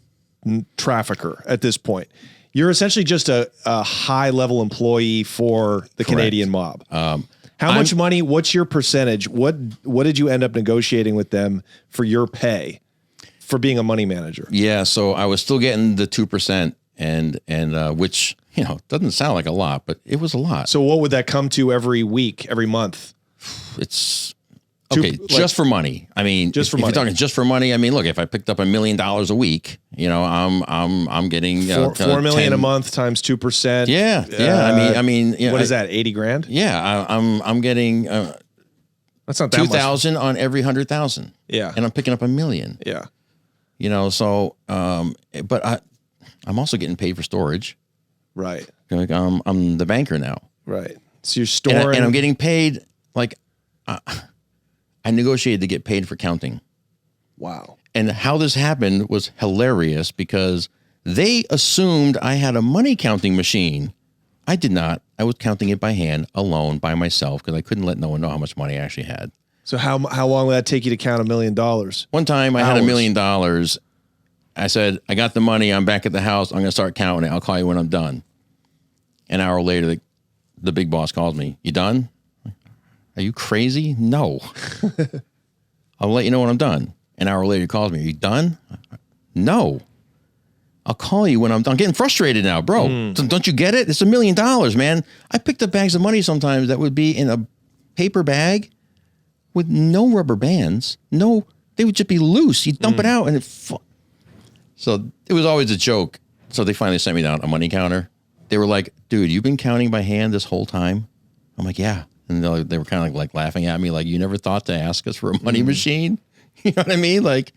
trafficker at this point. You're essentially just a high-level employee for the Canadian mob. How much money? What's your percentage? What did you end up negotiating with them for your pay for being a money manager? Yeah, so I was still getting the 2%, and which doesn't sound like a lot, but it was a lot. So what would that come to every week, every month? It's okay, just for money. If you're talking just for money, look, if I picked up $1 million a week, I'm getting $4 million a month times 2%. Yeah. What is that? 80 grand? Yeah, I'm getting that's not that 2,000 on every 100,000. Yeah, and I'm picking up $1 million. Yeah, but I'm also getting paid for storage. Right. Like I'm the banker now. Right. So you're storing, and I'm getting paid like. I negotiated to get paid for counting. Wow. And how this happened was hilarious because they assumed I had a money counting machine. I did not. I was counting it by hand, alone, by myself, because I couldn't let no one know how much money I actually had. So how long will that take you to count $1 million? One time I had $1 million. I said, I got the money. I'm back at the house. I'm going to start counting it. I'll call you when I'm done. An hour later, the big boss calls me. You done? Are you crazy? No. I'll let you know when I'm done. An hour later, he calls me. Are you done? No. I'll call you when I'm done. I'm getting frustrated now, bro. Don't you get it? It's $1 million, man. I picked up bags of money sometimes that would be in a paper bag with no rubber bands. No, they would just be loose. You dump it out and so it was always a joke. So they finally sent me down a money counter. They were like, dude, you've been counting by hand this whole time? I'm like, yeah. And they were kind of like laughing at me, like, you never thought to ask us for a money machine? You know what I mean? Like,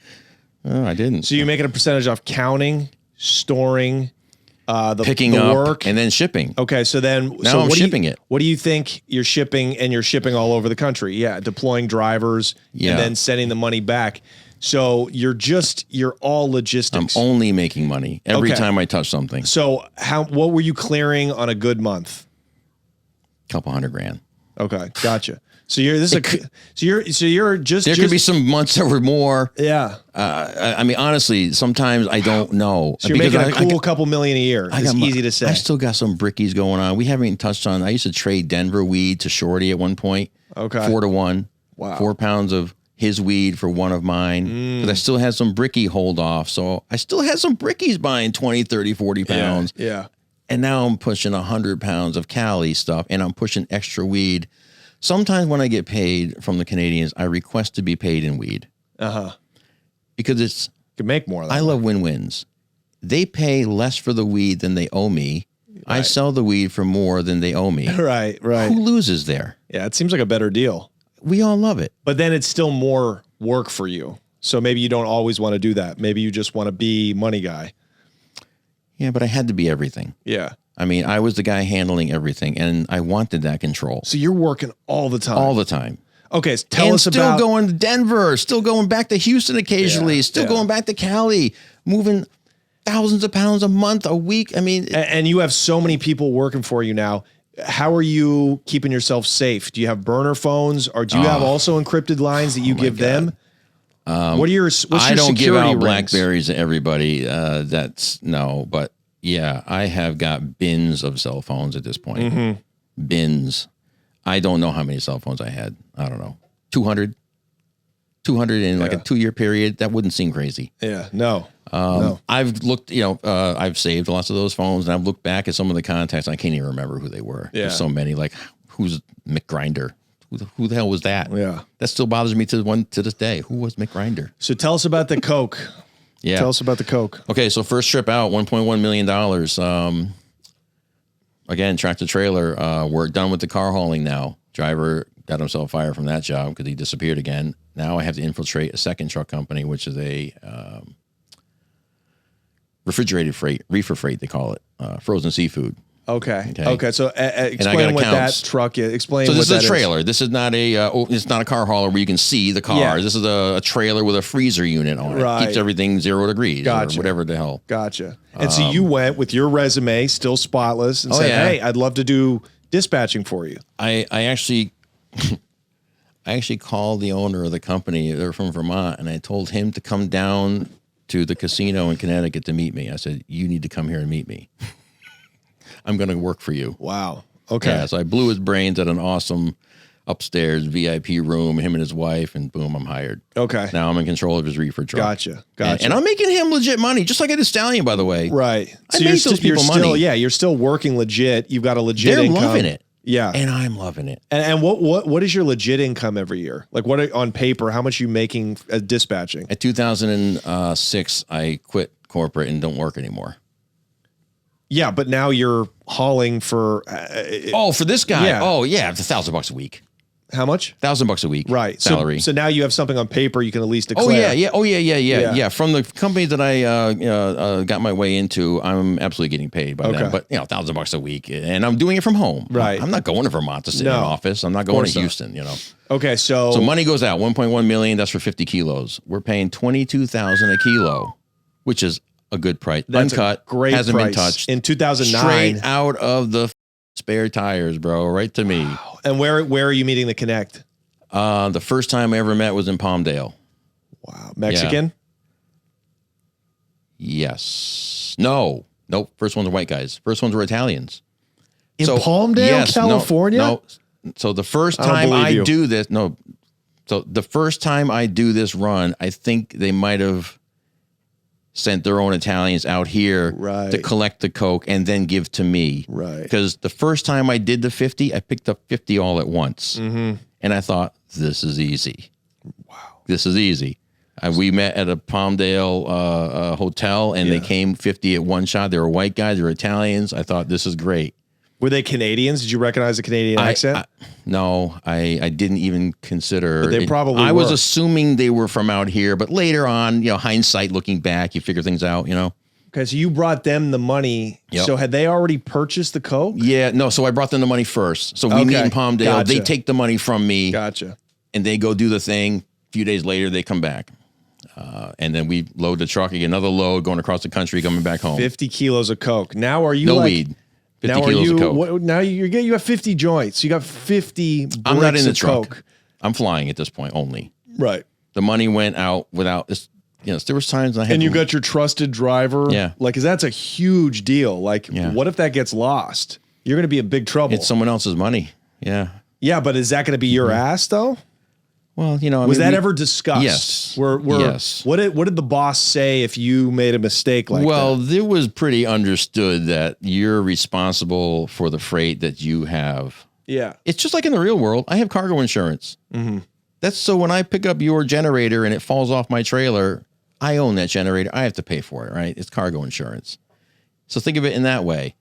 oh, I didn't. So you're making a percentage off counting, storing, picking the up, work, and then shipping. Okay, so then Now I'm shipping it. What do you think you're shipping, and you're shipping all over the country? Yeah, deploying drivers and then sending the money back. So you're all logistics. I'm only making money every time I touch something. So what were you clearing on a good month? Couple $100,000. Okay, gotcha. So you're just There could be some months that were more. Yeah. I mean, honestly, sometimes I don't know. So you're making a cool couple million a year. It's easy to say. I still got some brickies going on. We haven't even touched on. I used to trade Denver weed to Shorty at one point. Okay. 4-1. Wow. 4 pounds of his weed for one of mine. Because I still had some bricky hold off. So I still had some brickies buying 20, 30, 40 pounds. Yeah. And now I'm pushing 100 pounds of Cali stuff, and I'm pushing extra weed. Sometimes when I get paid from the Canadians, I request to be paid in weed. Because you can make more of that. I love win-wins. They pay less for the weed than they owe me. Right. I sell the weed for more than they owe me. Right. Who loses there? Yeah, it seems like a better deal. We all love it. But then it's still more work for you. So maybe you don't always want to do that. Maybe you just want to be money guy. Yeah, but I had to be everything. Yeah. I mean, I was the guy handling everything, and I wanted that control. So you're working all the time. All the time. Okay, so tell us about... still going to Denver, still going back to Houston occasionally, still going back to Cali, moving thousands of pounds a month, a week. I mean... And you have so many people working for you now. How are you keeping yourself safe? Do you have burner phones, or do you have also encrypted lines that you give them? What's your I don't give out rings? BlackBerries to everybody. But yeah, I have got bins of cell phones at this point. Bins. I don't know how many cell phones I had. I don't know. 200 in like a 2-year period. That wouldn't seem crazy. Yeah, no. I've looked, I've saved lots of those phones, and I've looked back at some of the contacts. I can't even remember who they were. Yeah. There's so many. Like, who's Mick Grinder? Who the hell was that? Yeah. That still bothers me to this day. Who was Mick Grinder? So tell us about the Coke. Yeah. Tell us about the Coke. Okay, so first trip out, $1.1 million. Again, tractor trailer. We're done with the car hauling now. Driver got himself fired from that job because he disappeared again. Now I have to infiltrate a second truck company, which is a refrigerated freight, reefer freight, they call it, frozen seafood. Okay. So explain what that truck is. Explain. So this what is a trailer. This is not it's not a car hauler where you can see the car. Yeah. This is a trailer with a freezer unit on it. Keeps everything 0 degrees or whatever the hell. Gotcha. And so you went with your resume, still spotless, and said, "Hey, I'd love to do dispatching for you." I actually called the owner of the company. They're from Vermont, and I told him to come down to the casino in Connecticut to meet me. I said, "You need to come here and meet me. I'm going to work for you." Wow. Okay. Yeah, so I blew his brains at an awesome upstairs VIP room, him and his wife, and boom, I'm hired. Okay. Now I'm in control of his reefer truck. Gotcha. And I'm making him legit money, just like I did Stallion, by the way. Right. I make those people money. You're still working legit. You've got a legit income. They're loving it. Yeah. And I'm loving it. And what is your legit income every year? Like on paper, how much are you making dispatching? At 2006, I quit corporate and don't work anymore. Yeah, but now you're hauling for... for this guy? Yeah. Oh, yeah, it's $1,000 a week. How much? $1,000 a week. Right. Salary. So now you have something on paper you can at least declare. Yeah. From the company that I got my way into, I'm absolutely getting paid by them. But $1,000 a week, and I'm doing it from home. Right. I'm not going to Vermont to sit in an office. I'm not going to Houston. Okay. So money goes out. 1.1 million. That's for 50 kilos. We're paying $22,000 a kilo, which is a good price. That's uncut. Great hasn't price. Been touched. In 2009, straight out of the spare tires, bro. Right to me. Wow. And where are you meeting the Connect? The first time I ever met was in Palmdale. Wow. Mexican? Yeah. Yes. No. Nope. First ones were white guys. First ones were Italians. In So, Palmdale, yes, California? No. So the first I don't time believe I you. do this, no. So the first time I do this run, I think they might have sent their own Italians out here Right. to collect the coke and then give to me. Right. Because the first time I did the 50, I picked up 50 all at once. Mm-hmm. And I thought, this is easy. Wow. This is easy. We met at a Palmdale hotel, and they came 50 at one shot. They were white guys. They were Italians. I thought, this is great. Were they Canadians? Did you recognize the Canadian accent? No, I didn't even consider. But they probably I was were. assuming they were from out here, but later on, hindsight, looking back, you figure things out, Okay, so you brought them the money. Yep. So had they already purchased the coke? Yeah, no, so I brought them the money first. So we meet in Palmdale. Gotcha. They take the money from me, Gotcha. and they go do the thing. A few days later, they come back. And then we load the truck, get another load, going across the country, coming back home. 50 kilos of coke. Now are you No like, weed. 50 now are kilos you of coke. now you have 50 joints. You got 50 bricks I'm not in the of truck. coke. I'm flying at this point only. Right. The money went out without this. There was times I had And you to- got your trusted driver. Yeah. Like, 'cause that's a huge deal. Like, Yeah. what if that gets lost? You're going to be in big trouble. It's someone else's money. Yeah. Yeah, but is that going to be your ass though? Well, I Was mean, that ever discussed? Yes. Yes. What did the boss say if you made a mistake like Well, that? it was pretty understood that you're responsible for the freight that you have. Yeah. It's just like in the real world. I have cargo insurance. Mm-hmm. That's so when I pick up your generator and it falls off my trailer, I own that generator. I have to pay for it, right? It's cargo insurance. So think of it in that way.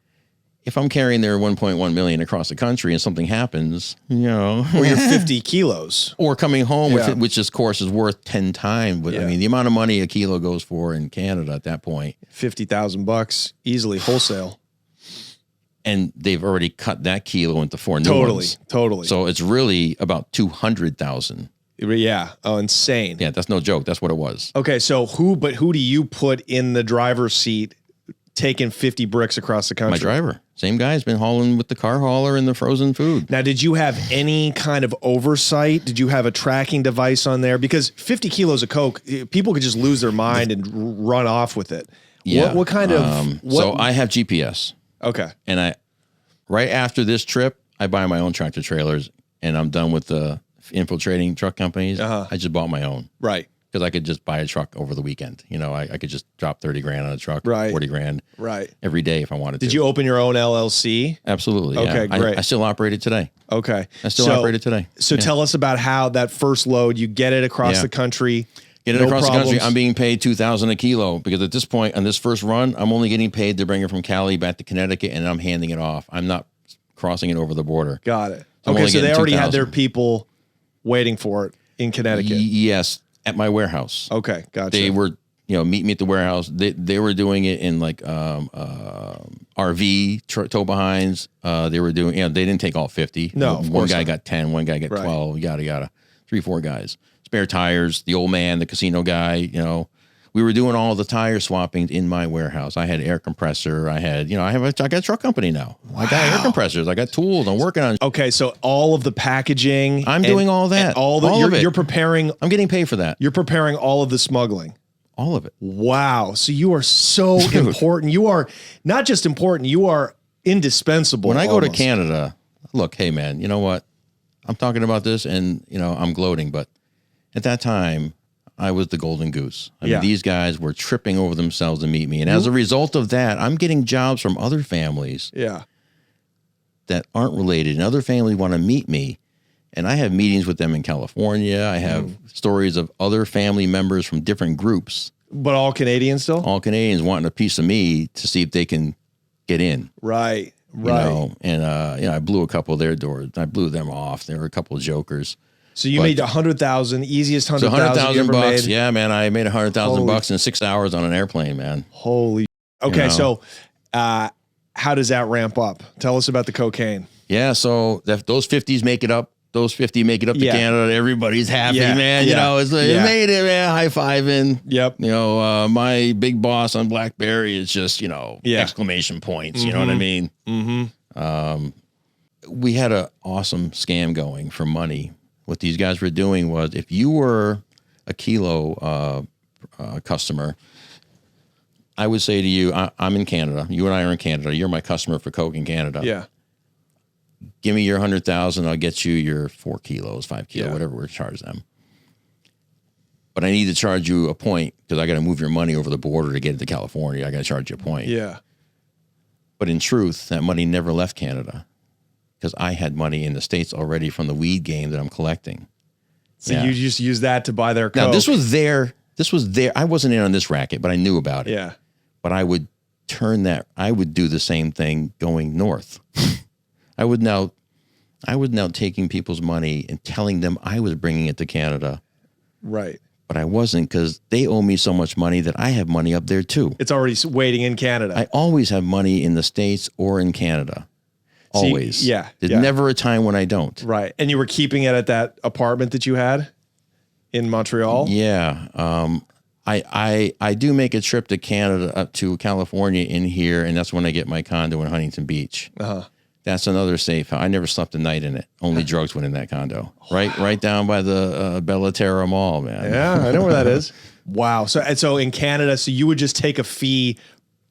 If I'm carrying their 1.1 million across the country and something happens, Or you're 50 kilos. or coming home with Yeah. it, which of course is worth 10 times. But I Yeah. mean, the amount of money a kilo goes for in Canada at that point, $50,000 easily wholesale. and they've already cut that kilo into 4 new ones. Totally. So it's really about 200,000. Yeah. Oh, insane. Yeah, that's no joke. That's what it was. Okay, so who do you put in the driver's seat taking 50 bricks across the country? My driver, same guy's been hauling with the car hauler and the frozen food. Now, did you have any kind of oversight? Did you have a tracking device on there? Because 50 kilos of coke, people could just lose their mind and run off with it. Yeah. What kind of? So I have GPS, Okay. and right after this trip, I buy my own tractor trailers, and I'm done with the infiltrating truck companies. Uh-huh. I just bought my own. Right. Because I could just buy a truck over the weekend. I could just drop 30 grand on a truck, Right. 40 grand Right. every day if I wanted to. Did you open your own LLC? Absolutely. Okay, yeah. great. I still operate it today. Okay. I still operate it today. So Yeah. tell us about how that first load, you get it across Yeah. the country. Get it no across the country. problems. I'm being paid $2,000 a kilo because at this point on this first run, I'm only getting paid to bring it from Cali back to Connecticut, and I'm handing it off. I'm not crossing it over the border. Got it. I'm Okay, only so they getting already had their 2,000. people waiting for it in Connecticut. Yes, at my warehouse. Okay, gotcha. They were, meet me at the warehouse. They were doing it in like RV tow behinds. They were doing, they didn't take all 50. No, of one course guy not. got 10, one guy got Right. 12, yada yada. 3-4 guys. Spare tires. The old man, the casino guy. We were doing all the tire swapping in my warehouse. I had air compressor. I had, I got a truck company now. I got air compressors. I got tools. I'm working on. Okay, so all of the packaging. I'm doing all that. and all of it. you're preparing. I'm getting paid for that. You're preparing all of the smuggling. All of it. Wow. So you are so important. You are not just important. You are indispensable. When I go to almost. Canada, look, hey man, you know what? I'm talking about this and I'm gloating, but at that time I was the golden goose. I Yeah. mean, these guys were tripping over themselves to meet me. And as a result of that, I'm getting jobs from other families Yeah. that aren't related, and other families want to meet me. And I have meetings with them in California. I have stories of other family members from different groups, But all Canadian still? all Canadians wanting a piece of me to see if they can get in. Right. You Right. know, and I blew a couple of their doors. I blew them off. There were a couple of jokers. So you made 100,000, easiest So 100,000 you ever $100,000. made. Yeah, man. I made $100,000 Holy- bucks in 6 hours on an airplane, man. Holy. Okay, know. so how does that ramp up? Tell us about the cocaine. Yeah. So those 50s make it up. Those 50 make it up to Yeah. Canada. Everybody's happy, Yeah, man. yeah, You know, it's like, yeah. it made it, man. High fiving. Yep. My big boss on BlackBerry is just, Yeah. exclamation points. You know what I mean? Mm-hmm. We had an awesome scam going for money. What these guys were doing was if you were a kilo customer, I would say to you, I'm in Canada. You and I are in Canada. You're my customer for Coke in Canada. Yeah. give me your 100,000. I'll get you your 4 kilos, 5 kilos, whatever we're charge them. But I need to charge you a point because I got to move your money over the border to get it to California. I got to charge you a point. Yeah. But in truth, that money never left Canada because I had money in the States already from the weed game that I'm collecting. So you just use that to buy their coke. Now, this was there. I wasn't in on this racket, but I knew about it. Yeah. But I would I would do the same thing going north. I would now taking people's money and telling them I was bringing it to Canada. Right. But I wasn't because they owe me so much money that I have money up there too. It's already waiting in Canada. I always have money in the States or in Canada. Always. There's never a time when I don't. Right. And you were keeping it at that apartment that you had in Montreal? Yeah. I do make a trip to Canada, up to California in here, and that's when I get my condo in Huntington Beach. Uh-huh. That's another safe. I never slept a night in it. Only drugs went in that condo. Right down by the Bellaterra Mall, man. Yeah, I know where that is. Wow. So in Canada, so you would just take a fee.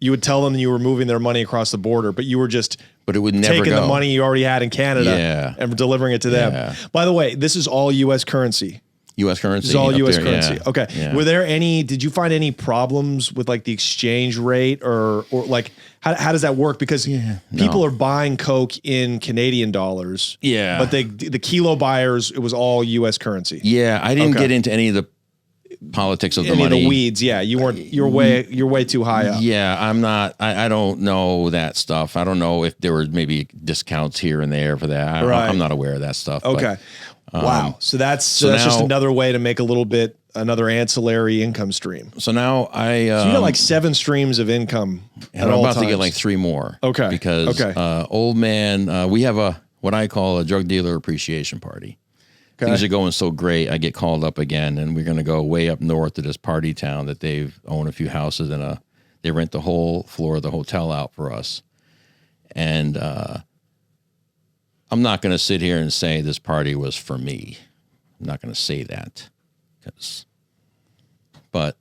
You would tell them you were moving their money across the border, but you were just it would never taking go. the money you already had in Canada and delivering it to them. Yeah. By the way, this is all U.S. currency. U.S. currency? It's all U.S. currency. Yeah. Okay. Yeah. Did you find any problems with like the exchange rate or like how does that work? Because people are buying Coke in Canadian dollars. Yeah. But the kilo buyers, it was all U.S. currency. Yeah. I didn't get into any of the politics of the money. Any of the weeds. Yeah. You're way too high up. Yeah. I'm not, I don't know that stuff. I don't know if there were maybe discounts here and there for that. I'm not aware of that stuff. Okay. Wow. So that's just another way to make another ancillary income stream. So now so you got like 7 streams of income and I'm about to get like 3 more. Okay. Because old man, we have what I call a drug dealer appreciation party. Okay. Things are going so great. I get called up again and we're going to go way up north to this party town that they've owned a few houses and they rent the whole floor of the hotel out for us. And, I'm not going to sit here and say this party was for me. I'm not going to say that, but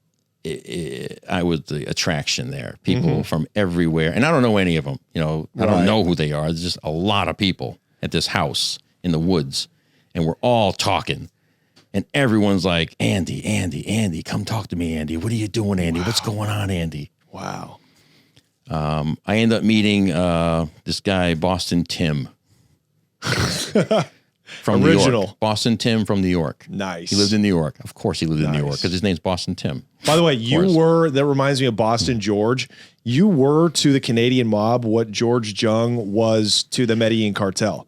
I was the attraction there. People from everywhere, and I don't know any of them. I don't know who they are. There's just a lot of people at this house in the woods, and we're all talking, and everyone's like, Andy, come talk to me, Andy. What are you doing, Andy? Wow. What's going on, Andy? Wow. I end up meeting this guy, Boston Tim. From New York. Boston Tim from New York. Nice. He lived in New York. Of course he lived in New York because his name's Boston Tim. By the way, that reminds me of Boston George. You were to the Canadian mob what George Jung was to the Medellin cartel.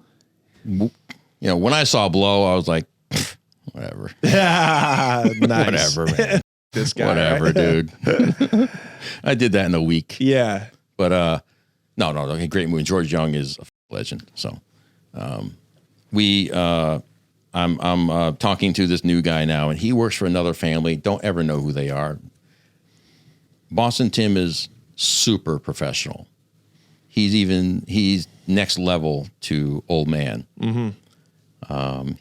When I saw Blow, I was like, whatever. Nice. Whatever, man. This guy. Whatever, dude. I did that in a week. Yeah. But no, great movie. George Jung is a legend. So I'm talking to this new guy now, and he works for another family. Don't ever know who they are. Boston Tim is super professional. He's next level to old man.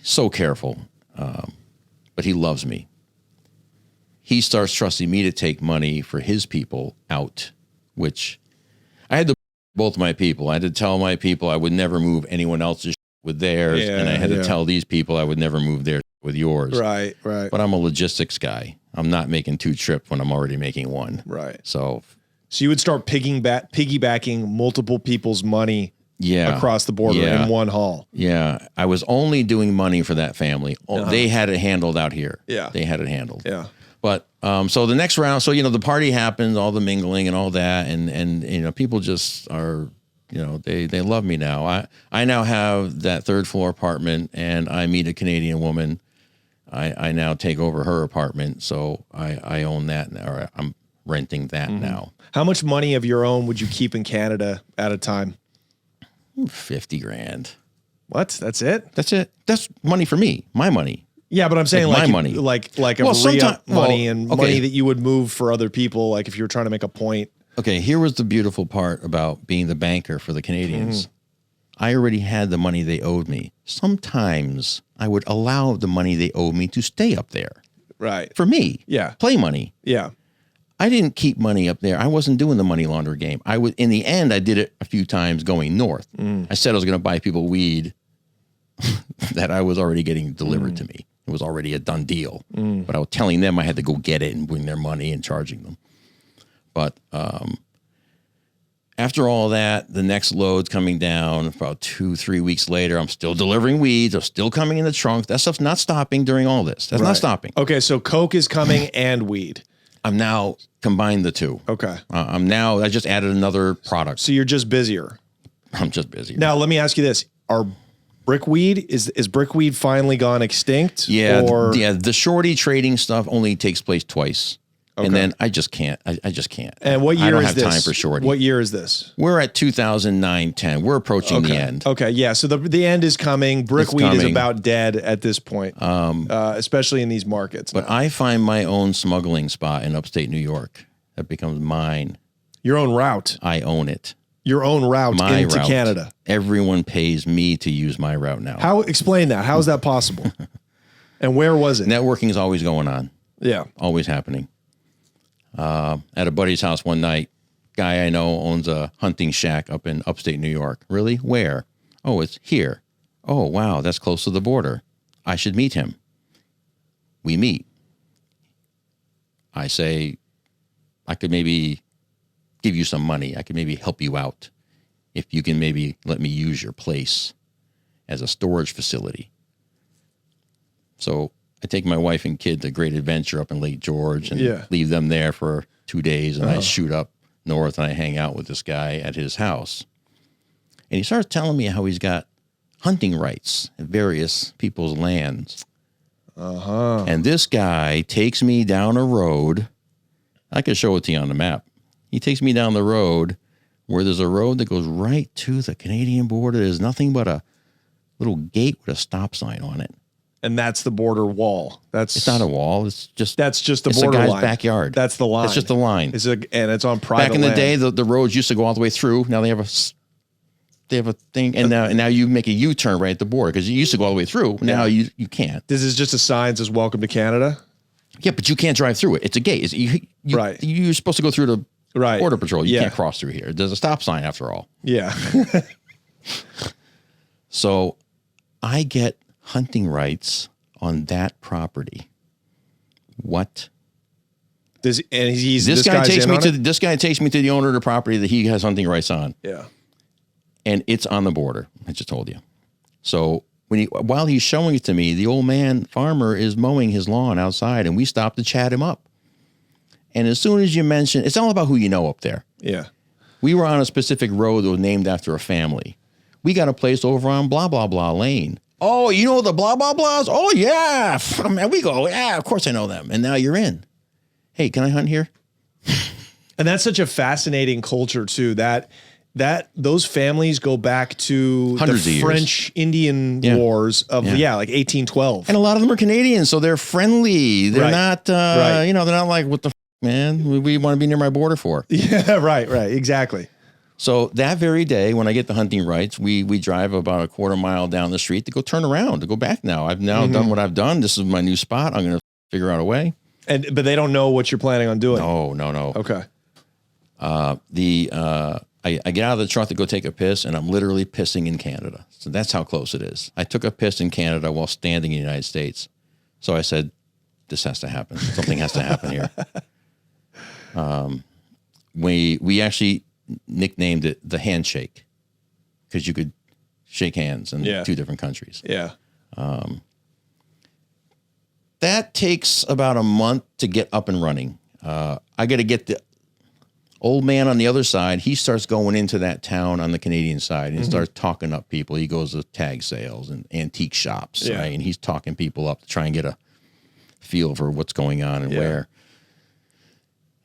So careful, but he loves me. He starts trusting me to take money for his people out, which I had to both my people. I had to tell my people I would never move anyone else's with theirs, and I had to tell these people I would never move theirs with yours. Right. But I'm a logistics guy. I'm not making 2 trips when I'm already making 1. Right. So you would start piggybacking multiple people's money across the border in one haul. Yeah. I was only doing money for that family. They had it handled out here. Yeah. They had it handled. Yeah. But so the next round, the party happens, all the mingling and all that, and people just are, they love me now. I now have that 3rd floor apartment, and I meet a Canadian woman. I now take over her apartment, so I own that, or I'm renting that now. How much money of your own would you keep in Canada at a time? $50,000. What? That's it? That's it. That's money for me. My money. Yeah, but I'm saying like my money, like a re-up money and money that you would move for other people, like if you were trying to make a point. Okay, here was the beautiful part about being the banker for the Canadians. I already had the money they owed me. Sometimes I would allow the money they owed me to stay up there. Right. For me. Yeah. Play money. Yeah. I didn't keep money up there. I wasn't doing the money launder game. In the end, I did it a few times going north. I said I was going to buy people weed that I was already getting delivered to me. It was already a done deal. But I was telling them I had to go get it and bring their money and charging them. But after all that, the next load's coming down about 2-3 weeks later. I'm still delivering weeds. They're still coming in the trunk. That stuff's not stopping during all this. That's not stopping. Okay, so coke is coming and weed. I'm now combined the two. Okay. I just added another product. So you're just busier. I'm just busy. Now, let me ask you this. Are brickweed, is brickweed finally gone extinct? Yeah. Or? Yeah. The shorty trading stuff only takes place twice. Okay. And then I just can't. I just can't. And what year is this? I don't have time for shorty. What year is this? We're at 2009-10. We're approaching the end. Okay. Yeah. So the end is coming. Brickweed is about dead at this point, especially in these markets. But I find my own smuggling spot in upstate New York that becomes mine. Your own route. I own it. Your own route into Canada. Everyone pays me to use my route now. Explain that. How is that possible? And where was it? Networking is always going on. Yeah. Always happening. At a buddy's house one night, guy I know owns a hunting shack up in upstate New York. Really? Where? Oh, it's here. Oh, wow, that's close to the border. I should meet him. We meet. I say, I could maybe give you some money. I could maybe help you out if you can maybe let me use your place as a storage facility. So I take my wife and kid to Great Adventure up in Lake George and leave them there for 2 days. And I shoot up north and I hang out with this guy at his house. And he starts telling me how he's got hunting rights at various people's lands. And this guy takes me down a road. I could show it to you on the map. He takes me down the road where there's a road that goes right to the Canadian border. There's nothing but a little gate with a stop sign on it. And that's the border wall. It's not a wall. That's just the border guy's line. Backyard. That's the line. It's just the line. And it's on private. Back in the land. day, the roads used to go all the way through. Now they have a thing, and now you make a U-turn right at the border because you used to go all the way through. Now you can't. This is just a sign that says "Welcome to Canada." Yeah, but you can't drive through it. It's a gate. Right. You're supposed to go through the border patrol. You Yeah. can't cross through here. There's a stop sign after all. Yeah. So I get hunting rights on that property. What? This guy takes me to the owner of the property that he has hunting rights on. Yeah. And it's on the border. I just told you. So while he's showing it to me, the old man farmer is mowing his lawn outside, and we stop to chat him up. And as soon as you mention, it's all about who you know up there. Yeah. We were on a specific road that was named after a family. We got a place over on blah, blah, blah lane. Oh, you know the blah, blah, blahs? Oh, yeah. Man, we go, yeah, of course I know them. And now you're in. Hey, can I hunt here? And that's such a fascinating culture, too, that those families go back to hundreds the of French Indian wars of, like 1812. And a lot of them are Canadians, so they're friendly. They're not, they're not like, what the man, we want to be near my border for. Yeah, right, exactly. So that very day, when I get the hunting rights, we drive about a quarter mile down the street to go turn around, to go back now. I've now done what I've done. This is my new spot. I'm going to figure out a way. But they don't know what you're planning on doing. No. Okay. I get out of the truck to go take a piss, and I'm literally pissing in Canada. So that's how close it is. I took a piss in Canada while standing in the United States. So I said, this has to happen. Something has to happen here. We actually nicknamed it the handshake because you could shake hands in 2 different countries. Yeah. That takes about a month to get up and running. I got to get the old man on the other side. He starts going into that town on the Canadian side and starts talking up people. He goes to tag sales and antique shops, right? And he's talking people up to try and get a feel for what's going on and where.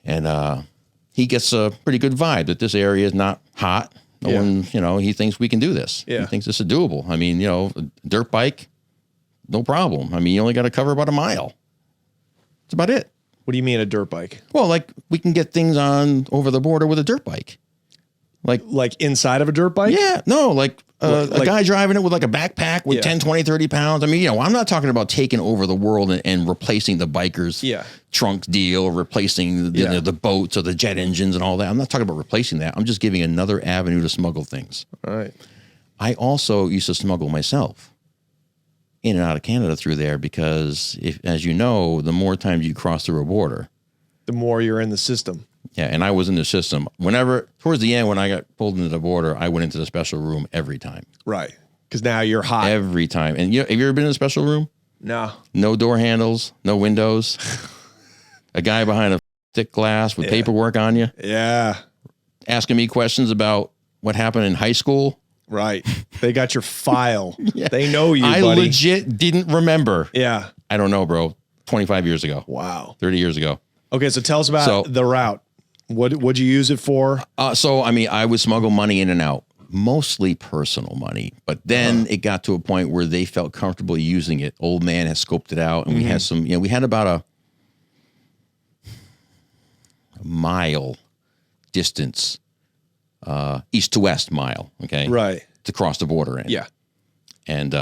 And he gets a pretty good vibe that this area is not hot. No one, he thinks we can do this. Yeah. He thinks this is doable. I mean, a dirt bike, no problem. I mean, you only got to cover about a mile. That's about it. What do you mean a dirt bike? Well, like we can get things on over the border with a dirt bike. Like inside of a dirt bike? Yeah. No, like a guy driving it with like a backpack with 10, 20, 30 pounds. I mean, I'm not talking about taking over the world and replacing the bikers trunk deal, replacing the boats or the jet engines and all that. I'm not talking about replacing that. I'm just giving another avenue to smuggle things. All right. I also used to smuggle myself in and out of Canada through there because, as you know, the more times you cross through a border, the more you're in the system. Yeah, and I was in the system. Towards the end, when I got pulled into the border, I went into the special room every time. Right, because now you're hot. Every time. And have you ever been in a special room? No. No door handles, no windows, a guy behind a thick glass with paperwork on you. Yeah. Asking me questions about what happened in high school. Right. They got your file. They know you, buddy. I legit didn't remember. Yeah. I don't know, bro. 25 years ago. Wow. 30 years ago. Okay, so tell us about the route. What'd you use it for? I would smuggle money in and out, mostly personal money. But then it got to a point where they felt comfortable using it. Old man has scoped it out, and we had some. We had about a mile distance, east to west mile. Okay, right, to cross the border in. Yeah, and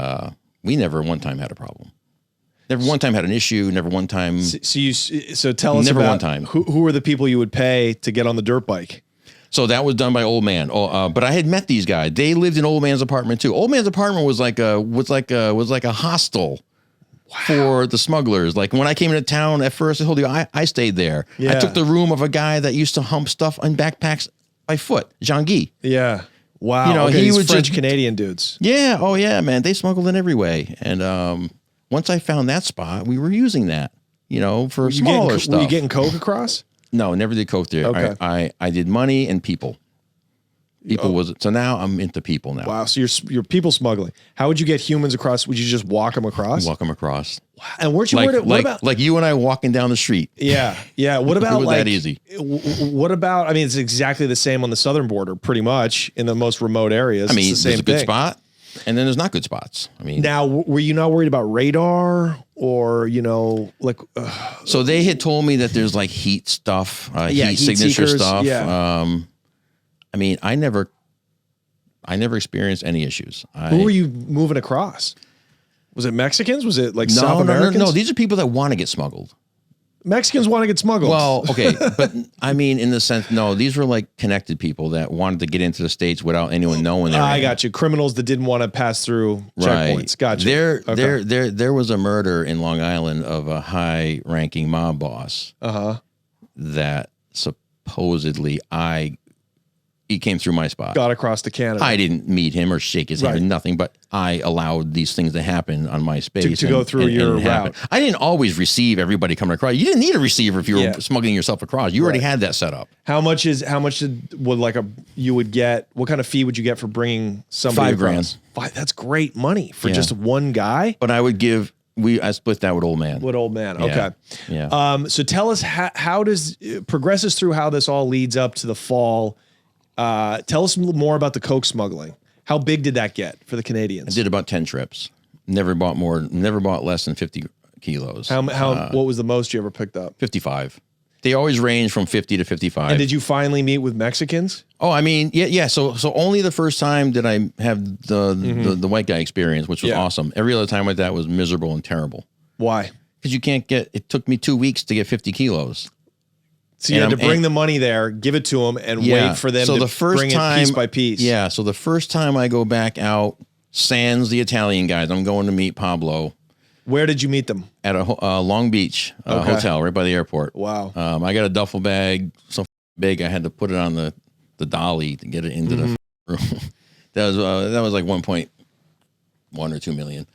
we never one time had a problem. Never one time had an issue. Never one time. So tell us about one time. Who were the people you would pay to get on the dirt bike? So that was done by Old Man. But I had met these guys. They lived in Old Man's apartment too. Old Man's apartment was like a hostel for the smugglers. Like when I came into town at first, I told you I stayed there. Yeah. I took the room of a guy that used to hump stuff on backpacks by foot, Jean Guy. Yeah. Wow. He was French Canadian dudes. Yeah. Oh yeah, man. They smuggled in every way. And once I found that spot, we were using that, for smaller stuff. Were you getting coke across? No, never did coke there. Okay. I did money and people. So now I'm into people now. Wow. So you're people smuggling. How would you get humans across? Would you just walk them across? Walk them across. Wow. And weren't you worried? What about like you and I walking down the street? Yeah. Yeah. What about it was that easy? What about? I mean, it's exactly the same on the southern border, pretty much in the most remote areas. I mean, it's the there's same a good thing. spot, and then there's not good spots. I mean, now were you not worried about radar or So they had told me that there's like heat stuff, heat signature seekers, stuff. Yeah. I mean, I never experienced any issues. Who were you moving across? Was it Mexicans? Was it like South Americans? No. These are people that want to get smuggled. Mexicans want to get smuggled. Well, okay, but I mean, in the sense, no, these were like connected people that wanted to get into the States without anyone knowing. I got you. Criminals that didn't want to pass through checkpoints. Got you. There was a murder in Long Island of a high-ranking mob boss. That supposedly he came through my spot. Got across to Canada. I didn't meet him or shake his hand or nothing, but I allowed these things to happen on my space. To go through your route. I didn't always receive everybody coming across. You didn't need a receiver if you were smuggling yourself across. You already had that set up. How much you would get? What kind of fee would you get for bringing somebody across? $5,000. That's great money for just one guy. But I would give. I split that with Old Man. With Old Man, okay. Yeah. So tell us how does progress us through how this all leads up to the fall. Tell us more about the coke smuggling. How big did that get for the Canadians? I did about 10 trips. Never bought less than 50 kilos. What was the most you ever picked up? 55. They always range from 50 to 55. And did you finally meet with Mexicans? Oh, I mean, yeah. So only the first time did I have the white guy experience, which was awesome. Every other time like that was miserable and terrible. Why? Because it took me 2 weeks to get 50 kilos. So you had to bring the money there, give it to them, and wait for them to bring it piece by piece. Yeah, so the first time I go back out, sans the Italian guys, I'm going to meet Pablo. Where did you meet them? At a Long Beach hotel right by the airport. Wow. I got a duffel bag so big I had to put it on the dolly to get it into the room. that was like 1.1 or 2 million.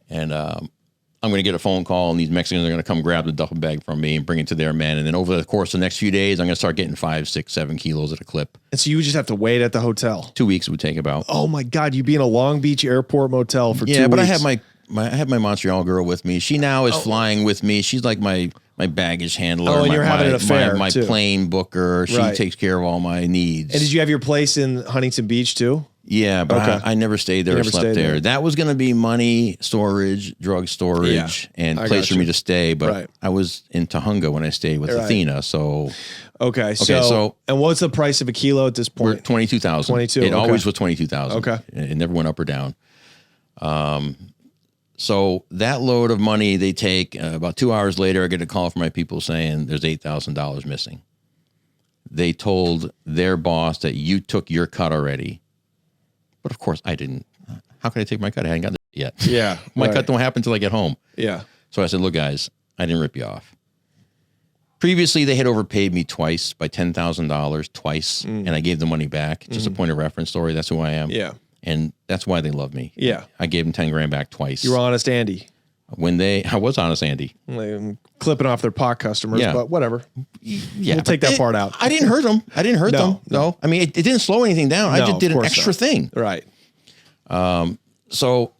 And I'm going to get a phone call, and these Mexicans are going to come grab the duffel bag from me and bring it to their men. And then over the course of the next few days, I'm going to start getting 5, 6, 7 kilos at a clip. And so you would just have to wait at the hotel. 2 weeks it would take about. Oh my God, you'd be in a Long Beach airport motel for 2 weeks. Yeah, but I have I have my Montreal girl with me. She now is flying with me. She's like my baggage handler. Oh, and you're having an affair my too. Plane booker. She takes care of all my needs. And did you have your place in Huntington Beach too? Yeah, but Okay. I never stayed there or never slept stayed there. there. That was going to be money, storage, drug storage, and I place for gotcha. me to stay. But Right. I was in Tahunga when I stayed with Right. Athena. So Okay. so- and what's the price of a kilo at this we're point? 22,000. 22, It okay. always was 22,000. Okay. It never went up or down. So that load of money they take, about 2 hours later, I get a call from my people saying there's $8,000 missing. They told their boss that you took your cut already. But of course I didn't. How could I take my cut? I hadn't got it yet. Yeah. My right. cut don't happen until I get home. Yeah. So I said, look, guys, I didn't rip you off. Previously, they had overpaid me twice by $10,000 twice, and I gave the money back. Just a point of reference story. That's who I am. Yeah. And that's why they love me. Yeah. I gave them 10 grand back twice. You were honest, Andy. I was honest, Andy. Like, clipping off their pot customers, Yeah. but whatever. Yeah. We'll take that part out. I didn't hurt them. I didn't hurt No, them. No. I mean, it didn't slow anything down. I No, just did of an course extra not. thing. Right. So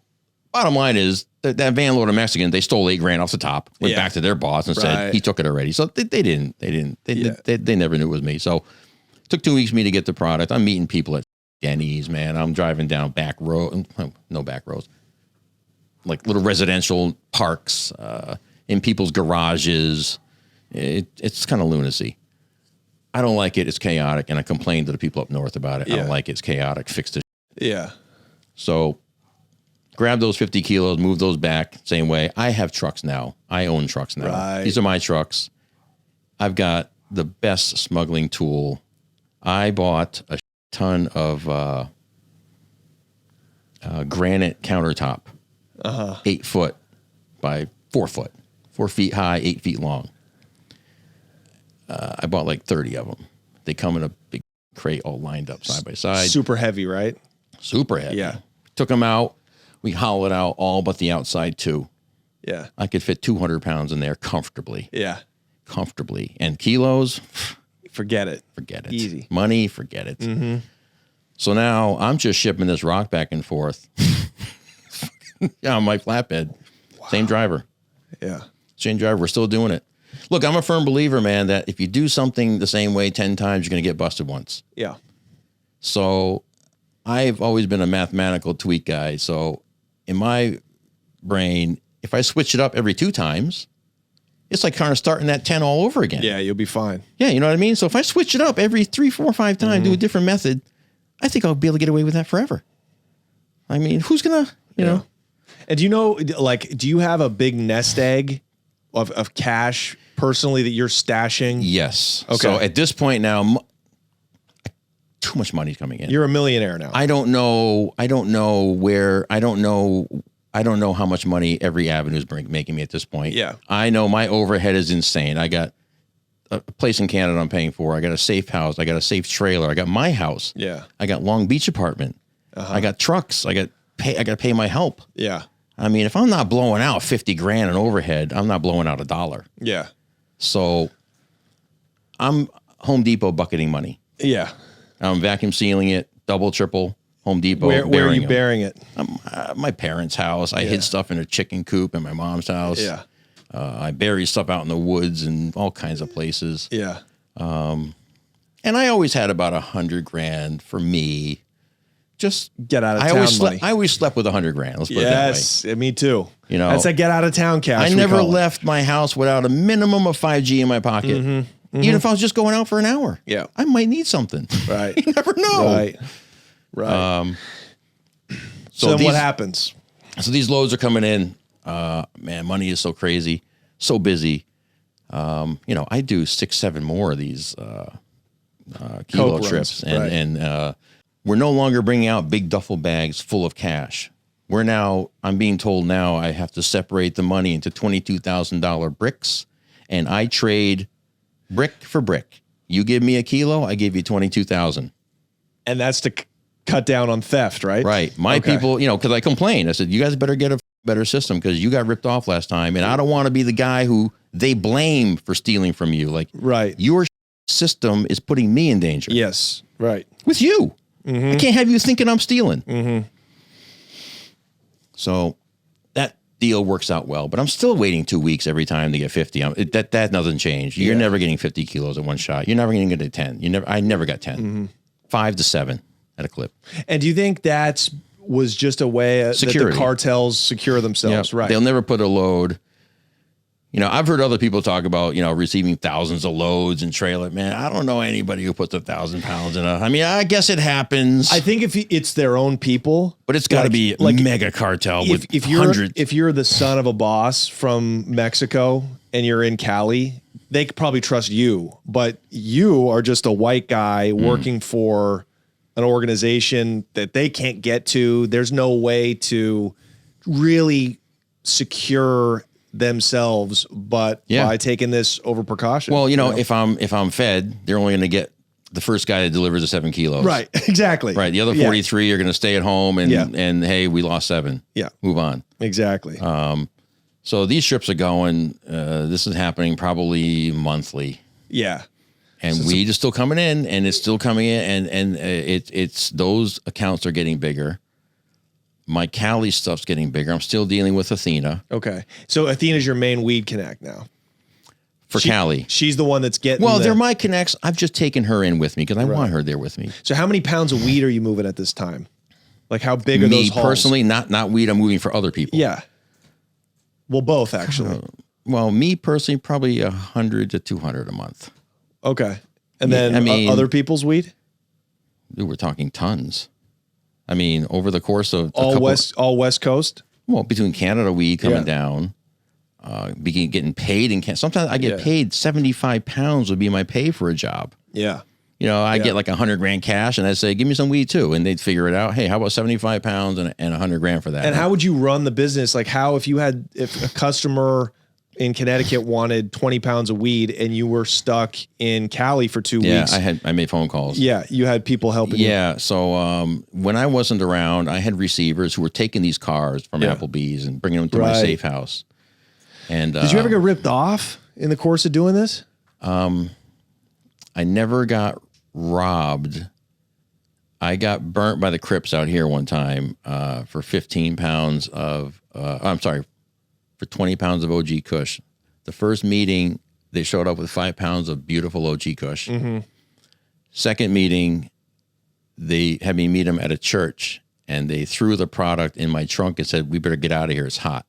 bottom line is that van load of Mexican, they stole $8 grand off the top, went Yeah. back to their boss and Right. said, he took it already. So they didn't. Yeah. They never knew it was me. So it took 2 weeks for me to get the product. I'm meeting people at Denny's, man. I'm driving down back road, no back roads, like little residential parks, in people's garages. It's kind of lunacy. I don't like it. It's chaotic. And I complained to the people up north about it. I Yeah. don't like it. It's chaotic. Fix it. Yeah. So grab those 50 kilos, move those back, same way. I have trucks now. I own trucks now. Right. These are my trucks. I've got the best smuggling tool. I bought a ton of granite countertop, 8 foot by 4 foot, 4 feet high, 8 feet long. I bought like 30 of them. They come in a big crate all lined up side by side. Super heavy, right? Super heavy. Yeah. Took them out. We hollowed out all but the outside too. Yeah. I could fit 200 pounds in there comfortably. Yeah. Comfortably. And kilos, Forget it. forget it. Easy. Money, forget it. So now I'm just shipping this rock back and forth. Yeah, on my flatbed. Same driver. Yeah. Same driver. We're still doing it. Look, I'm a firm believer, man, that if you do something the same way 10 times, you're going to get busted once. Yeah. So I've always been a mathematical tweak guy. So in my brain, if I switch it up every 2 times, it's like kind of starting that 10 all over again. Yeah, you'll be fine. Yeah, you know what I mean? So if I switch it up every 3, 4, 5 times, do a different method, I think I'll be able to get away with that forever. I mean, who's going to, you know? And do you know, like, do you have a big nest egg of cash personally that you're stashing? Yes. Okay. So at this point now, too much money's coming in. You're a millionaire now. I don't know how much money every avenue is making me at this point. Yeah. I know my overhead is insane. I got a place in Canada I'm paying for. I got a safe house. I got a safe trailer. I got my house. Yeah. I got Long Beach apartment. I got trucks. I got to pay my help. Yeah. I mean, if I'm not blowing out 50 grand in overhead, I'm not blowing out $1. Yeah. So I'm Home Depot bucketing money. Yeah. I'm vacuum sealing it, double, triple. Home Depot. Where are burying you them. burying it? My parents' house. I hid stuff in a chicken coop in my mom's house. Yeah. I bury stuff out in the woods and all kinds of places. Yeah. And I always had about 100 grand for me. Just Get out of I town always money. I always slept with 100 grand. Let's put it that way. Yes, me too. You know, that's a get out of town cash. I we never call it. left my house without a minimum of 5G in my pocket. Even if I was just going out for an hour. Yeah. I might need something. Right. You never know. Right. Right. So then these- what happens? So these loads are coming in. Man, money is so crazy, so busy. I do 6, 7 more of these kilo Coke trips, runs, right. and we're no longer bringing out big duffel bags full of cash. I'm being told now I have to separate the money into $22,000 bricks, and I trade brick for brick. You give me a kilo, I give you 22,000. And that's to cut down on theft, right? Right. My Okay. people, because I complained. I said, you guys better get a better system because you got ripped off last time. And I don't want to be the guy who they blame for stealing from you. Like, Right. your system is putting me in danger. Yes. Right. With you. I can't have you thinking I'm stealing. So that deal works out well. But I'm still waiting 2 weeks every time to get 50. That doesn't change. You're Yeah. never getting 50 kilos in one shot. You're never going to get 10. I never got 10. 5 to 7. at a clip. And do you think that was just a way that the cartels secure themselves? Yep. Right. They'll never put a load. You know, I've heard other people talk about, you know, receiving thousands of loads and trailer. Man, I don't know anybody who puts 1,000 pounds in a. I mean, I guess it happens. I think if it's their own people, but it's got to be like mega cartel with hundreds. If you're the son of a boss from Mexico and you're in Cali, they could probably trust you. But you are just a white guy working for an organization that they can't get to. There's no way to really secure themselves, but by taking this over precaution. Well, you know, if I'm fed, they're only going to get the first guy that delivers the 7 kilos. Right. Exactly. Right. The other 43 are going to stay at home and hey, we lost 7. Yeah. Move on. Exactly. So these trips are going, this is happening probably monthly. Yeah. And weed is still coming in and it's still coming in and it's those accounts are getting bigger. My Cali stuff's getting bigger. I'm still dealing with Athena. Okay. So Athena's your main weed connect now. For Cali. She's the one that's getting they're my connects. I've just taken her in with me because I want her there with me. So how many pounds of weed are you moving at this time? Like how big are those hauls? Me personally, not weed I'm moving for other people. Yeah. Well, both actually. Well, me personally, probably 100 to 200 a month. Okay. And then other people's weed? Dude, we're talking tons. I mean, over the course of all West Coast. Well, between Canada weed coming down, getting paid in Canada. Sometimes I get paid 75 pounds would be my pay for a job. Yeah, you know, I get like $100,000 cash, and I say, give me some weed too, and they'd figure it out. Hey, how about 75 pounds and $100,000 for that? And how would you run the business? Like, if a customer in Connecticut wanted 20 pounds of weed and you were stuck in Cali for 2 weeks. I made phone calls. Yeah. You had people helping you. Yeah. So when I wasn't around, I had receivers who were taking these cars from Applebee's and bringing them to my safe house. And did you ever get ripped off in the course of doing this? I never got robbed. I got burnt by the Crips out here one time for 15 pounds of, for 20 pounds of OG Kush. The first meeting, they showed up with 5 pounds of beautiful OG Kush. Mm-hmm. Second meeting, they had me meet them at a church, and they threw the product in my trunk and said, we better get out of here. It's hot.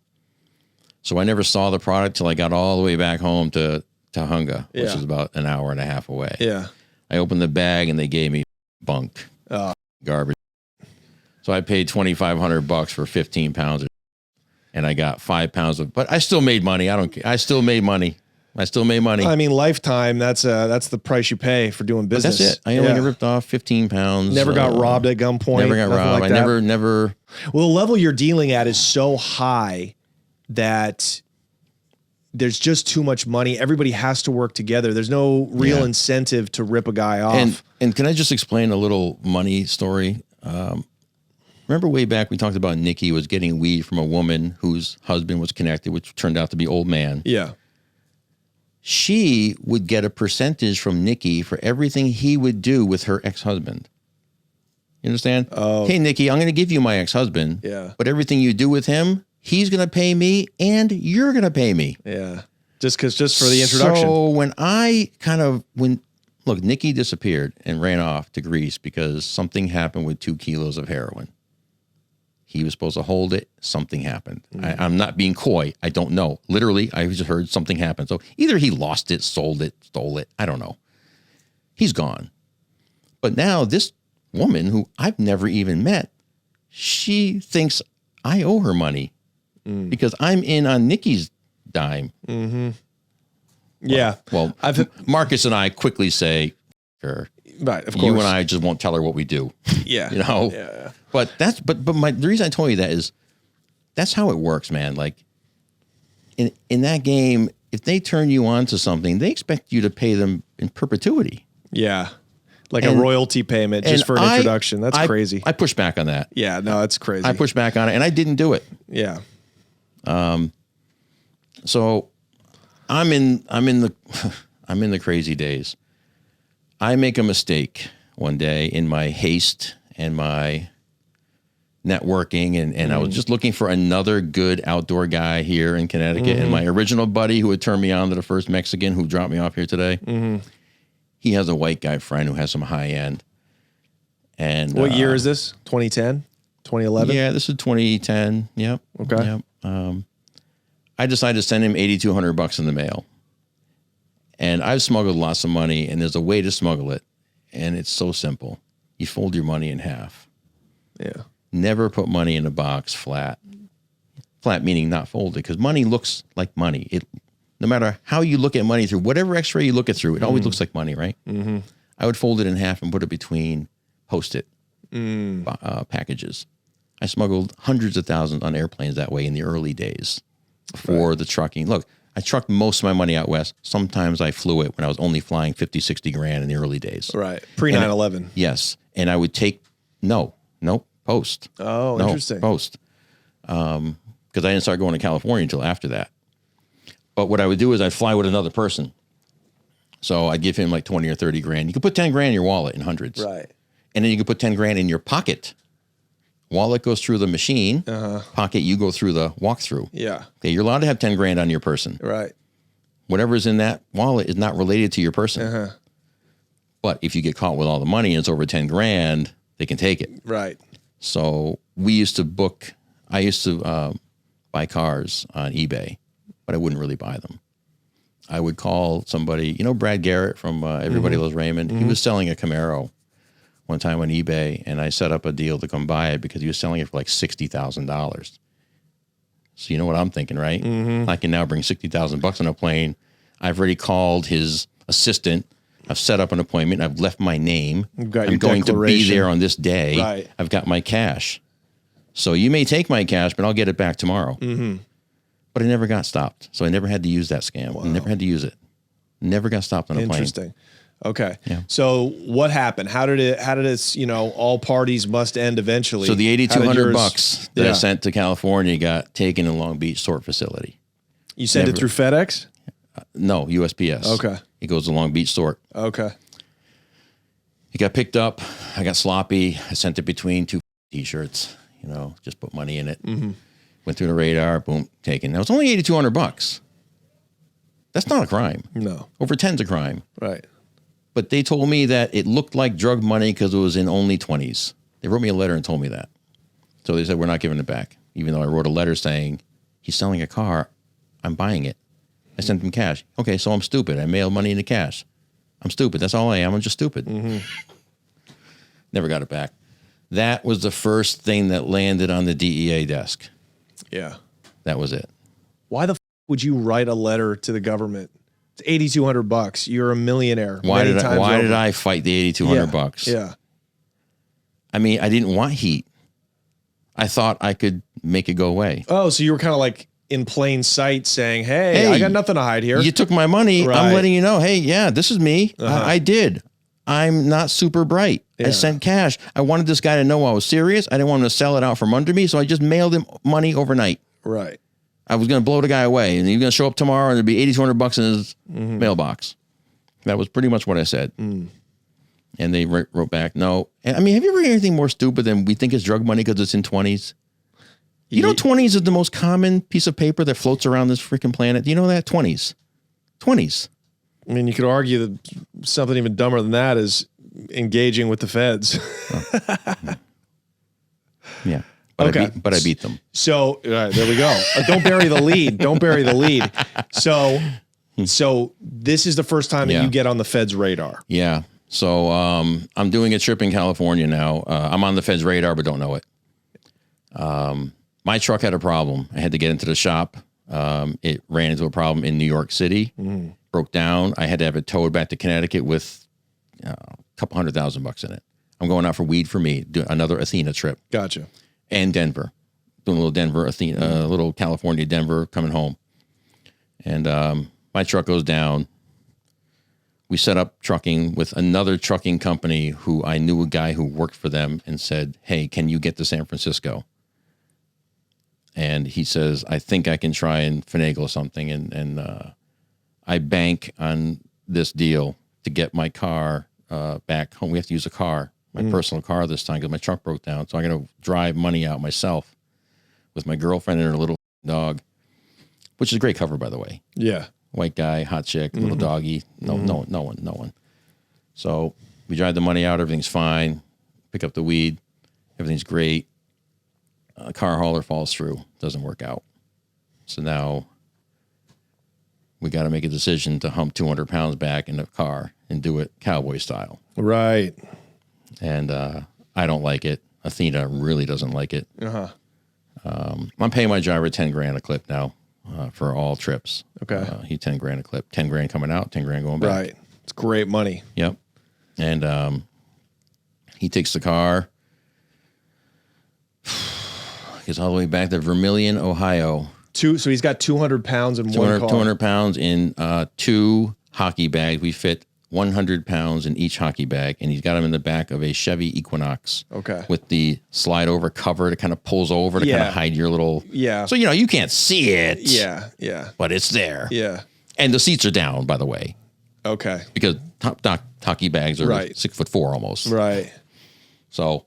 So I never saw the product till I got all the way back home to Tahunga, which is about an hour and a half away. Yeah. I opened the bag, and they gave me bunk, garbage. So I paid $2,500 for 15 pounds of, and I got 5 pounds of, but I still made money. I don't care. I still made money. I mean, lifetime, that's the price you pay for doing business. But that's it. I only got ripped off 15 pounds. Never got robbed at gunpoint. Never got robbed. Like I never. Well, the level you're dealing at is so high that there's just too much money. Everybody has to work together. There's no real incentive to rip a guy off. And can I just explain a little money story? Remember way back we talked about Nikki was getting weed from a woman whose husband was connected, which turned out to be old man. Yeah. She would get a percentage from Nikki for everything he would do with her ex-husband. You understand? Oh. Hey, Nikki, I'm going to give you my ex-husband. Yeah. But everything you do with him, he's going to pay me and you're going to pay me. Yeah. Just for the introduction. So look, Nikki disappeared and ran off to Greece because something happened with 2 kilos of heroin. He was supposed to hold it. Something happened. I'm not being coy. I don't know. Literally, I just heard something happened. So either he lost it, sold it, stole it. I don't know. He's gone. But now this woman who I've never even met, she thinks I owe her money because I'm in on Nikki's dime. Mm-hmm. Yeah. Well, Marcus and I quickly say, sure. Right, of course. You and I just won't tell her what we do. Yeah. You know? Yeah. But the reason I told you that is that's how it works, man. Like in that game, if they turn you on to something, they expect you to pay them in perpetuity. Yeah. Like a royalty payment just for an introduction. That's crazy. I push back on that. Yeah, no, that's crazy. I push back on it and I didn't do it. Yeah. So I'm in the crazy days. I make a mistake one day in my haste and my networking, and I was just looking for another good outdoor guy here in Connecticut. And my original buddy who had turned me on to the first Mexican who dropped me off here today, he has a white guy friend who has some high end. And what year is this? 2010, 2011? Yeah, this is 2010. Yep. Okay. Yep. I decided to send him $8,200 in the mail. And I've smuggled lots of money, and there's a way to smuggle it. And it's so simple. You fold your money in half. Yeah. Never put money in a box flat. Flat meaning not folded, because money looks like money. No matter how you look at money through whatever x-ray you look it through, it always looks like money, right? Mm-hmm. I would fold it in half and put it between Post-it packages. I smuggled hundreds of thousands on airplanes that way in the early days before the trucking. Look, I trucked most of my money out west. Sometimes I flew it when I was only flying 50, 60 grand in the early days. Right. Pre 9/11. Yes. And I would take, post. Oh, interesting. Post. Because I didn't start going to California until after that. But what I would do is I'd fly with another person. So I'd give him like 20 or 30 grand. You could put 10 grand in your wallet in hundreds. Right. And then you could put 10 grand in your pocket. Wallet goes through the machine. Pocket, you go through the walkthrough. Yeah. Okay, you're allowed to have 10 grand on your person. Right. Whatever's in that wallet is not related to your person. But if you get caught with all the money and it's over 10 grand, they can take it. Right. So I used to buy cars on eBay, but I wouldn't really buy them. I would call somebody, Brad Garrett from Everybody Loves Raymond. He was selling a Camaro one time on eBay, and I set up a deal to come buy it because he was selling it for like $60,000. So you know what I'm thinking, right? I can now bring $60,000 on a plane. I've already called his assistant. I've set up an appointment. I've left my name. You've got I'm your going to be declaration. there on this day. Right. I've got my cash. So you may take my cash, but I'll get it back tomorrow. But I never got stopped. So I never had to use that scam. I never had to use it. Never got stopped on a plane. Interesting. Okay. Yeah. So what happened? How did it, all parties must end eventually? So the $8,200 that I Yeah. sent to California got taken in Long Beach sort facility. You sent it through FedEx? No, USPS. Okay. It goes to Long Beach sort. Okay. It got picked up. I got sloppy. I sent it between two T-shirts, just put money in it. Went through the radar, boom, taken. Now it's only $8,200. That's not a crime. No. Over 10's a crime. Right. But they told me that it looked like drug money because it was in only 20s. They wrote me a letter and told me that. So they said, we're not giving it back. Even though I wrote a letter saying, he's selling a car, I'm buying it. I sent him cash. Okay, so I'm stupid. I mailed money into cash. I'm stupid. That's all I am. I'm just stupid. Never got it back. That was the first thing that landed on the DEA desk. Yeah. That was it. Why the would you write a letter to the government? It's $8,200. You're a millionaire. Why did I fight the $8,200? Yeah. I mean, I didn't want heat. I thought I could make it go away. Oh, so you were kind of like in plain sight saying, hey, I got nothing to hide here. You took my money. Right. I'm letting you know, hey, yeah, this is me. I did. I'm not super bright. Yeah. I sent cash. I wanted this guy to know I was serious. I didn't want him to sell it out from under me, so I just mailed him money overnight. Right. I was going to blow the guy away, and he was going to show up tomorrow, and there'd be $8,200 in his mailbox. That was pretty much what I said. And they wrote back, no. I mean, have you ever heard anything more stupid than we think it's drug money because it's in 20s? You know 20s is the most common piece of paper that floats around this freaking planet? Do you know that? 20s. 20s. I mean, you could argue that something even dumber than that is engaging with the feds. Yeah. But Okay. I beat them. So there we go. Don't bury the lead. Don't bury the lead. So this is the first time that you get on the feds' radar. Yeah. So I'm doing a trip in California now. I'm on the feds' radar, but don't know it. My truck had a problem. I had to get into the shop. It ran into a problem in New York City, broke down. I had to have it towed back to Connecticut with a couple $100,000 in it. I'm going out for weed for me, do another Athena trip. Gotcha. And Denver, doing a little Denver, Athena, little California, Denver, coming home. And my truck goes down. We set up trucking with another trucking company who I knew a guy who worked for them and said, hey, can you get to San Francisco? And he says, I think I can try and finagle something. And I bank on this deal to get my car back home. We have to use a car, my personal car this time because my truck broke down. So I'm going to drive money out myself with my girlfriend and her little dog, which is a great cover, by the way. Yeah. White guy, hot chick, little doggy. No one. So we drive the money out. Everything's fine. pick up the weed. Everything's great. Car hauler falls through. Doesn't work out. So now we got to make a decision to hump 200 pounds back in the car and do it cowboy style. Right. And I don't like it. Athena really doesn't like it. Uh-huh. I'm paying my driver $10,000 a clip now for all trips. Okay. He $10,000 a clip. $10,000 coming out, $10,000 going back. Right. It's great money. Yep. And he takes the car. Gets all the way back to Vermilion, Ohio. So he's got 200 pounds in one car. 200 pounds in 2 hockey bags. We fit 100 pounds in each hockey bag, and he's got them in the back of a Chevy Equinox. Okay. With the slide over cover that kind of pulls over to kind of hide your little. Yeah. So, you can't see it. Yeah. Yeah. But it's there. Yeah. And the seats are down, by the way. Okay. Because top hockey bags are right. 6'4" almost. Right. So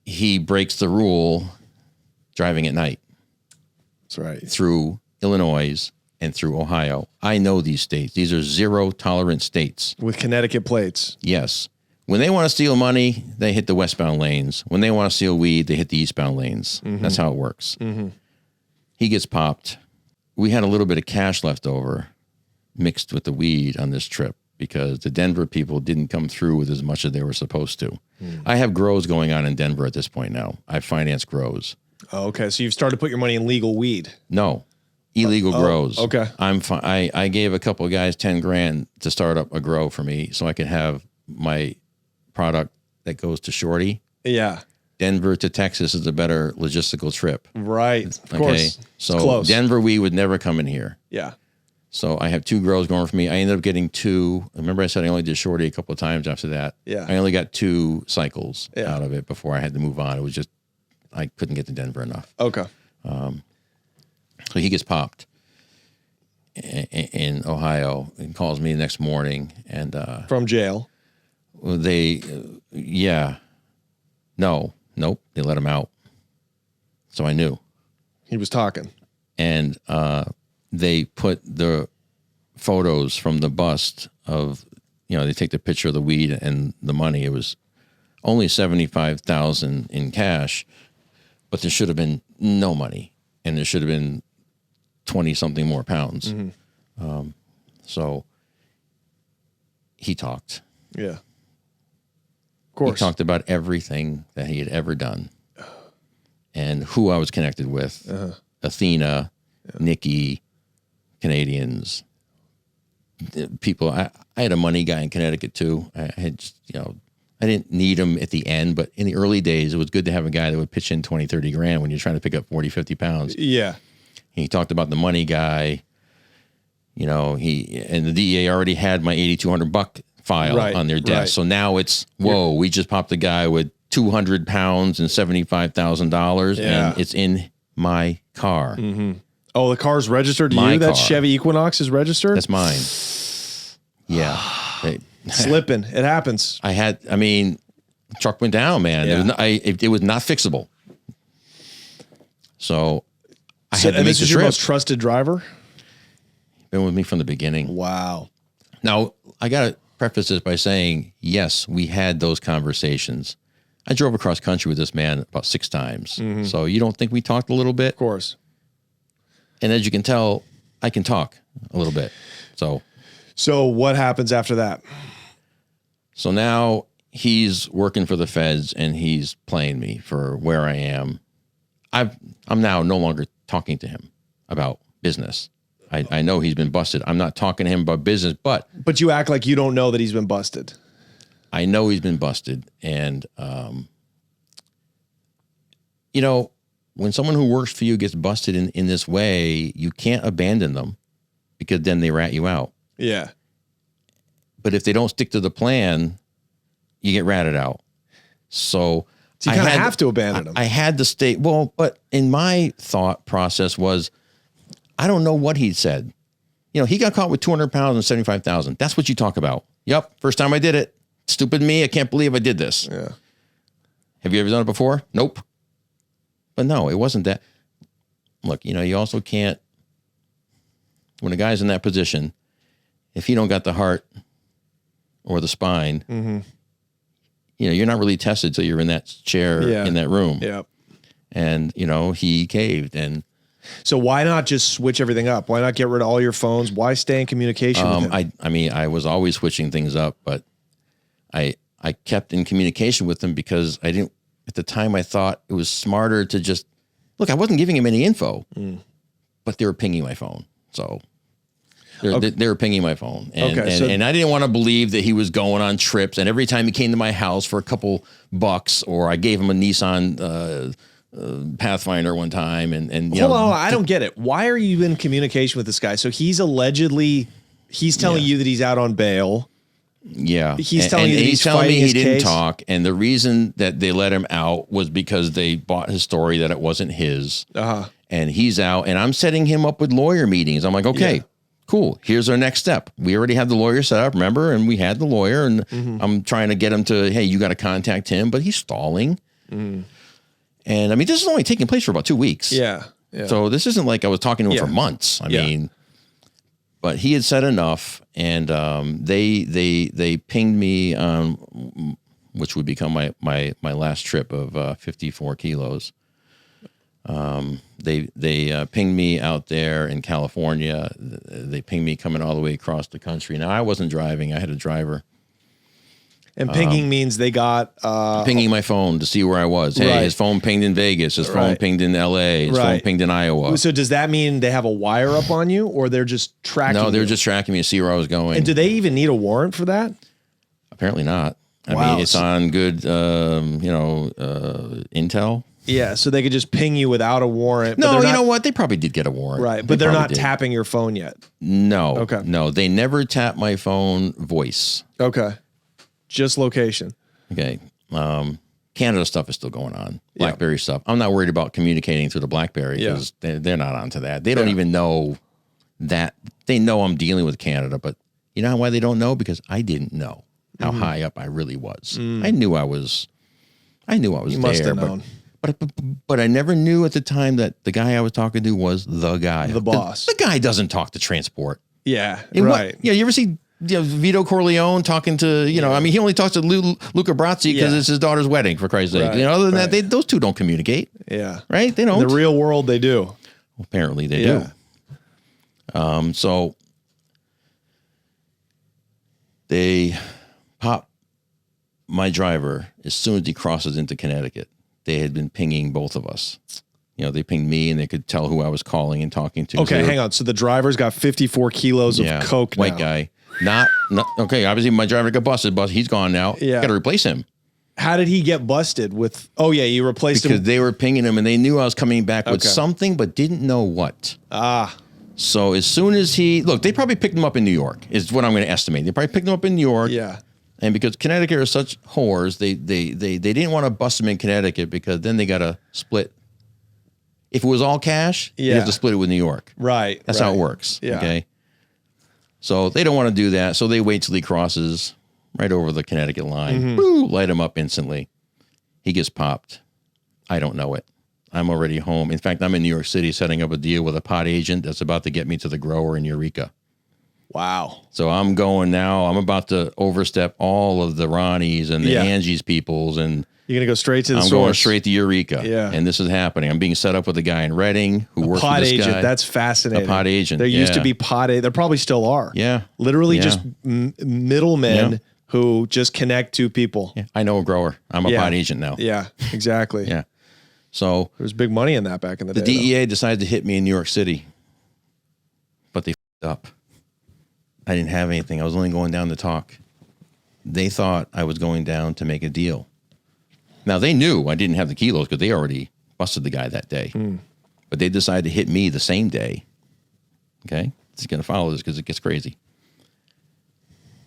he breaks the rule driving at night. That's right. Through Illinois and through Ohio. I know these states. These are zero tolerance states. With Connecticut plates. Yes. When they want to steal money, they hit the westbound lanes. When they want to steal weed, they hit the eastbound lanes. Mm-hmm. That's how it works. Mm-hmm. He gets popped. We had a little bit of cash left over mixed with the weed on this trip because the Denver people didn't come through with as much as they were supposed to. Mm. I have grows going on in Denver at this point now. I finance grows. Oh, okay. So you've started to put your money in legal weed. No. Illegal grows. Okay. I'm fine. I gave a couple of guys $10,000 to start up a grow for me so I could have my product that goes to Shorty. Yeah. Denver to Texas is a better logistical trip. Right. Of course. So it's close. Denver weed would never come in here. Yeah. So I have 2 grows going for me. I ended up getting 2. Remember I said I only did Shorty a couple of times after that. Yeah. I only got 2 cycles out of it before I had to move on. It was just, I couldn't get to Denver enough. Okay. So he gets popped in Ohio and calls me the next morning. And from jail. Nope, they let him out. So I knew. He was talking. And they put the photos from the bust of, they take the picture of the weed and the money. It was only $75,000 in cash, but there should have been no money, and there should have been 20 something more pounds. Mm-hmm. So he talked. Yeah. Of course. He talked about everything that he had ever done and who I was connected with. Athena, Nikki, Canadians, people. I had a money guy in Connecticut too. I had, I didn't need him at the end, but in the early days, it was good to have a guy that would pitch in 20, 30 grand when you're trying to pick up 40, 50 pounds. Yeah. He talked about the money guy. And the DEA already had my $8,200 file on their desk. Right. So now it's, we just popped a guy with 200 pounds and $75,000 and it's in my car. Mm-hmm. Oh, the car's registered to you? That Chevy Equinox is registered? That's mine. Yeah. Slipping. It happens. The truck went down, man. Yeah. It was not fixable. So I had to make the trip. And this is your most trusted driver? Been with me from the beginning. Wow. Now, I got to preface this by saying, yes, we had those conversations. I drove across country with this man about 6 times. Mm-hmm. So you don't think we talked a little bit? Of course. And as you can tell, I can talk a little bit. So what happens after that? So now he's working for the feds and he's playing me for where I am. I'm now no longer talking to him about business. I know he's been busted. I'm not talking to him about business, but you act like you don't know that he's been busted. I know he's been busted. And, when someone who works for you gets busted in this way, you can't abandon them because then they rat you out. Yeah. But if they don't stick to the plan, you get ratted out. So you kind of have to abandon them. I had to stay. Well, but in my thought process was, I don't know what he said. He got caught with 200 pounds and 75,000. That's what you talk about. Yep. First time I did it. Stupid me. I can't believe I did this. Yeah. Have you ever done it before? Nope. But no, it wasn't that. Look, you also can't, when a guy's in that position, if he don't got the heart or the spine, mm-hmm. you're not really tested till you're in that chair in that room. Yeah. And, he caved. And so why not just switch everything up? Why not get rid of all your phones? Why stay in communication with him? I was always switching things up, but I kept in communication with him because at the time I thought it was smarter to just, look, I wasn't giving him any info, but they were pinging my phone. So they were pinging my phone. And I didn't want to believe that he was going on trips. And every time he came to my house for a couple bucks, or I gave him a Nissan Pathfinder one time. And hold on, I don't get it. Why are you in communication with this guy? So he's telling you that he's out on bail. Yeah. He's telling you that he's telling me he didn't case. talk. And the reason that they let him out was because they bought his story that it wasn't his. And he's out, and I'm setting him up with lawyer meetings. I'm like, okay, cool. Here's our next step. We already had the lawyer set up, remember? And we had the lawyer, and I'm trying to get him to, hey, you got to contact him, but he's stalling. And I mean, this is only taking place for about 2 weeks. Yeah. So this isn't like I was talking to him for months. I mean, but he had said enough, and they pinged me on, which would become my last trip of 54 kilos. They pinged me out there in California. They pinged me coming all the way across the country. Now, I wasn't driving. I had a driver. And pinging means they got pinging my phone to see where I was. Hey, his phone pinged in Vegas. His phone pinged in LA. His phone pinged in Iowa. So does that mean they have a wire up on you, or they're just tracking? No, they're you? just tracking me to see where I was going. And do they even need a warrant for that? Apparently not. I mean, it's on good, intel. Yeah, so they could just ping you without a warrant. No, you know what? They probably did get a warrant. Right, but they're not tapping your phone yet. No. Okay. No, they never tapped my phone voice. Okay. Just location. Okay. Canada stuff is still going on. BlackBerry stuff. I'm not worried about communicating through the BlackBerry because they're not onto that. They don't even know that. They know I'm dealing with Canada, but you know why they don't know? Because I didn't know how high up I really was. I knew I was you there. Must have known. But I never knew at the time that the guy I was talking to was the guy. The boss. The guy doesn't talk to transport. Yeah, right. You ever see Vito Corleone talking to, I mean, he only talks to Luca Brasi because it's his daughter's wedding, for Christ's sake. Other than that, those two don't communicate. Yeah. Right? They don't. In the real world, they do. Well, apparently they do. So they pop my driver as soon as he crosses into Connecticut. They had been pinging both of us. They pinged me, and they could tell who I was calling and talking to. Okay, hang on. So the driver's got 54 kilos of coke now. White guy. Not okay. Obviously, my driver got busted, but he's gone now. Yeah. Got to replace him. How did he get busted with? Oh yeah, you replaced him because they were pinging him, and they knew I was coming back with something, but didn't know what. So as soon as they probably picked him up in New York. Is what I'm going to estimate. They probably picked him up in New York. Yeah. And because Connecticut are such whores, they didn't want to bust him in Connecticut because then they got to split. If it was all cash, you have to split it with New York. Right. That's how it works. Yeah. Okay. So they don't want to do that. So they wait till he crosses right over the Connecticut line. Woo, light him up instantly. He gets popped. I don't know it. I'm already home. In fact, I'm in New York City setting up a deal with a pot agent that's about to get me to the grower in Eureka. Wow. So I'm going now. I'm about to overstep all of the Ronnies and the Angie's peoples, and you're going to go straight to the source. I'm going straight to Eureka. Yeah. And this is happening. I'm being set up with a guy in Reading who works with this agent. guy. That's fascinating. A pot agent. There used to be pot agent. There probably still are. Yeah. Literally just middlemen who just connect two people. Yeah. I know a grower. I'm a pot agent now. Yeah, exactly. Yeah. So there was big money in that back in the day. The DEA decided to hit me in New York City, but they f***ed up. I didn't have anything. I was only going down to talk. They thought I was going down to make a deal. Now, they knew I didn't have the kilos because they already busted the guy that day. But they decided to hit me the same day. Okay? This is going to follow this because it gets crazy.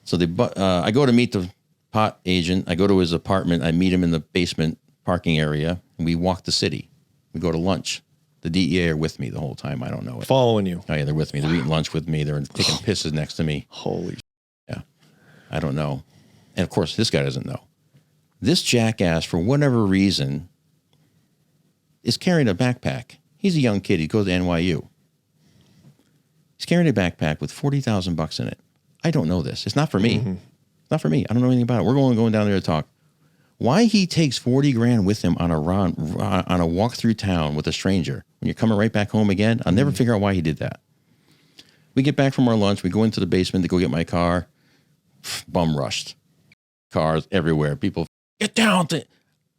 So I go to meet the pot agent. I go to his apartment. I meet him in the basement parking area, and we walk the city. We go to lunch. The DEA are with me the whole time. I don't know it. Following you. Oh, yeah, they're with me. They're eating lunch with me. They're taking pisses next to me. Holy yeah. I don't know. And, of course, this guy doesn't know. This jackass, for whatever reason, is carrying a backpack. He's a young kid. He goes to NYU. He's carrying a backpack with $40,000 in it. I don't know this. It's not for me. It's not for me. I don't know anything about it. We're going down there to talk. Why he takes 40 grand with him on a walk through town with a stranger when you're coming right back home again? I'll never figure out why he did that. We get back from our lunch. We go into the basement to go get my car. Bum rushed. Cars everywhere. People, get down.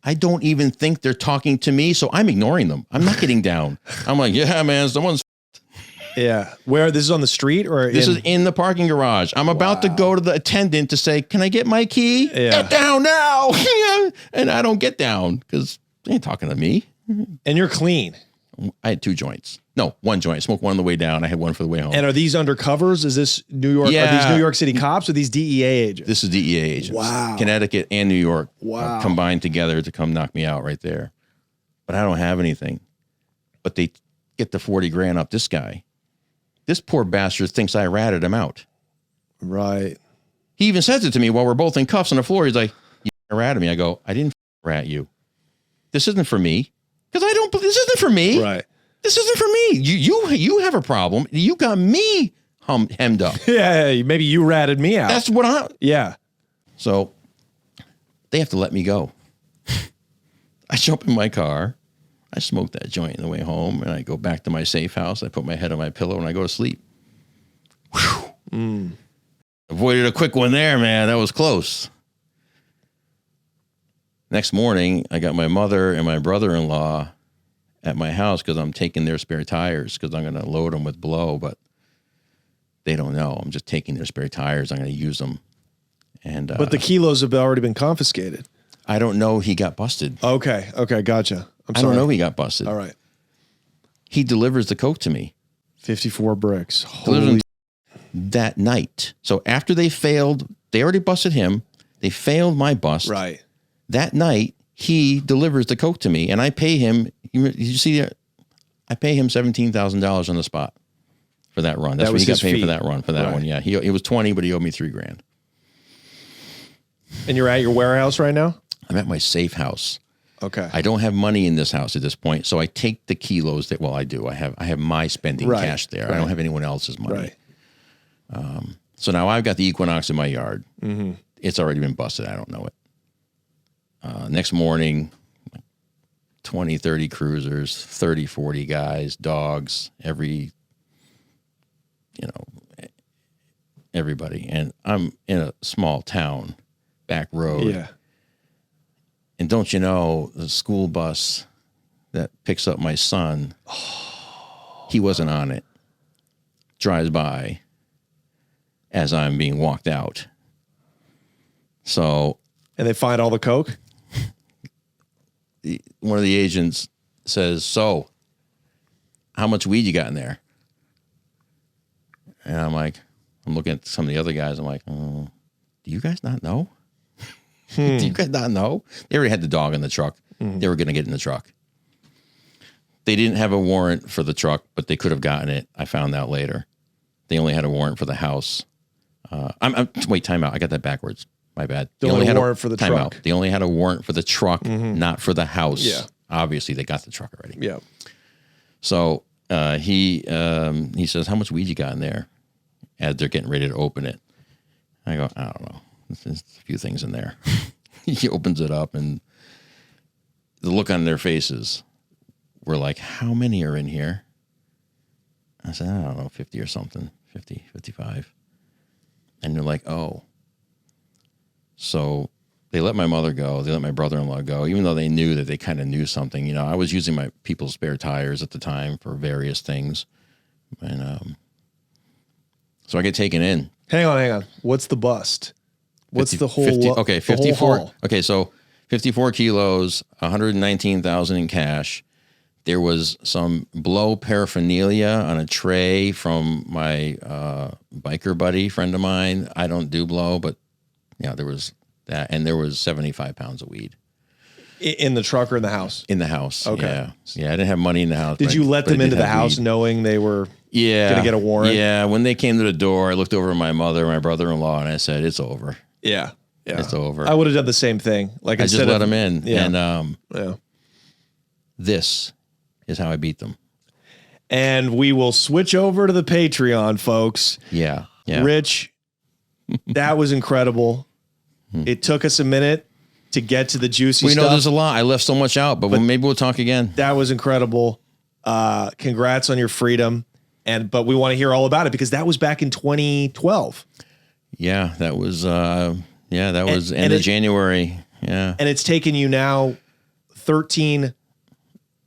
I don't even think they're talking to me, so I'm ignoring them. I'm not getting down. I'm like, yeah, man, someone's. Yeah. Where, this is on the street or? This is in the parking garage. I'm about to go to the attendant to say, can I get my key? Yeah. Get down now. And I don't get down because they ain't talking to me. And you're clean. I had 2 joints. No, 1 joint. I smoked one on the way down. I had one for the way home. And are these undercovers? Is this New York? Yeah. Are these New York City cops or these DEA agents? This is DEA agents. Wow. Connecticut and New York Wow. combined together to come knock me out right there. But I don't have anything. But they get the 40 grand up this guy. This poor bastard thinks I ratted him out. Right. He even says it to me while we're both in cuffs on the floor. He's like, you ratted me. I go, I didn't rat you. This isn't for me. Because this isn't for me. Right. This isn't for me. You have a problem. You got me hemmed up. Yeah. Maybe you ratted me out. That's what yeah. So they have to let me go. I jump in my car. I smoke that joint on the way home, and I go back to my safe house. I put my head on my pillow, and I go to sleep. Whew. Avoided a quick one there, man. That was close. Next morning, I got my mother and my brother-in-law at my house because I'm taking their spare tires because I'm going to load them with blow, but they don't know. I'm just taking their spare tires. I'm going to use them. And But the kilos have already been confiscated. I don't know he got busted. Okay. Gotcha. I don't know he got busted. All right. He delivers the coke to me. 54 bricks. Delivers Holy. them that night. So after they failed, they already busted him. They failed my bust. Right. That night, he delivers the coke to me, and I pay him. You see that? I pay him $17,000 on the spot for that run. That's what he got paid for that run, for that one. Yeah, it was 20, but he owed me $3 grand. And you're at your warehouse right now? I'm at my safe house. Okay. I don't have money in this house at this point, so I take the kilos that. Well, I do. I have my spending cash there. I don't have anyone else's money. Right. So now I've got the Equinox in my yard. Mm-hmm. It's already been busted. I don't know it. Next morning, 20, 30 cruisers, 30, 40 guys, dogs, everybody. And I'm in a small town, back road. Yeah. And don't you know, the school bus that picks up my son, he wasn't on it, drives by as I'm being walked out. So. And they find all the coke? One of the agents says, so, how much weed you got in there? And I'm looking at some of the other guys. I'm like, do you guys not know? Do you guys not know? They already had the dog in the truck. They were going to get in the truck. They didn't have a warrant for the truck, but they could have gotten it. I found out later. They only had a warrant for the house. Wait, time out. I got that backwards. My bad. They only had a warrant for the truck. Out. They only had a warrant for the truck, not for the house. Yeah. Obviously, they got the truck already. Yeah. So he says, how much weed you got in there? As they're getting ready to open it. I go, I don't know. There's a few things in there. He opens it up, and the look on their faces were like, how many are in here? I said, I don't know, 50 or something, 50, 55. And they're like, oh. So they let my mother go. They let my brother-in-law go, even though they knew that they kind of knew something. I was using my people's spare tires at the time for various things. And so I get taken in. Hang on. What's the bust? What's 50, the whole 50, okay, 54. Okay, So 54 kilos, 119,000 in cash. There was some blow paraphernalia on a tray from my biker buddy, friend of mine. I don't do blow, but there was that, and there was 75 pounds of weed in the truck or in the house. In the house. Okay. Yeah. I didn't have money in the house. Did you let them into the house knowing they were going to get a warrant? Yeah. When they came to the door, I looked over at my mother, my brother-in-law, and I said, "It's over." Yeah. It's over. I would have done the same thing. Like I just let them in. Yeah. And this is how I beat them. And we will switch over to the Patreon, folks. Yeah. Rich, that was incredible. It took us a minute to get to the juicy We stuff. know there's a lot. I left so much out, but maybe we'll talk again. That was incredible. Congrats on your freedom. But we want to hear all about it because that was back in 2012. Yeah, that was end of January. Yeah. And it's taken you now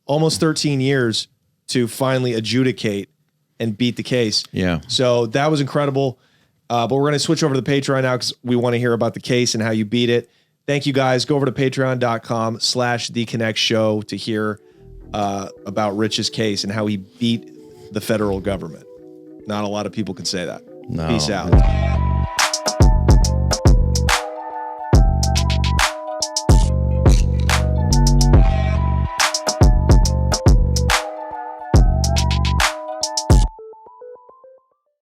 almost 13 years to finally adjudicate and beat the case. Yeah. So that was incredible. But we're going to switch over to the Patreon now because we want to hear about the case and how you beat it. Thank you guys. Go over to patreon.com/theconnectshow to hear about Rich's case and how he beat the federal government. Not a lot of people can say that. No. Peace out.